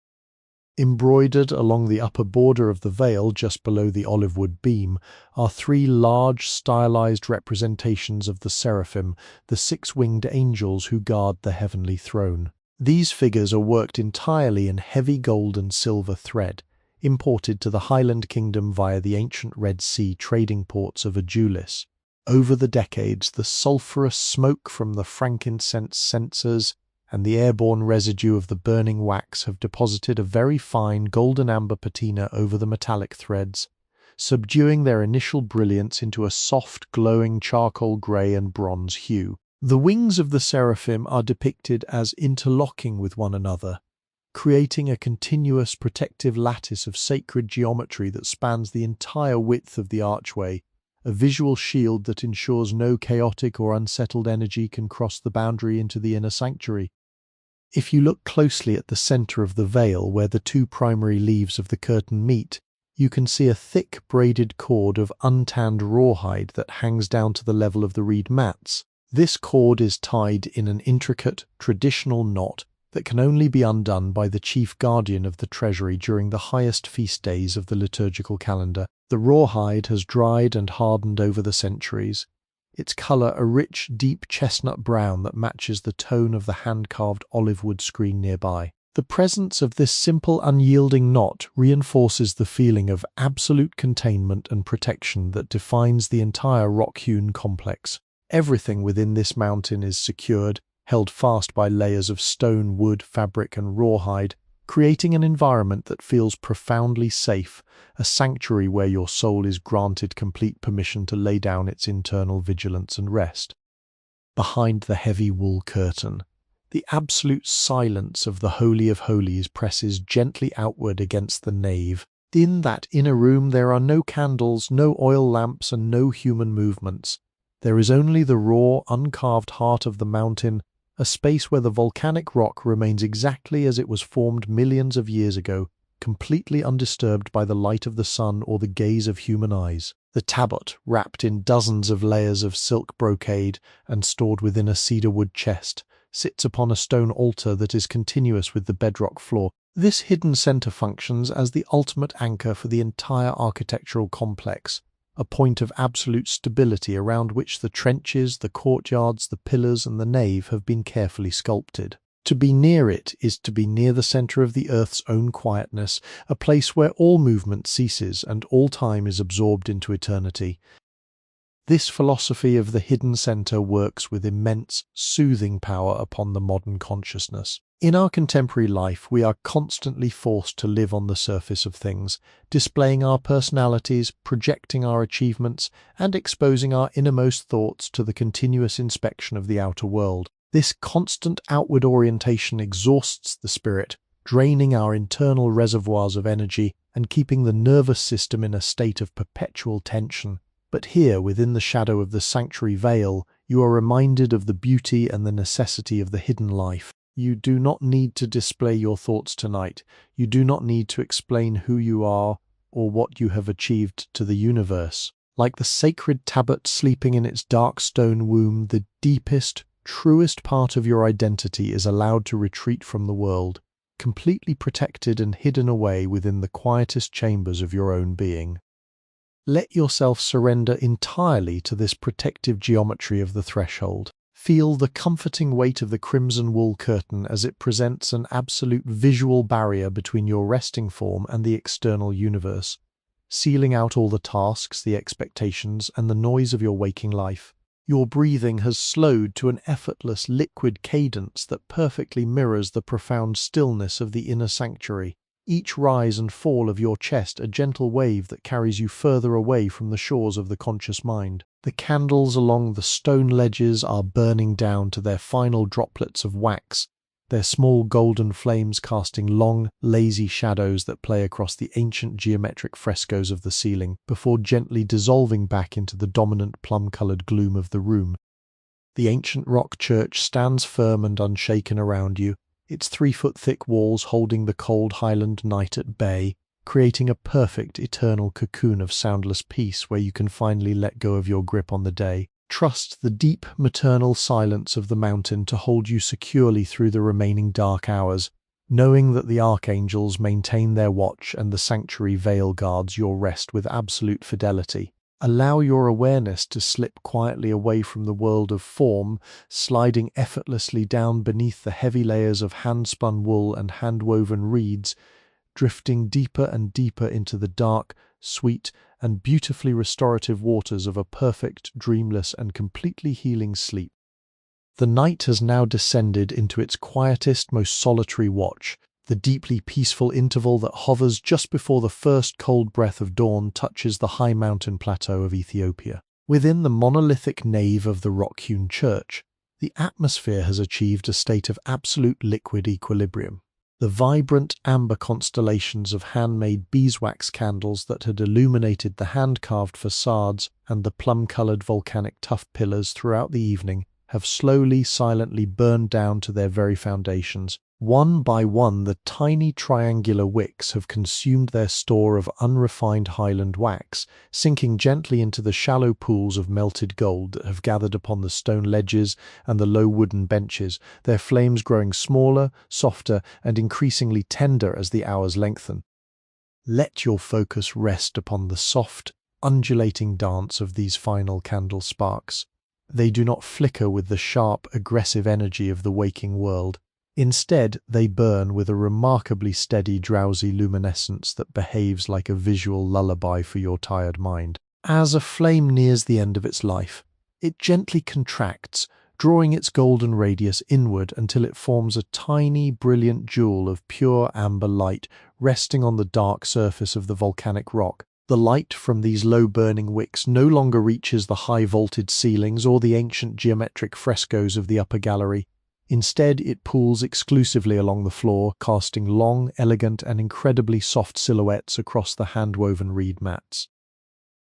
Embroidered along the upper border of the veil just below the olive wood beam are three large stylized representations of the seraphim, the six-winged angels who guard the heavenly throne. These figures are worked entirely in heavy gold and silver thread, imported to the Highland Kingdom via the ancient Red Sea trading ports of Adulis. Over the decades, the sulphurous smoke from the frankincense censers and the airborne residue of the burning wax have deposited a very fine golden amber patina over the metallic threads, subduing their initial brilliance into a soft, glowing charcoal grey and bronze hue. The wings of the seraphim are depicted as interlocking with one another, creating a continuous protective lattice of sacred geometry that spans the entire width of the archway, a visual shield that ensures no chaotic or unsettled energy can cross the boundary into the inner sanctuary. If you look closely at the centre of the veil where the two primary leaves of the curtain meet, you can see a thick braided cord of untanned rawhide that hangs down to the level of the reed mats. This cord is tied in an intricate, traditional knot that can only be undone by the chief guardian of the treasury during the highest feast days of the liturgical calendar. The rawhide has dried and hardened over the centuries, its colour a rich, deep chestnut brown that matches the tone of the hand-carved olive wood screen nearby. The presence of this simple, unyielding knot reinforces the feeling of absolute containment and protection that defines the entire rock-hewn complex. Everything within this mountain is secured, held fast by layers of stone, wood, fabric, and rawhide, creating an environment that feels profoundly safe, a sanctuary where your soul is granted complete permission to lay down its internal vigilance and rest. Behind the heavy wool curtain, the absolute silence of the Holy of Holies presses gently outward against the nave. In that inner room there are no candles, no oil lamps, and no human movements. There is only the raw, uncarved heart of the mountain, a space where the volcanic rock remains exactly as it was formed millions of years ago, completely undisturbed by the light of the sun or the gaze of human eyes. The tablet, wrapped in dozens of layers of silk brocade and stored within a cedar wood chest, sits upon a stone altar that is continuous with the bedrock floor. This hidden center functions as the ultimate anchor for the entire architectural complex, a point of absolute stability around which the trenches, the courtyards, the pillars, and the nave have been carefully sculpted. To be near it is to be near the centre of the earth's own quietness, a place where all movement ceases and all time is absorbed into eternity. This philosophy of the hidden centre works with immense, soothing power upon the modern consciousness. In our contemporary life, we are constantly forced to live on the surface of things, displaying our personalities, projecting our achievements, and exposing our innermost thoughts to the continuous inspection of the outer world. This constant outward orientation exhausts the spirit, draining our internal reservoirs of energy and keeping the nervous system in a state of perpetual tension. But here, within the shadow of the sanctuary veil, you are reminded of the beauty and the necessity of the hidden life. You do not need to display your thoughts tonight. You do not need to explain who you are or what you have achieved to the universe. Like the sacred tablet sleeping in its dark stone womb, the deepest, truest part of your identity is allowed to retreat from the world, completely protected and hidden away within the quietest chambers of your own being. Let yourself surrender entirely to this protective geometry of the threshold. Feel the comforting weight of the crimson wool curtain as it presents an absolute visual barrier between your resting form and the external universe, sealing out all the tasks, the expectations, and the noise of your waking life. Your breathing has slowed to an effortless liquid cadence that perfectly mirrors the profound stillness of the inner sanctuary. Each rise and fall of your chest a gentle wave that carries you further away from the shores of the conscious mind. The candles along the stone ledges are burning down to their final droplets of wax, their small golden flames casting long, lazy shadows that play across the ancient geometric frescoes of the ceiling before gently dissolving back into the dominant plum-coloured gloom of the room. The ancient rock church stands firm and unshaken around you, its 3-foot-thick walls holding the cold Highland night at bay, creating a perfect eternal cocoon of soundless peace where you can finally let go of your grip on the day. Trust the deep maternal silence of the mountain to hold you securely through the remaining dark hours, knowing that the archangels maintain their watch and the sanctuary veil guards your rest with absolute fidelity. Allow your awareness to slip quietly away from the world of form, sliding effortlessly down beneath the heavy layers of hand-spun wool and hand-woven reeds, drifting deeper and deeper into the dark, sweet, and beautifully restorative waters of a perfect, dreamless, and completely healing sleep. The night has now descended into its quietest, most solitary watch, the deeply peaceful interval that hovers just before the first cold breath of dawn touches the high mountain plateau of Ethiopia. Within the monolithic nave of the rock-hewn church, the atmosphere has achieved a state of absolute liquid equilibrium. The vibrant amber constellations of handmade beeswax candles that had illuminated the hand-carved facades and the plum-coloured volcanic tuff pillars throughout the evening have slowly, silently burned down to their very foundations. One by one, the tiny triangular wicks have consumed their store of unrefined highland wax, sinking gently into the shallow pools of melted gold that have gathered upon the stone ledges and the low wooden benches, their flames growing smaller, softer, and increasingly tender as the hours lengthen. Let your focus rest upon the soft, undulating dance of these final candle sparks. They do not flicker with the sharp, aggressive energy of the waking world. Instead, they burn with a remarkably steady, drowsy luminescence that behaves like a visual lullaby for your tired mind. As a flame nears the end of its life, it gently contracts, drawing its golden radius inward until it forms a tiny, brilliant jewel of pure amber light resting on the dark surface of the volcanic rock. The light from these low-burning wicks no longer reaches the high-vaulted ceilings or the ancient geometric frescoes of the upper gallery. Instead, it pools exclusively along the floor, casting long, elegant, and incredibly soft silhouettes across the hand-woven reed mats.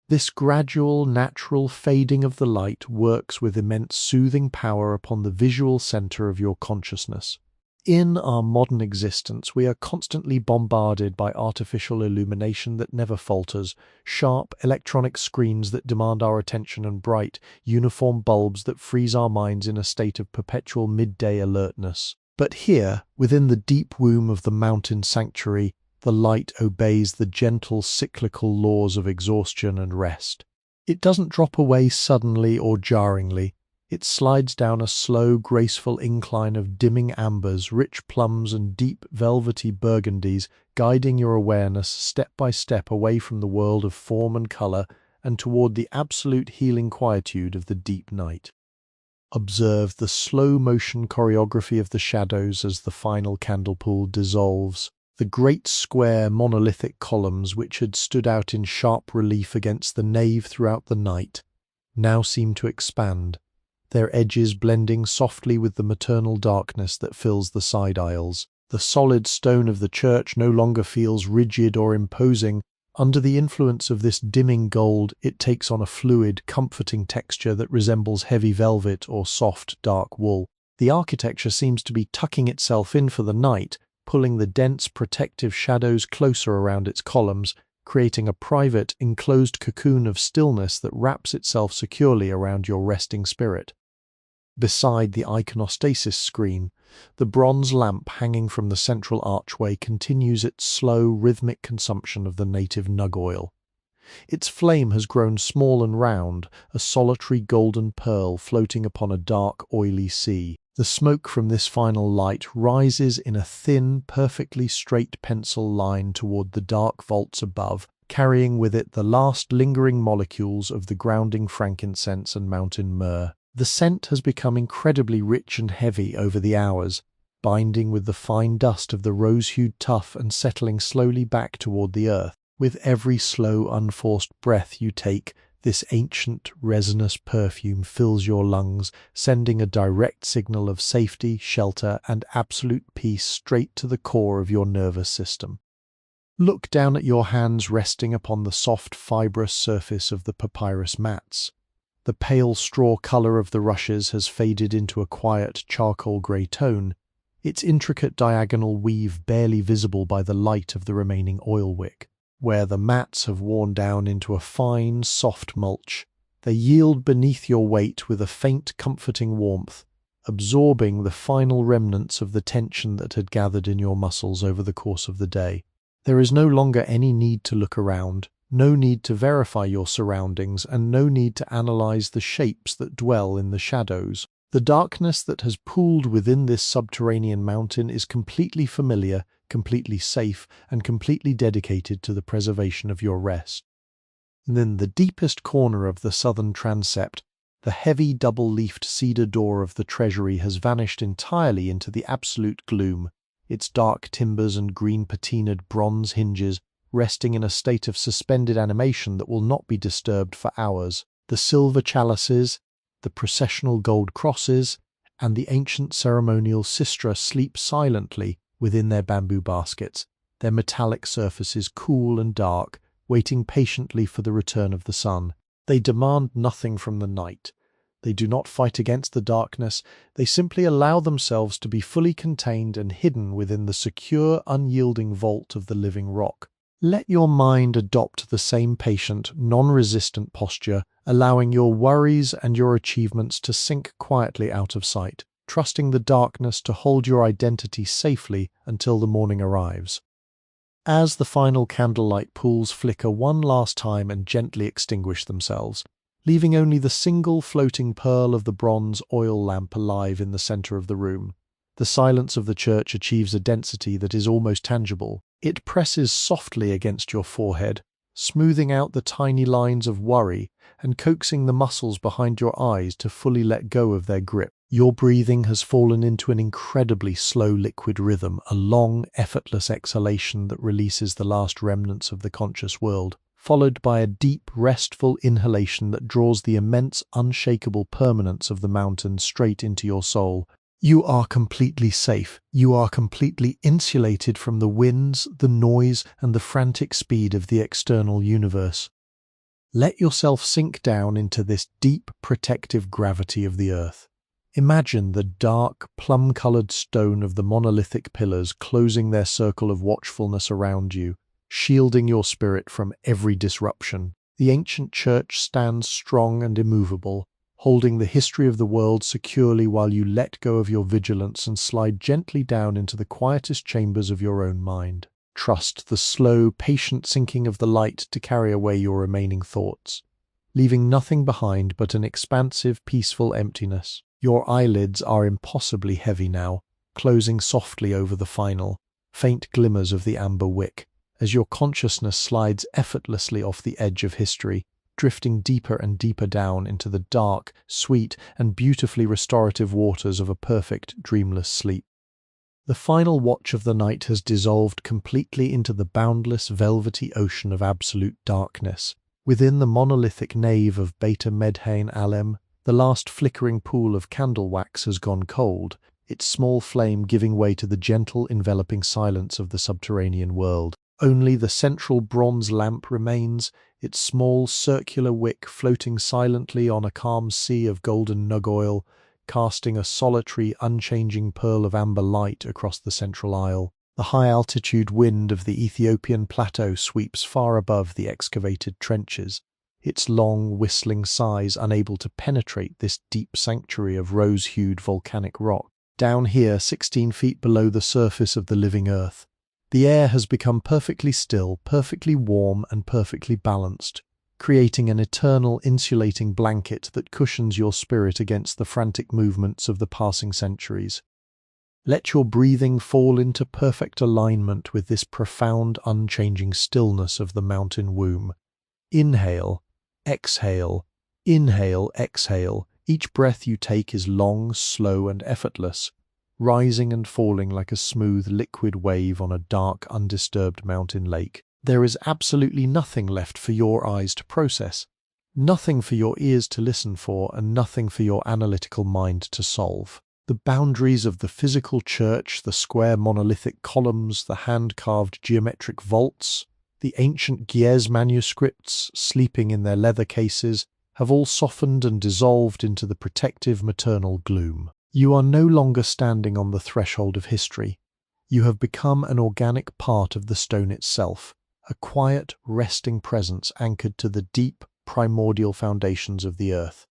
This gradual, natural fading of the light works with immense soothing power upon the visual center of your consciousness. In our modern existence, we are constantly bombarded by artificial illumination that never falters, sharp electronic screens that demand our attention and bright, uniform bulbs that freeze our minds in a state of perpetual midday alertness. But here, within the deep womb of the mountain sanctuary, the light obeys the gentle cyclical laws of exhaustion and rest. It doesn't drop away suddenly or jarringly. It slides down a slow, graceful incline of dimming ambers, rich plums, and deep, velvety burgundies, guiding your awareness step by step away from the world of form and color and toward the absolute healing quietude of the deep night. Observe the slow-motion choreography of the shadows as the final candle pool dissolves. The great square monolithic columns which had stood out in sharp relief against the nave throughout the night now seem to expand, their edges blending softly with the maternal darkness that fills the side aisles. The solid stone of the church no longer feels rigid or imposing. Under the influence of this dimming gold, it takes on a fluid, comforting texture that resembles heavy velvet or soft, dark wool. The architecture seems to be tucking itself in for the night, pulling the dense, protective shadows closer around its columns, creating a private, enclosed cocoon of stillness that wraps itself securely around your resting spirit. Beside the iconostasis screen, the bronze lamp hanging from the central archway continues its slow, rhythmic consumption of the native nug oil. Its flame has grown small and round, a solitary golden pearl floating upon a dark, oily sea. The smoke from this final light rises in a thin, perfectly straight pencil line toward the dark vaults above, carrying with it the last lingering molecules of the grounding frankincense and mountain myrrh. The scent has become incredibly rich and heavy over the hours, binding with the fine dust of the rose-hued tuff and settling slowly back toward the earth. With every slow, unforced breath you take, this ancient, resinous perfume fills your lungs, sending a direct signal of safety, shelter, and absolute peace straight to the core of your nervous system. Look down at your hands resting upon the soft, fibrous surface of the papyrus mats. The pale straw color of the rushes has faded into a quiet charcoal grey tone, its intricate diagonal weave barely visible by the light of the remaining oil wick. Where the mats have worn down into a fine, soft mulch, they yield beneath your weight with a faint, comforting warmth, absorbing the final remnants of the tension that had gathered in your muscles over the course of the day. There is no longer any need to look around, no need to verify your surroundings, and no need to analyze the shapes that dwell in the shadows. The darkness that has pooled within this subterranean mountain is completely familiar, completely safe, and completely dedicated to the preservation of your rest. And in the deepest corner of the southern transept, the heavy double-leafed cedar door of the treasury has vanished entirely into the absolute gloom, its dark timbers and green patinaed bronze hinges resting in a state of suspended animation that will not be disturbed for hours. The silver chalices, the processional gold crosses, and the ancient ceremonial sistra sleep silently within their bamboo baskets, their metallic surfaces cool and dark, waiting patiently for the return of the sun. They demand nothing from the night. They do not fight against the darkness. They simply allow themselves to be fully contained and hidden within the secure, unyielding vault of the living rock. Let your mind adopt the same patient, non-resistant posture, allowing your worries and your achievements to sink quietly out of sight, trusting the darkness to hold your identity safely until the morning arrives. As the final candlelight pools flicker one last time and gently extinguish themselves, leaving only the single floating pearl of the bronze oil lamp alive in the center of the room, the silence of the church achieves a density that is almost tangible. It presses softly against your forehead, smoothing out the tiny lines of worry and coaxing the muscles behind your eyes to fully let go of their grip. Your breathing has fallen into an incredibly slow liquid rhythm, a long, effortless exhalation that releases the last remnants of the conscious world, followed by a deep, restful inhalation that draws the immense, unshakable permanence of the mountain straight into your soul. You are completely safe. You are completely insulated from the winds, the noise, and the frantic speed of the external universe. Let yourself sink down into this deep, protective gravity of the earth. Imagine the dark, plum-colored stone of the monolithic pillars closing their circle of watchfulness around you, shielding your spirit from every disruption. The ancient church stands strong and immovable, holding the history of the world securely while you let go of your vigilance and slide gently down into the quietest chambers of your own mind. Trust the slow, patient sinking of the light to carry away your remaining thoughts, leaving nothing behind but an expansive, peaceful emptiness. Your eyelids are impossibly heavy now, closing softly over the final, faint glimmers of the amber wick, as your consciousness slides effortlessly off the edge of history, drifting deeper and deeper down into the dark, sweet, and beautifully restorative waters of a perfect, dreamless sleep. The final watch of the night has dissolved completely into the boundless, velvety ocean of absolute darkness. Within the monolithic nave of Beta Medhein Alem, the last flickering pool of candle wax has gone cold, its small flame giving way to the gentle, enveloping silence of the subterranean world. Only the central bronze lamp remains, its small circular wick floating silently on a calm sea of golden nug oil, casting a solitary, unchanging pearl of amber light across the central aisle. The high-altitude wind of the Ethiopian plateau sweeps far above the excavated trenches, its long, whistling sighs unable to penetrate this deep sanctuary of rose-hued volcanic rock. Down here, 16 feet below the surface of the living earth, the air has become perfectly still, perfectly warm, and perfectly balanced, creating an eternal insulating blanket that cushions your spirit against the frantic movements of the passing centuries. Let your breathing fall into perfect alignment with this profound, unchanging stillness of the mountain womb. Inhale, exhale, inhale, exhale. Each breath you take is long, slow, and effortless, rising and falling like a smooth liquid wave on a dark, undisturbed mountain lake. There is absolutely nothing left for your eyes to process, nothing for your ears to listen for, and nothing for your analytical mind to solve. The boundaries of the physical church, the square monolithic columns, the hand-carved geometric vaults, the ancient Ge'ez manuscripts sleeping in their leather cases, have all softened and dissolved into the protective maternal gloom. You are no longer standing on the threshold of history. You have become an organic part of the stone itself, a quiet, resting presence anchored to the deep, primordial foundations of the earth.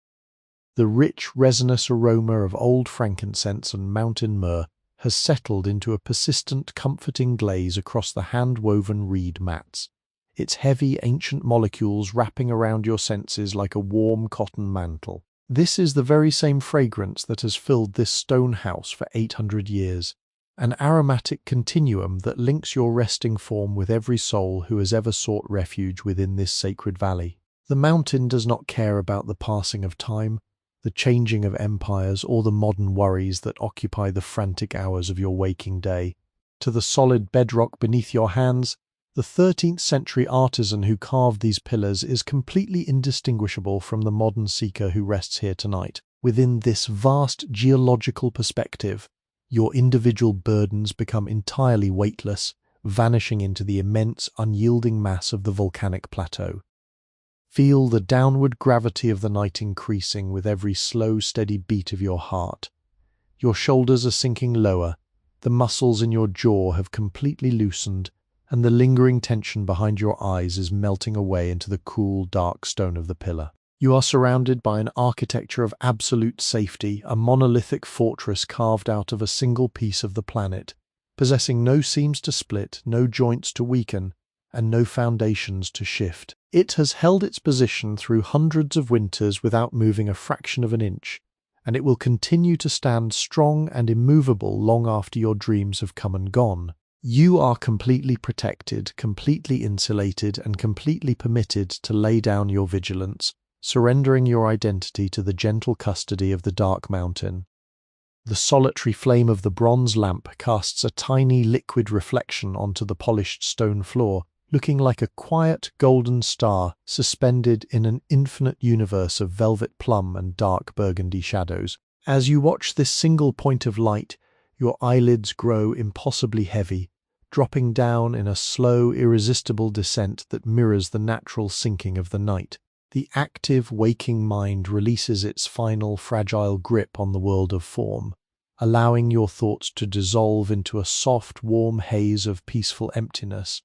The rich, resinous aroma of old frankincense and mountain myrrh has settled into a persistent, comforting glaze across the hand-woven reed mats, its heavy, ancient molecules wrapping around your senses like a warm cotton mantle. This is the very same fragrance that has filled this stone house for 800 years, an aromatic continuum that links your resting form with every soul who has ever sought refuge within this sacred valley. The mountain does not care about the passing of time, the changing of empires, or the modern worries that occupy the frantic hours of your waking day. To the solid bedrock beneath your hands, the 13th century artisan who carved these pillars is completely indistinguishable from the modern seeker who rests here tonight. Within this vast geological perspective, your individual burdens become entirely weightless, vanishing into the immense, unyielding mass of the volcanic plateau. Feel the downward gravity of the night increasing with every slow, steady beat of your heart. Your shoulders are sinking lower, the muscles in your jaw have completely loosened, and the lingering tension behind your eyes is melting away into the cool, dark stone of the pillar. You are surrounded by an architecture of absolute safety, a monolithic fortress carved out of a single piece of the planet, possessing no seams to split, no joints to weaken, and no foundations to shift. It has held its position through hundreds of winters without moving a fraction of an inch, and it will continue to stand strong and immovable long after your dreams have come and gone. You are completely protected, completely insulated, and completely permitted to lay down your vigilance, surrendering your identity to the gentle custody of the dark mountain. The solitary flame of the bronze lamp casts a tiny liquid reflection onto the polished stone floor, looking like a quiet golden star suspended in an infinite universe of velvet plum and dark burgundy shadows. As you watch this single point of light, your eyelids grow impossibly heavy, dropping down in a slow, irresistible descent that mirrors the natural sinking of the night. The active, waking mind releases its final, fragile grip on the world of form, allowing your thoughts to dissolve into a soft, warm haze of peaceful emptiness.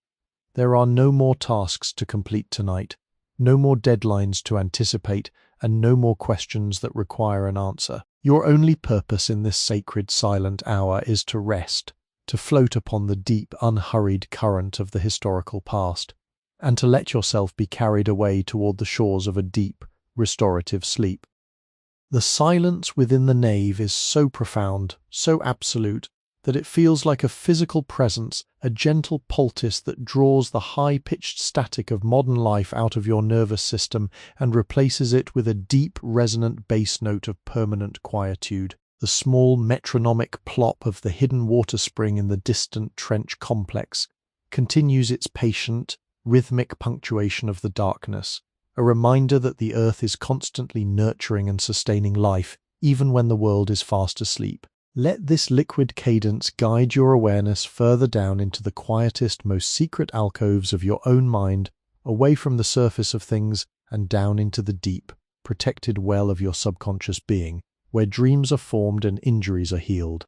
There are no more tasks to complete tonight, no more deadlines to anticipate, and no more questions that require an answer. Your only purpose in this sacred, silent hour is to rest, to float upon the deep, unhurried current of the historical past, and to let yourself be carried away toward the shores of a deep, restorative sleep. The silence within the nave is so profound, so absolute, that it feels like a physical presence, a gentle poultice that draws the high-pitched static of modern life out of your nervous system and replaces it with a deep, resonant bass note of permanent quietude. The small metronomic plop of the hidden water spring in the distant trench complex continues its patient, rhythmic punctuation of the darkness, a reminder that the earth is constantly nurturing and sustaining life, even when the world is fast asleep. Let this liquid cadence guide your awareness further down into the quietest, most secret alcoves of your own mind, away from the surface of things and down into the deep, protected well of your subconscious being, where dreams are formed and injuries are healed.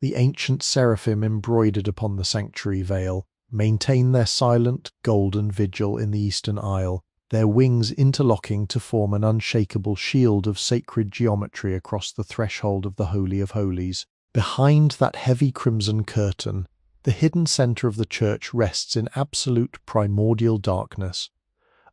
The ancient seraphim embroidered upon the sanctuary veil maintain their silent, golden vigil in the eastern aisle, their wings interlocking to form an unshakable shield of sacred geometry across the threshold of the Holy of Holies. Behind that heavy crimson curtain, the hidden center of the church rests in absolute primordial darkness,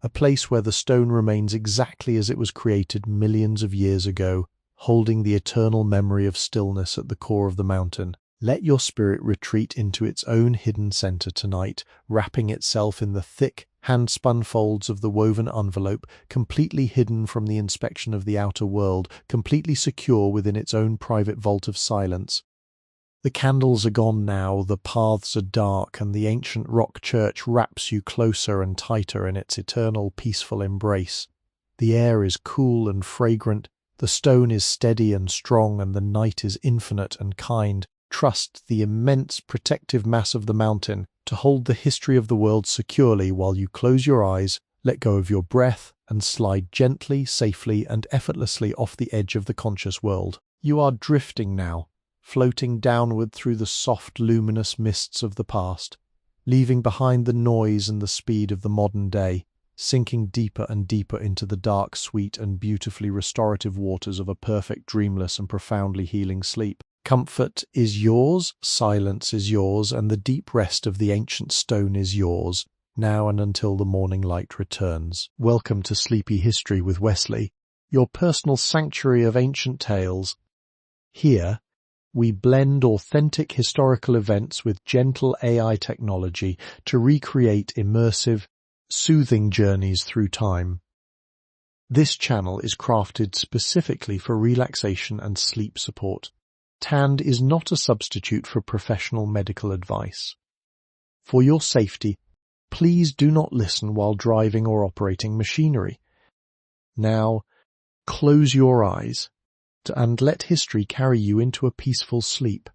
a place where the stone remains exactly as it was created millions of years ago, holding the eternal memory of stillness at the core of the mountain. Let your spirit retreat into its own hidden center tonight, wrapping itself in the thick, hand-spun folds of the woven envelope, completely hidden from the inspection of the outer world, completely secure within its own private vault of silence. The candles are gone now, the paths are dark, and the ancient rock church wraps you closer and tighter in its eternal peaceful embrace. The air is cool and fragrant, the stone is steady and strong, and the night is infinite and kind. Trust the immense protective mass of the mountain to hold the history of the world securely while you close your eyes, let go of your breath, and slide gently, safely, and effortlessly off the edge of the conscious world. You are drifting now, floating downward through the soft, luminous mists of the past, leaving behind the noise and the speed of the modern day, sinking deeper and deeper into the dark, sweet, and beautifully restorative waters of a perfect, dreamless, and profoundly healing sleep. Comfort is yours, silence is yours, and the deep rest of the ancient stone is yours, now and until the morning light returns. Welcome to Sleepy History with Wesley, your personal sanctuary of ancient tales. Here, we blend authentic historical events with gentle AI technology to recreate immersive, soothing journeys through time. This channel is crafted specifically for relaxation and sleep support. TAND is not a substitute for professional medical advice. For your safety, please do not listen while driving or operating machinery. Now, close your eyes and let history carry you into a peaceful sleep.